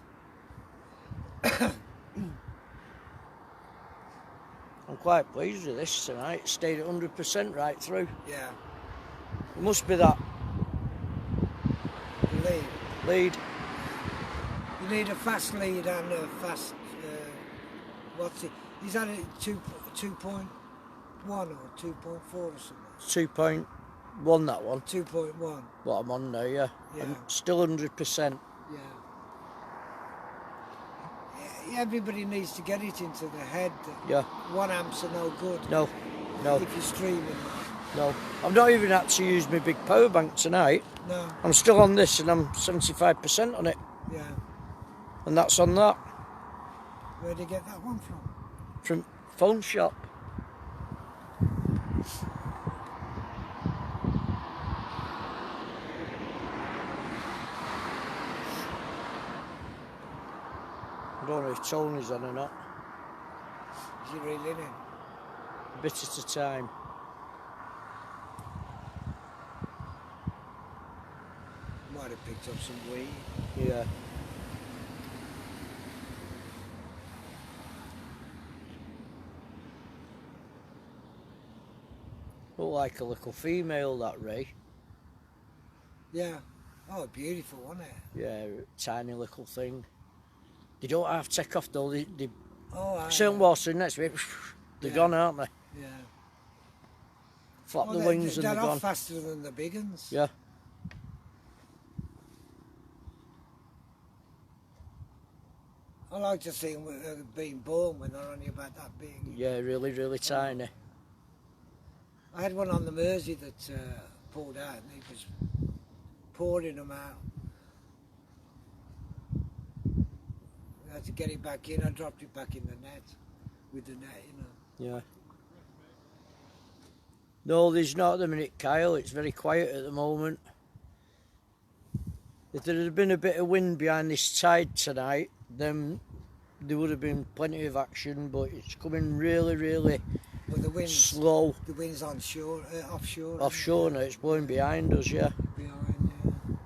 I'm quite pleased with this tonight. It stayed at 100% right through. Yeah. It must be that Lead. lead. You need a fast lead and a fast. What's it? Is that a 2.1 or 2.4 or something? 2.1 that one. 2.1. What I'm on now, yeah. Yeah. I'm still 100%. Yeah. Everybody needs to get it into the head that Yeah. 1 amps are no good. No. If you're streaming. No. I've not even had to use my big power bank tonight. No. I'm still on this and I'm 75% on it. Yeah. And that's on that. Where'd you get that one from? From phone shop. I don't know if Tony's on or not. Is he really in? A bit at a time. Might have picked up some weed. Yeah. Look like a little female, that Ray. Yeah. Oh, beautiful, wasn't it? Yeah, tiny little thing. They don't have to take off though. They Oh, certain water next week, they're gone, aren't they? Yeah. Flap Oh, the wings and they're they're off gone. faster than the big ones. Yeah. I like to see them being born when they're only about that big. Yeah, really, really tiny. I had one on the Mersey that pulled out and he was pouring them out. I had to get it back in. I dropped it back in the net with the net, you know. Yeah. No, there's not at the minute, Kyle. It's very quiet at the moment. If there had been a bit of wind behind this tide tonight, then there would have been plenty of action, but it's coming really, really But the wind's slow. The wind's on shore, offshore. Offshore now, it's blowing behind us, yeah. Behind, yeah.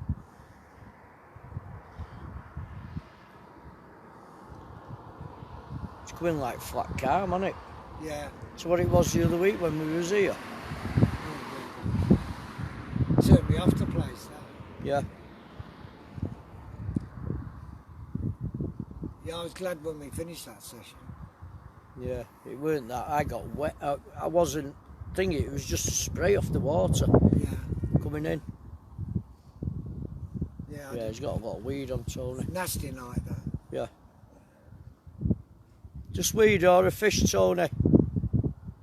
It's coming like flat calm, isn't it? Yeah. It's what it was the other week when we was here. Turned me off the place, that. Yeah. Yeah, I was glad when we finished that session. Yeah, it weren't that. I got wet. I wasn't thinking, it was just a spray off the water Yeah. coming in. Yeah. Yeah, he's got a lot of weed on Tony. Nasty night, that. Yeah. Just weed or a fish, Tony?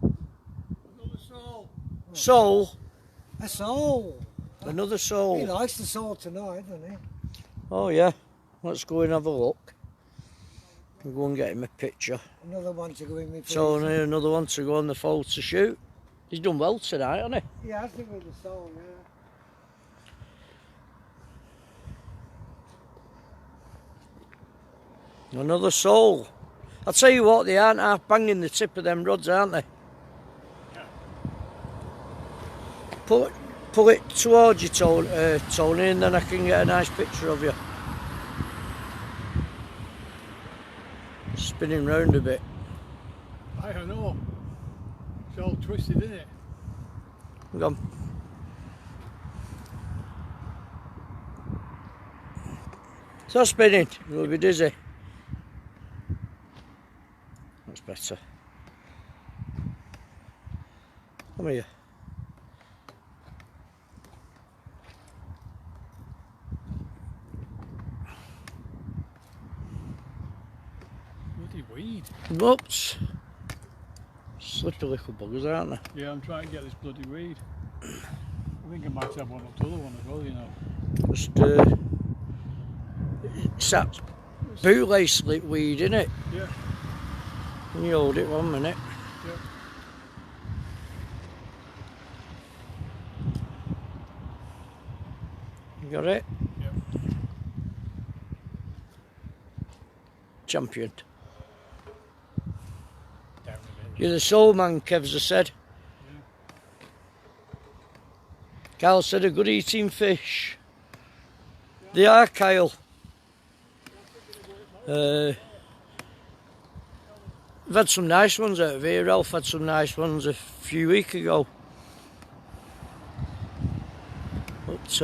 Another soul. Sole? A sole. Another He sole. likes the sole tonight, doesn't he? Oh yeah. Let's go and have a look. We'll go and get him a picture. Another one to go in with. Tony, another one to go on the photo shoot. He's done well tonight, hasn't he? Yeah, I think with the sole, yeah. Another sole. I'll tell you what, they aren't half banging the tip of them rods, aren't they? Yeah. Pull it towards you, Tony, and then I can get a nice picture of you. Spinning round a bit. I don't know. It's all twisted, isn't it? Hang on. Stop spinning, you'll be dizzy. That's better. Come here. Bloody weed. Whoops. Slippery little buggers, aren't they? Yeah, I'm trying to get this bloody weed. I think I might have one up to the other one as well, you know. Just, it's that bootlace weed, innit? Yeah. Can you hold it 1 minute? Yeah. You got it? Yeah. champion. Down a bit. You're the soul man, Kevs has said. Kyle said a good eating fish. They are, Kyle. We've had some nice ones out of here. Ralph had some nice ones a few weeks ago. But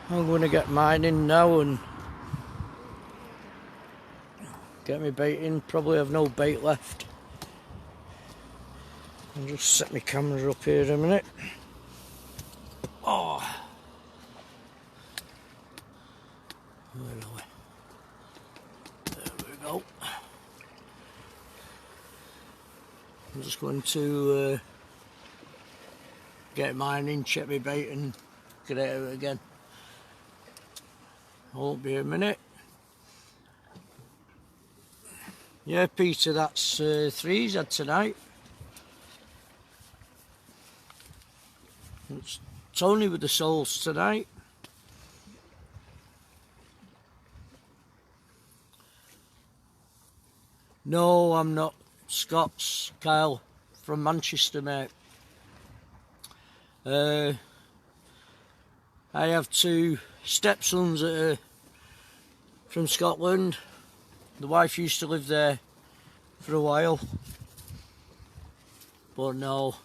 I'm going to get mine in now and get my bait in. Probably have no bait left. I'll just set my camera up here a minute. Oh, where are we? There we go. I'm just going to get mine in, check my bait and get out again. I won't be a minute. Yeah, Peter, that's 3 he's had tonight. It's Tony with the souls tonight. No, I'm not. Scott's Kyle from Manchester, mate. I have 2 stepsons that are from Scotland. The wife used to live there for a while, but no,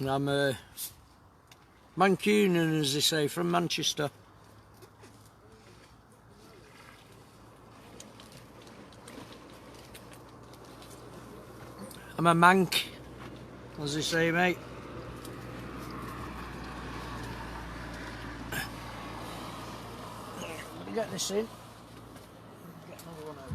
I'm a Mancunian, as they say, from Manchester. I'm a Manc, as they say, mate. Let me get this in. Get another one out.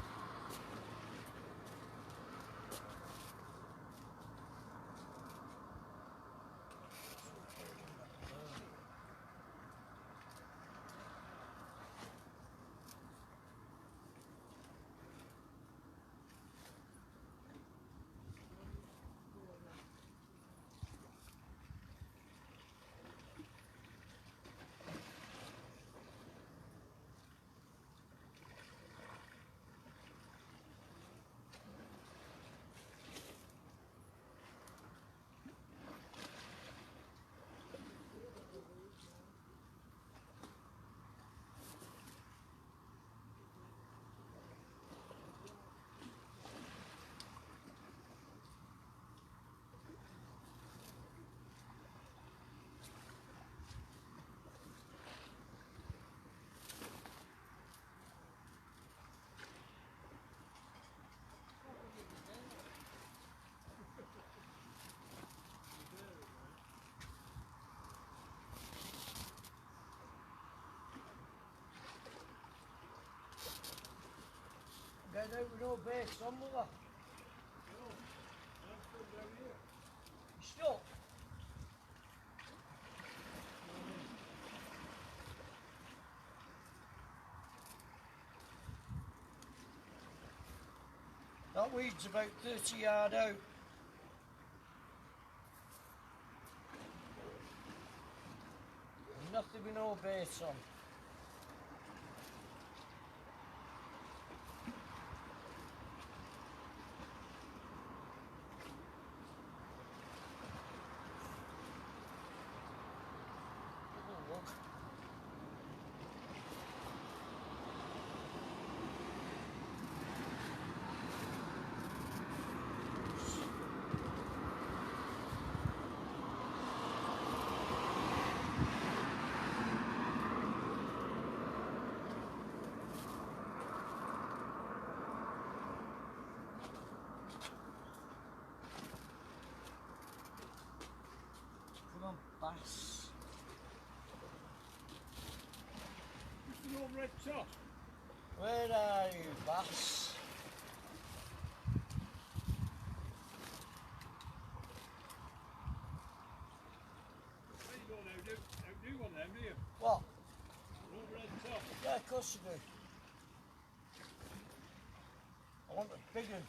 Get out with no bait, son, will I? No, I'm still down here. You stuck? That weed's about 30 yards out. Nothing with no bait on. Bass. Mr. Old Red Top. Where are you, bass? You don't outdo one of them, do you? What? Old Red Top. Yeah, of course you do. I want a big one.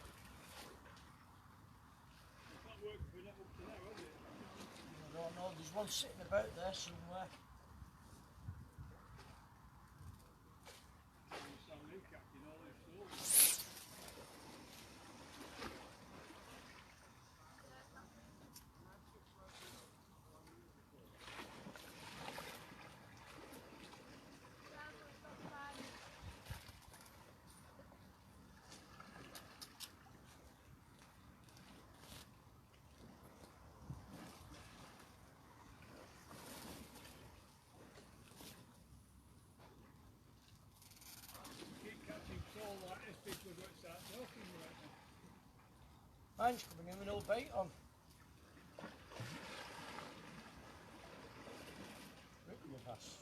It's not working for that up to now, has it? I don't know, there's one sitting about there somewhere. You sound Mine's coming in with no bait on. Rip you bastard.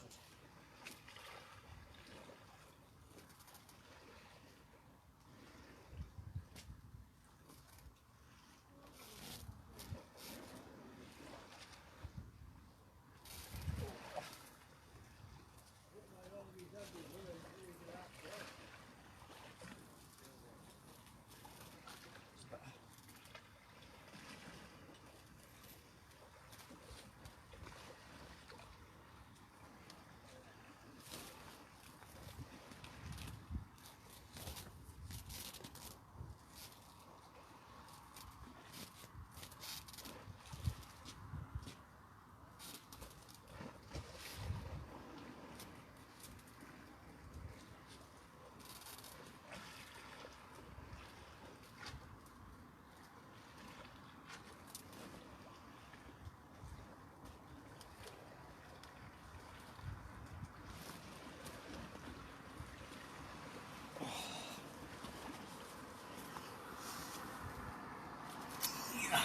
Yeah.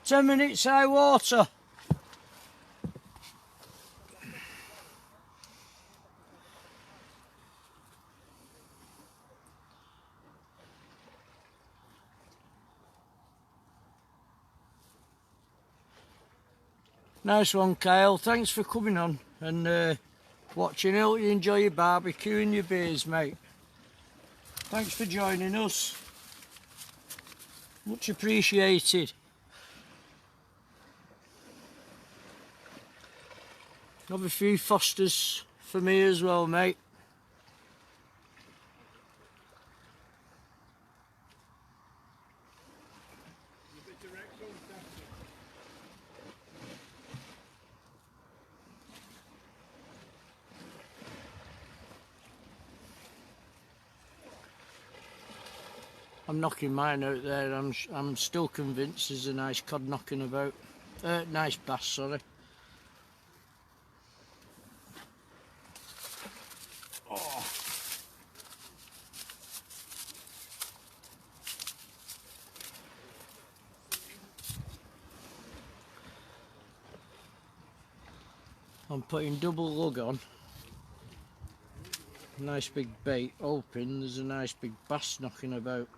10 minutes high water. Nice one, Kyle. Thanks for coming on and watching. I hope you enjoy your barbecue and your beers, mate. Thanks for joining us. Much appreciated. Have a few Fosters for me as well, mate. I'm knocking mine out there. I'm still convinced there's a nice cod knocking about. Nice bass, sorry. Oh. I'm putting double lug on. Nice big bait, hoping there's a nice big bass knocking about.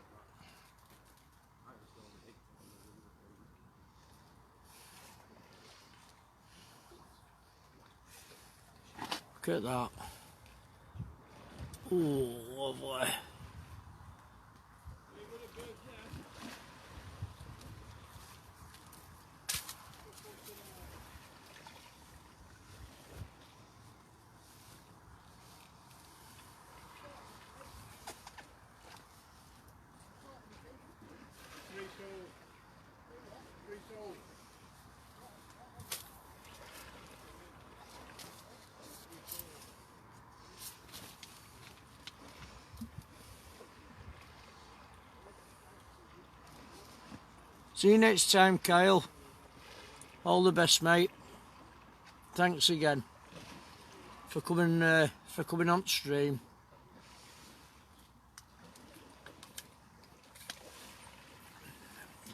Look at that. Oh, lovely. See you next time, Kyle. All the best, mate. Thanks again for coming on stream.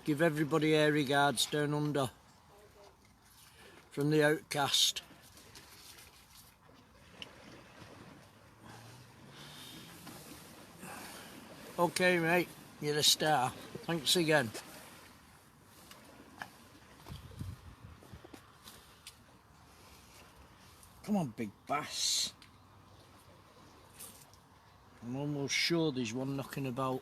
Give everybody air regards down under from the Outcast. Okay, mate. You're a star. Thanks again. Come on, big bass. I'm almost sure there's one knocking about.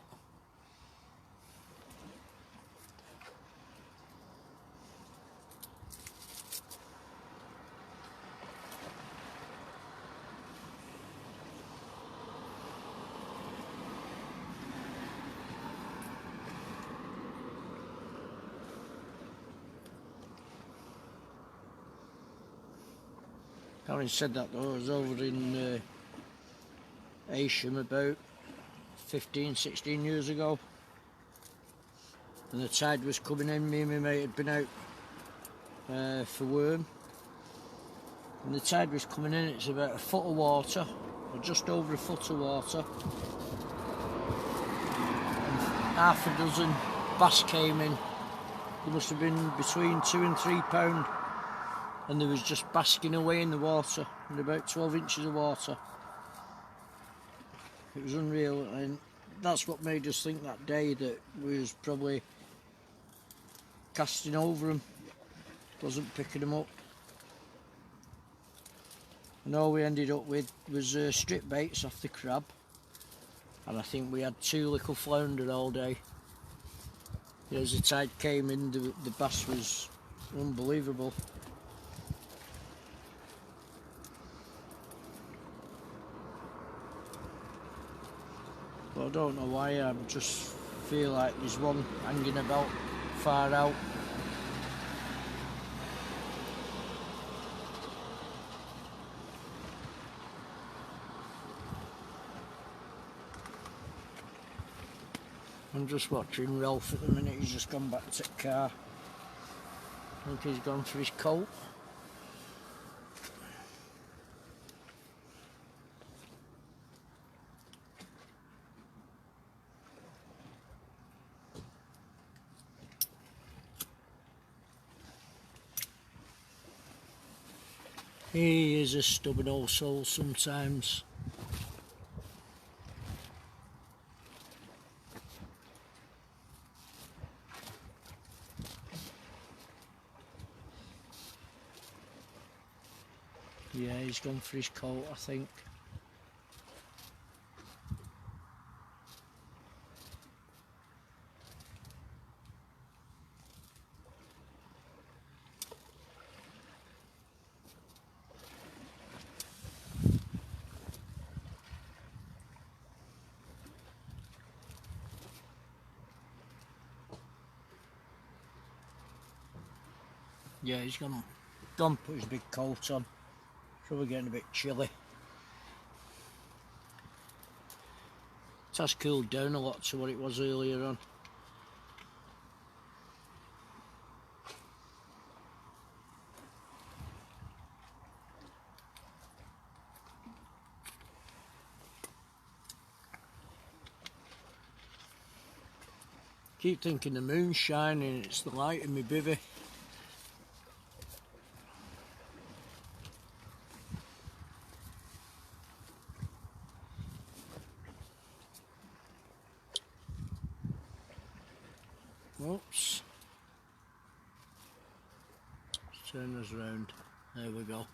Having said that though, I was over in Ayrsham about 15-16 years ago, and the tide was coming in. Me and my mate had been out for worm, and the tide was coming in. It's about a foot of water, or just over a foot of water, and half a dozen bass came in. There must have been between 2 and 3 pound, and they was just basking away in the water, in about 12 inches of water. It was unreal, and that's what made us think that day that we was probably casting over them, wasn't picking them up. And all we ended up with was strip baits off the crab, and I think we had 2 little flounder all day. As the tide came in, the bass was unbelievable. But I don't know why, I just feel like there's one hanging about far out. I'm just watching Ralph at the minute. He's just gone back to the car. I think he's gone for his coat. He is a stubborn old soul sometimes. Yeah, he's gone for his coat, I think. Yeah, he's gone put his big coat on. Probably getting a bit chilly. It has cooled down a lot to what it was earlier on. Keep thinking the moon's shining, it's the light in my bivvy. Oops. Let's turn us round. There we go.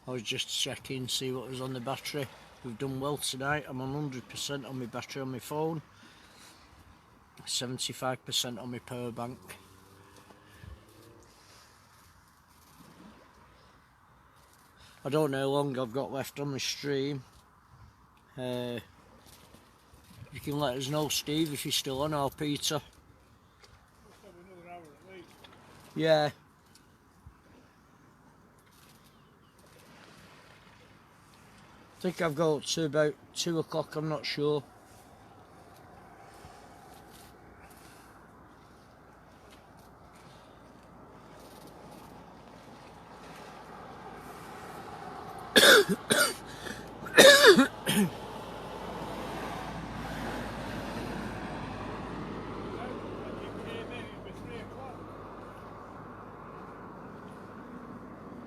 I was just checking, see what was on the battery. We've done well tonight. I'm on 100% on my battery on my phone. 75% on my power bank. I don't know how long I've got left on my stream. You can let us know, Steve, if you're still on, or Peter. Another hour at least. Yeah. I think I've got up to about 2 o'clock, I'm not sure.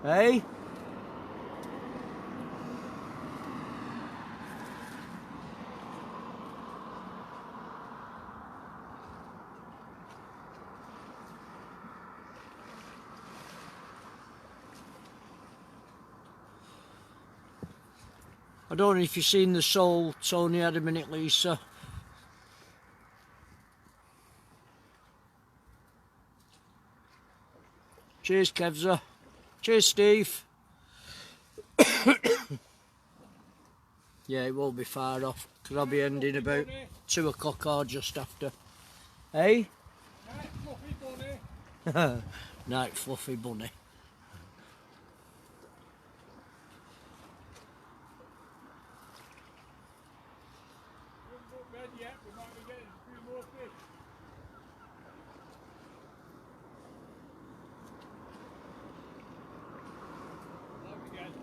Hey? I don't know if you've seen the sole Tony had a minute, Lisa. Cheers, Kevza. Cheers, Steve. Yeah, it won't be far off, because I'll be ending about 2 o'clock or just after. Hey? Night fluffy bunny. Night fluffy bunny. We haven't got bed yet, we might be getting a few more fish. Love again.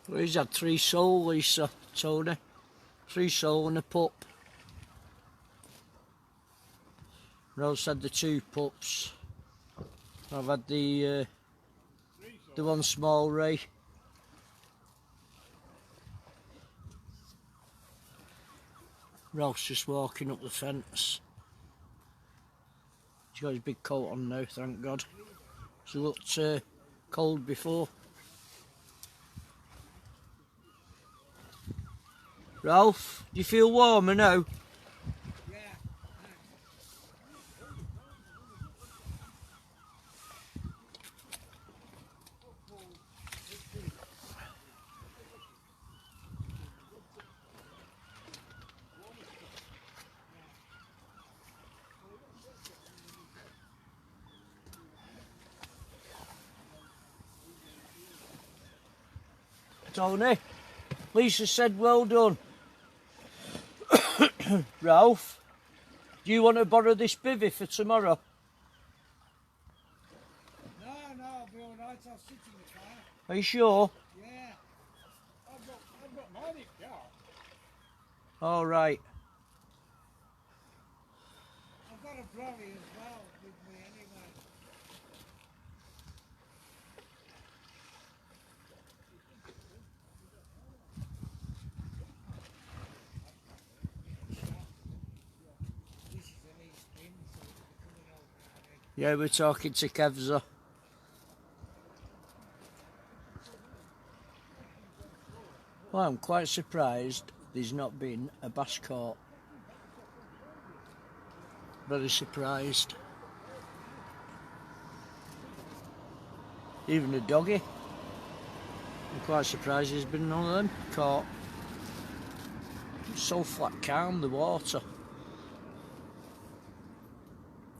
Well, he's had 3 sole, Lisa, Tony. 3 sole and a pup. Rose had the 2 pups. I've had the one small ray. Ralph's just walking up the fence. He's got his big coat on now, thank God. He looked cold before. Ralph, do you feel warmer now? Yeah. Tony, Lisa said well done. Ralph, do you want to borrow this bivvy for tomorrow? No, I'll be alright, I'll sit in the car. Are you sure? Yeah. I've got mine in the car. All right. I've got a brolly as well with me anyway. This is an east wind, so it'll be coming over. Yeah, we're talking to Kevza. Well, I'm quite surprised there's not been a bass caught. Very surprised. Even a doggy. I'm quite surprised there's been none of them caught. It's so flat calm, the water.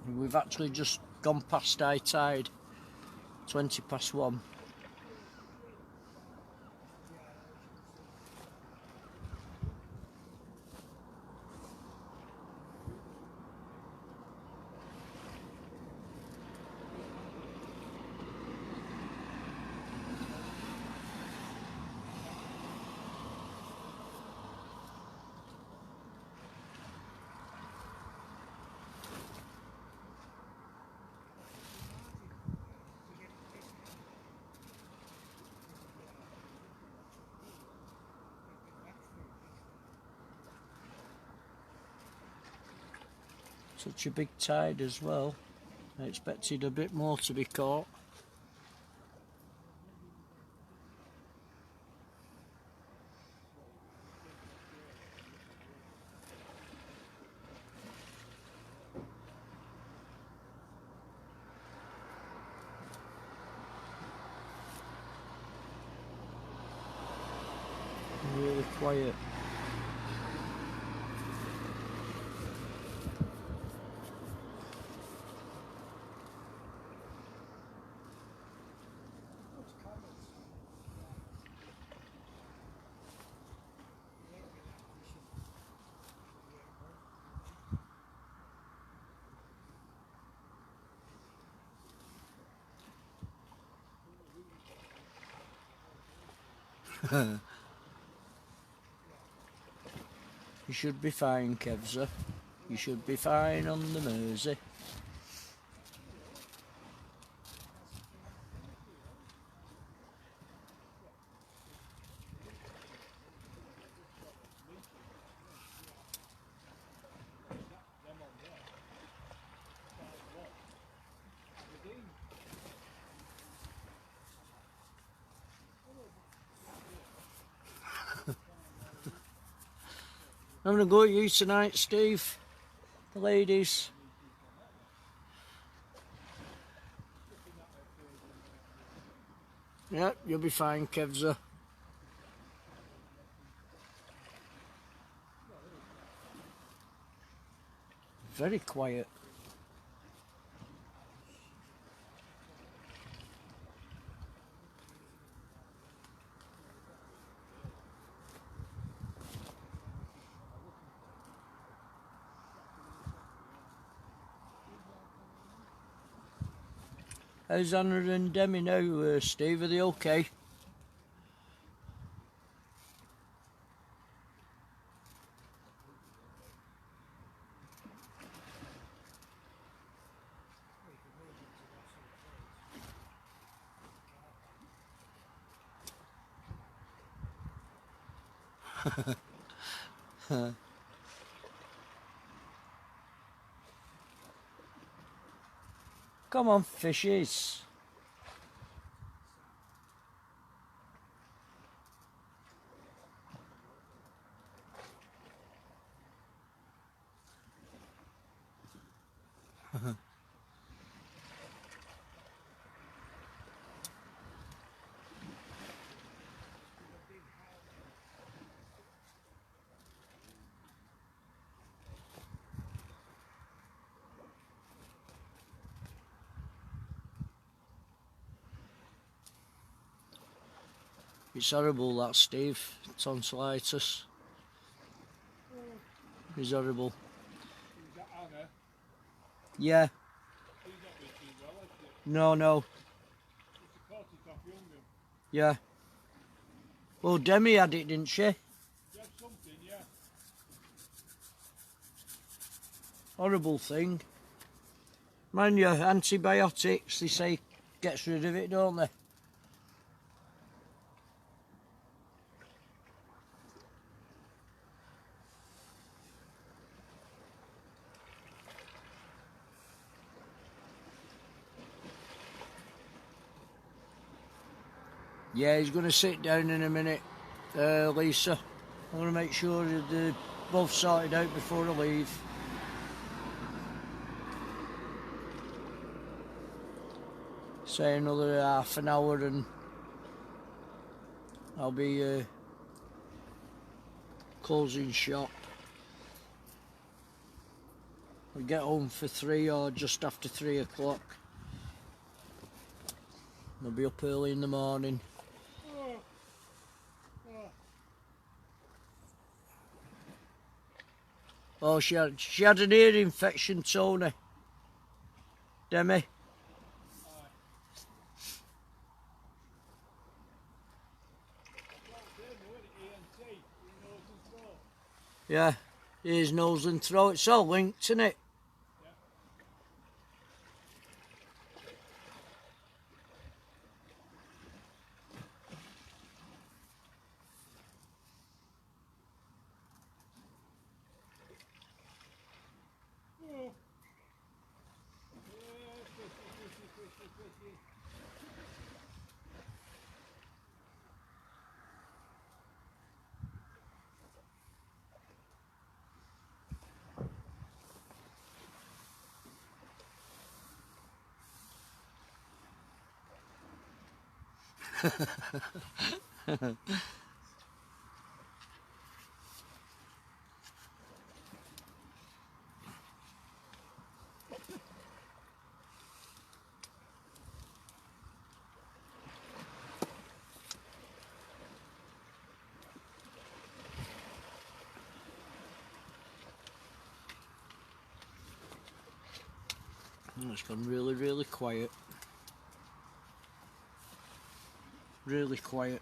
And we've actually just gone past high tide, 20 past 1. Such a big tide as well. I expected a bit more to be caught. Really quiet. You should be fine, Kevza. You should be fine on the Mersey. I'm going to go at you tonight, Steve. The ladies. Yeah, you'll be fine, Kevza. Very quiet. How's Anna and Demi now, Steve? Are they okay? Come on, fishies. It's horrible, that, Steve. Tonsillitis. It's horrible. Is that Anna? Yeah. She's not been too well, has she? No. It's a caught it off younger. Yeah. Well, Demi had it, didn't she? You had something, yeah. Horrible thing. Mind you, antibiotics, they say, gets rid of it, don't they? Yeah, he's going to sit down in a minute, Lisa. I want to make sure that they're both sorted out before I leave. Say another half an hour and I'll be closing shop. We get home for 3 or just after 3 o'clock. I'll be up early in the morning. Oh, she had an ear infection, Tony. Demi. Yeah, ears, nose and throat. It's all linked, isn't it? It's gone really, really quiet. Really quiet.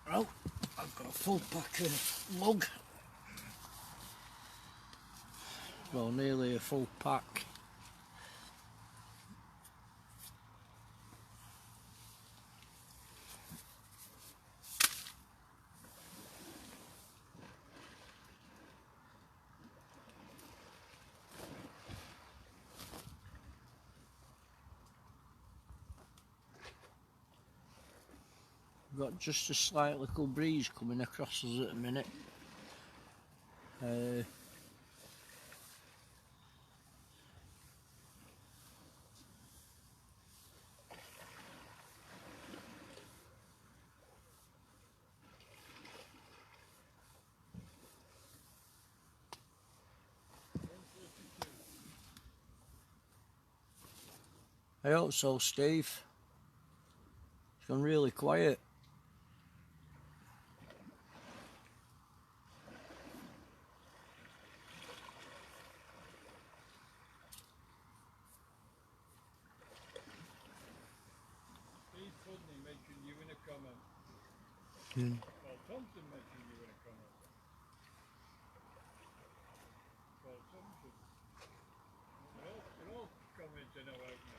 Well, I've got a full pack of lug. Well, nearly a full pack. We've got just a slight little breeze coming across us at the minute. I hope so, Steve. It's gone really quiet. Steve Pudney mentioned you in a comment. Paul Thompson mentioned you in a comment. Paul Thompson. They're all commenting about me.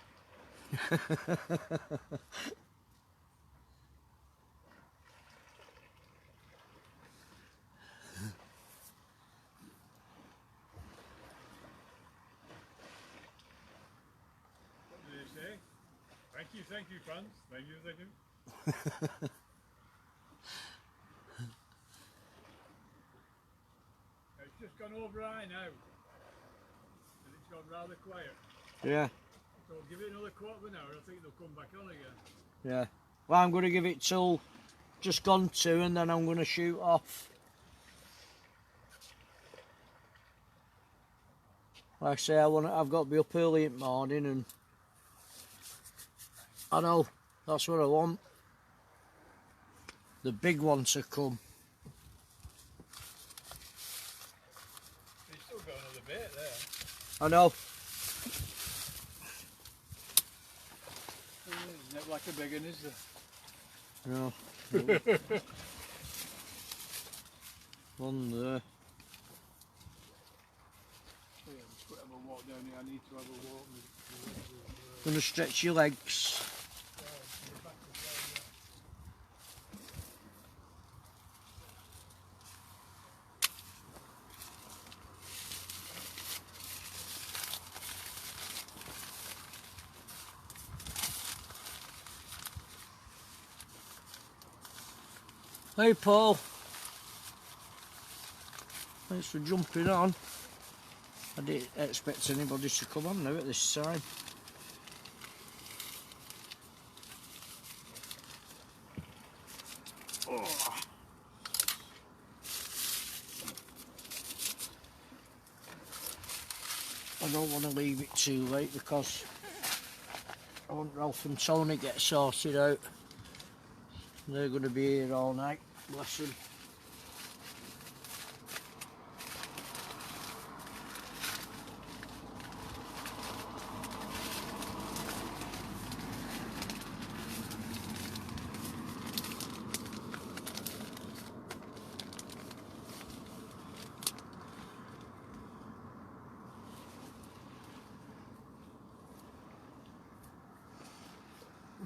What do they say? Thank you, fans. Thank you. It's just gone over high now, and it's gone rather quiet. Yeah. So give it another quarter of an hour, I think they'll come back on again. Yeah. Well, I'm going to give it till just gone 2 and then I'm going to shoot off. Like I say, I've got to be up early in the morning and I know, that's what I want. The big one to come. You've still got another bit there. I know. Isn't it like a big one, is there? No. One there. Yeah, just have a walk down here. I need to have a walk. Gonna stretch your legs. Hey Paul, thanks for jumping on. I didn't expect anybody to come on now at this time. Oh. I don't want to leave it too late because I want Ralph and Tony get sorted out. They're going to be here all night, bless them.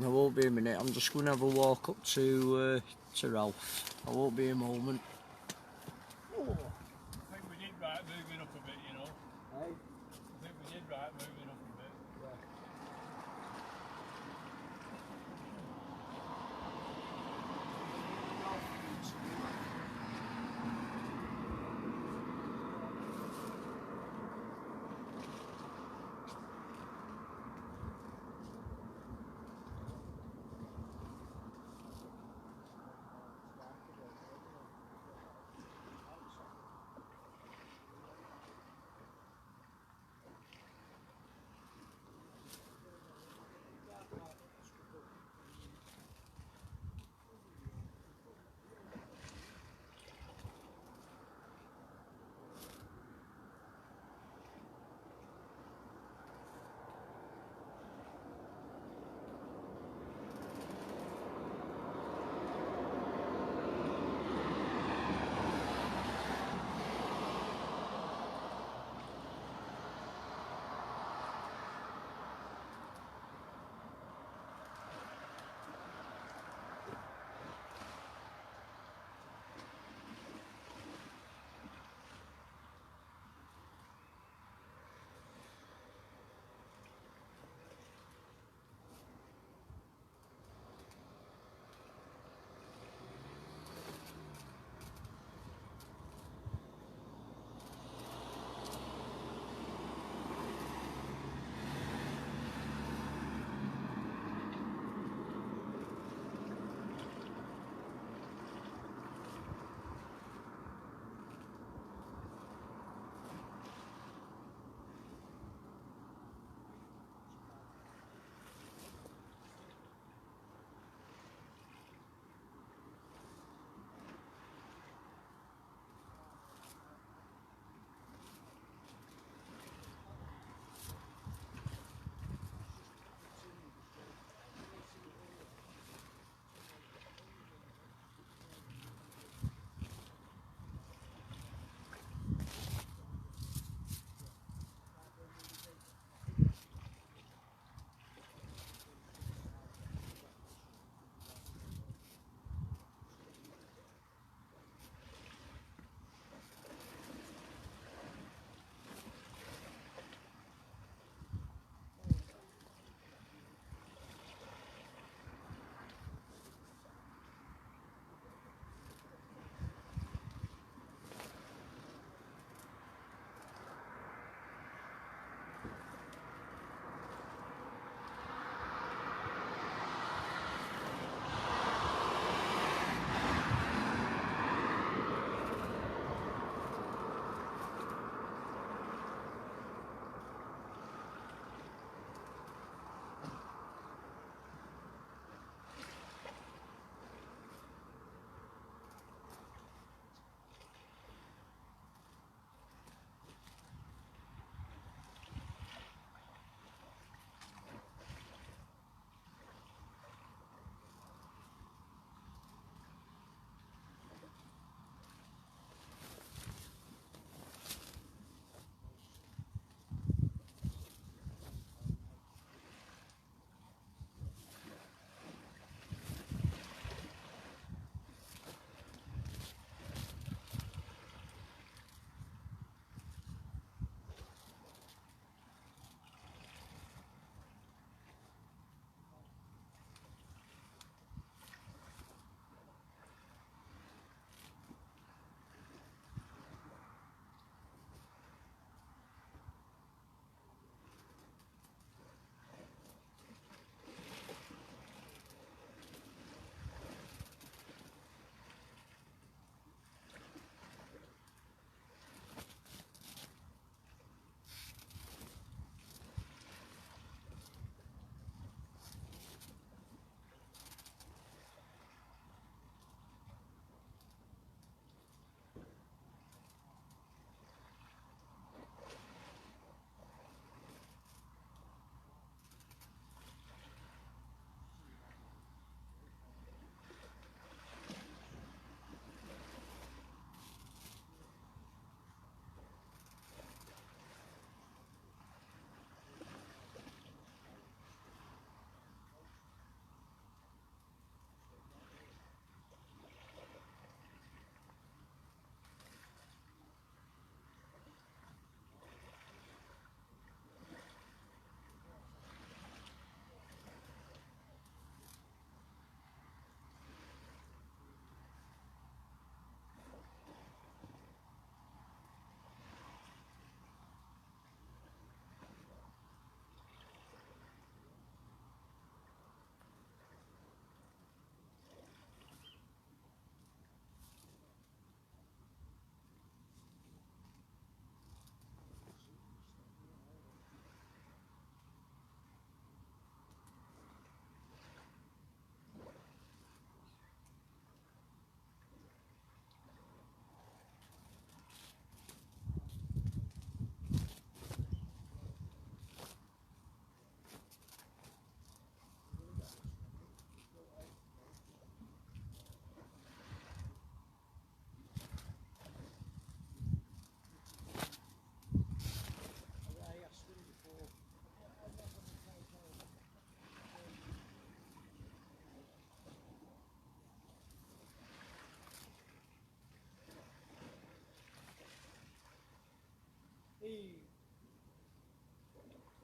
I won't be a minute, I'm just going to have a walk up to Ralph. I won't be a moment. I think we did right moving up a bit, you know. Hey? I think we did right moving up a bit. Yeah.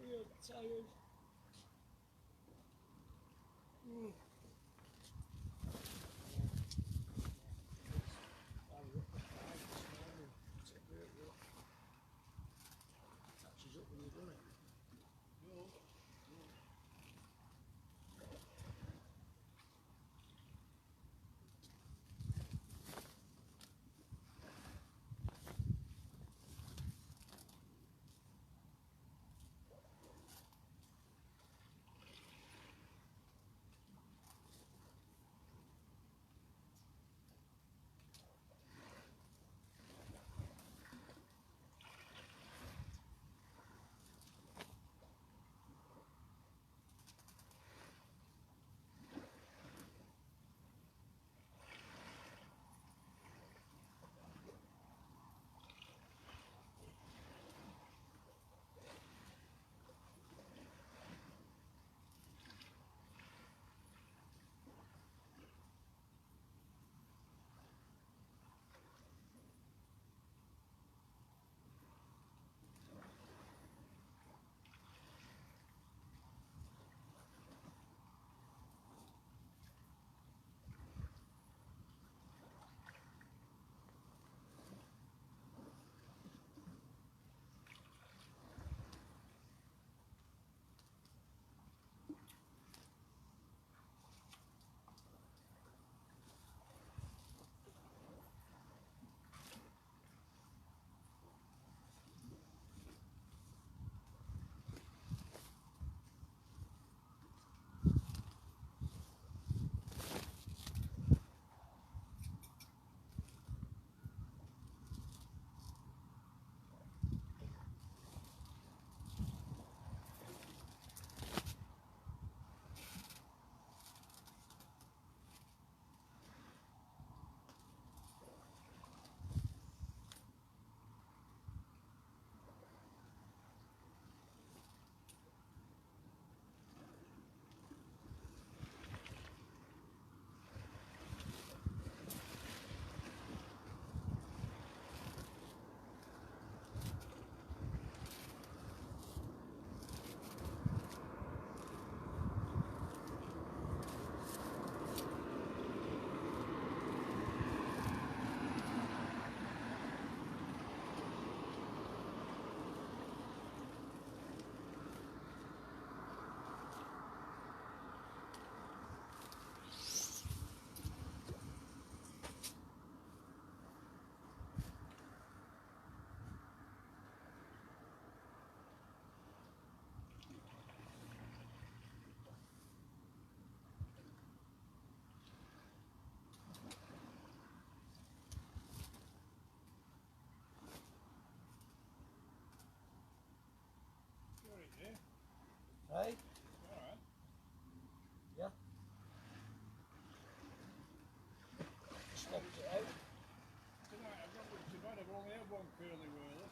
Real tired. Mm. I was up at 5 this morning. It's a bit rough. Catches up when you've done it. No. Right? Alright. Yeah. Swapped it out. Tonight I've not looked too bad, I've only had one curly whirler.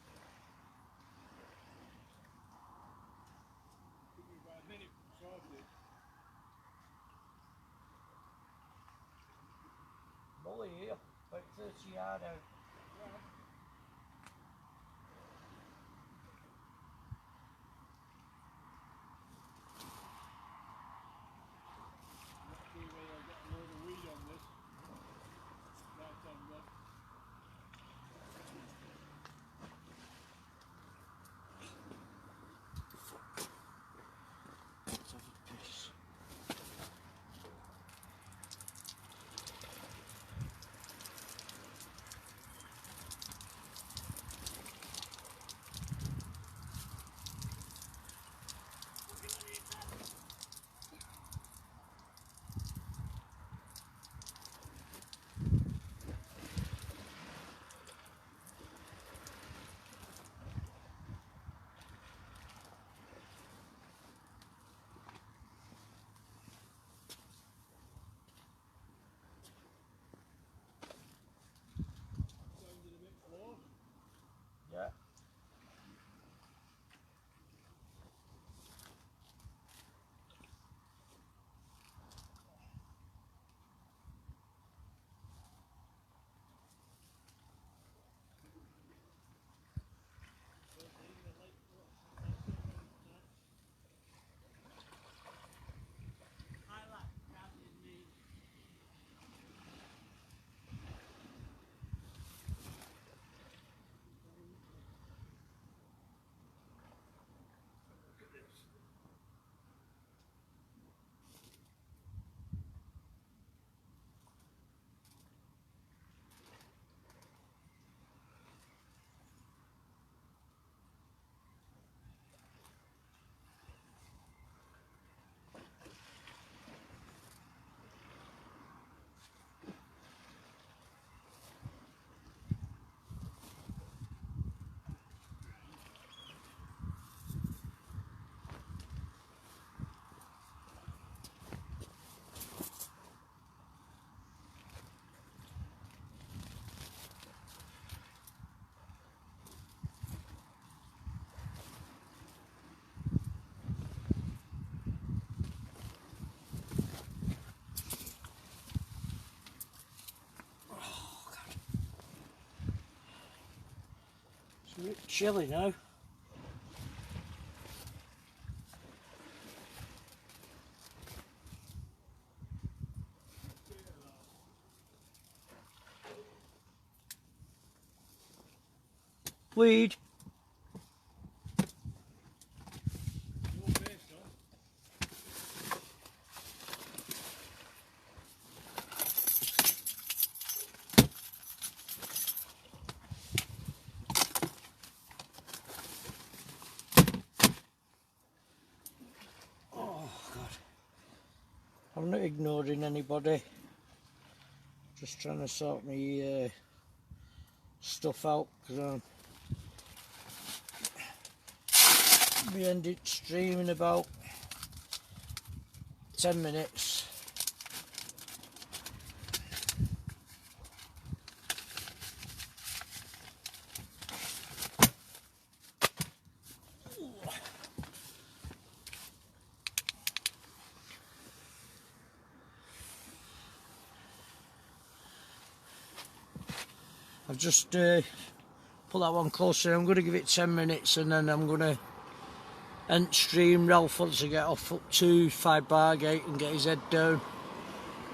Took me about a minute to sort it. Molly here, about 30 yard out. Right. Let's see whether I've got a load of weed on this. Right hand left. Let's have a piss. chilly now. Weed. Oh God, I'm not ignoring anybody, just trying to sort me stuff out because we ended stream in about 10 minutes. I've just put that one closer. I'm going to give it 10 minutes and then I'm going to end stream. Ralph wants to get off up to 5 Bargate and get his head down,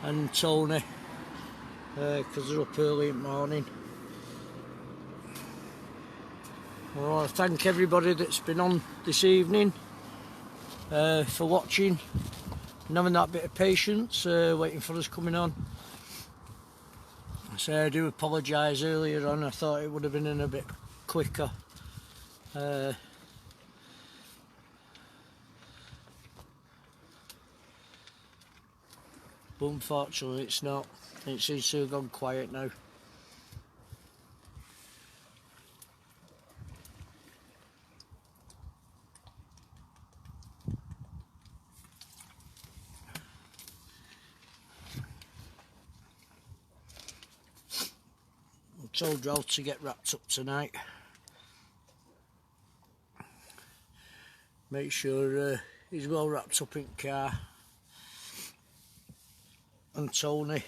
and Tony because they're up early in the morning. I want to thank everybody that's been on this evening for watching and having that bit of patience waiting for us coming on. So I do apologise earlier on, I thought it would have been in a bit quicker. But unfortunately it's not. It seems to have gone quiet now. I told Ralph to get wrapped up tonight. Make sure he's well wrapped up in the car. And Tony,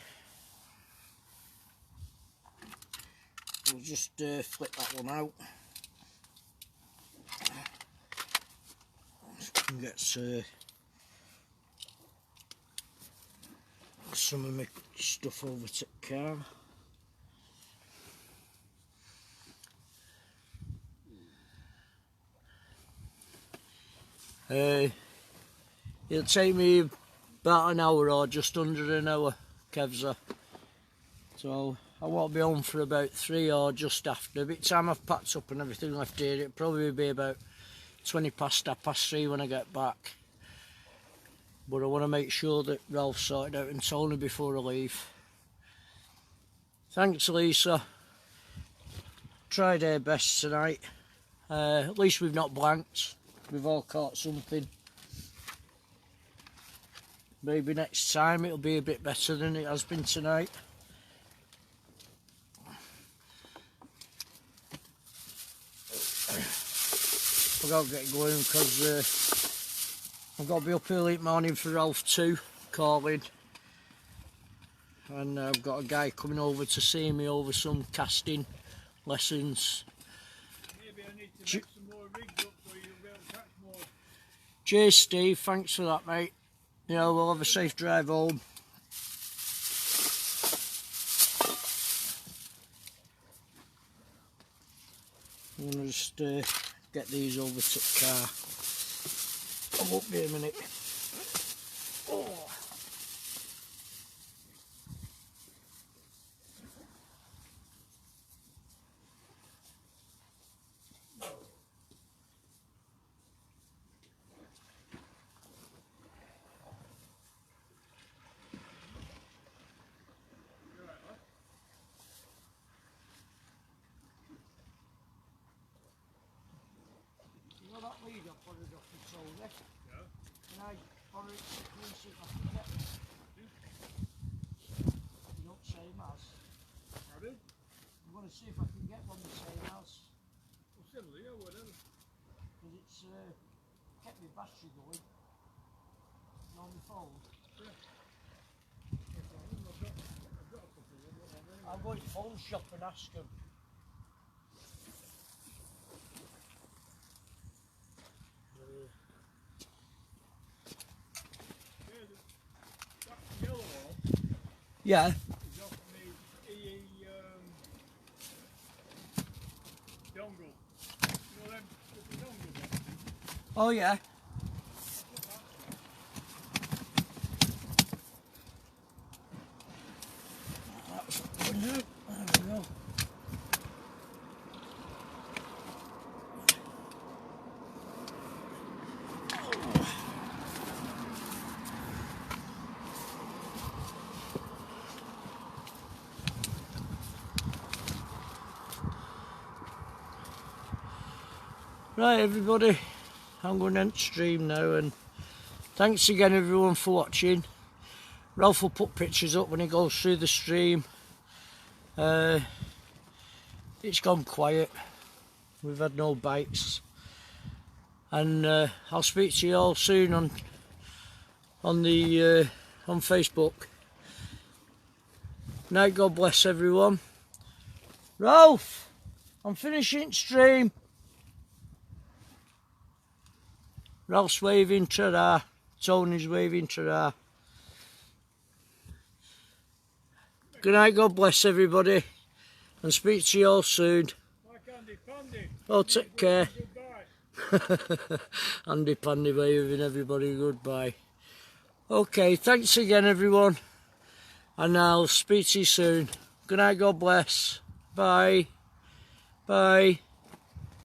we'll just flip that one out. And get some of my stuff over to the car. It'll take me about an hour or just under an hour, Kevza. So I won't be home for about 3 or just after. By the time I've packed up and everything left here, it'll probably be about 20 past 3 when I get back. But I want to make sure that Ralph's sorted out and Tony before I leave. Thanks, Lisa. Tried our best tonight. At least we've not blanked. We've all caught something. Maybe next time it'll be a bit better than it has been tonight. I've got to get going because I've got to be up early in the morning for Ralph too, calling. And I've got a guy coming over to see me over some casting lessons. Maybe I need to make some more rigs up so you'll be able to catch more. Cheers, Steve, thanks for that, mate. You know, we'll have a safe drive home. I'm going to just get these over to the car. I won't be a minute. Oh. That lead I put it off the shoulder. Yeah. And I borrow it to clean see if I can get it. You don't say as. Pardon? I'm going to see if I can get one the same as. Well, similar, yeah, whatever. Because it's kept my battery going on the phone. Yeah. I've got a couple of them. I'll go to the phone shop and ask them. Yeah. He's offered me dongle. You know them with the dongle? Oh yeah. That's what we do. There we go. Right everybody, I'm going to end stream now, and thanks again everyone for watching. Ralph will put pictures up when he goes through the stream. It's gone quiet, we've had no bites, and I'll speak to you all soon on Facebook. Night, God bless everyone. Ralph, I'm finishing stream. Ralph's waving ta-da, Tony's waving ta-da. Good night, God bless everybody, and speak to you all soon. Like Andy Pandy. Oh, take care. Goodbye. Andy Pandy waving everybody goodbye. Okay, thanks again everyone, and I'll speak to you soon. Good night, God bless. Bye. Bye.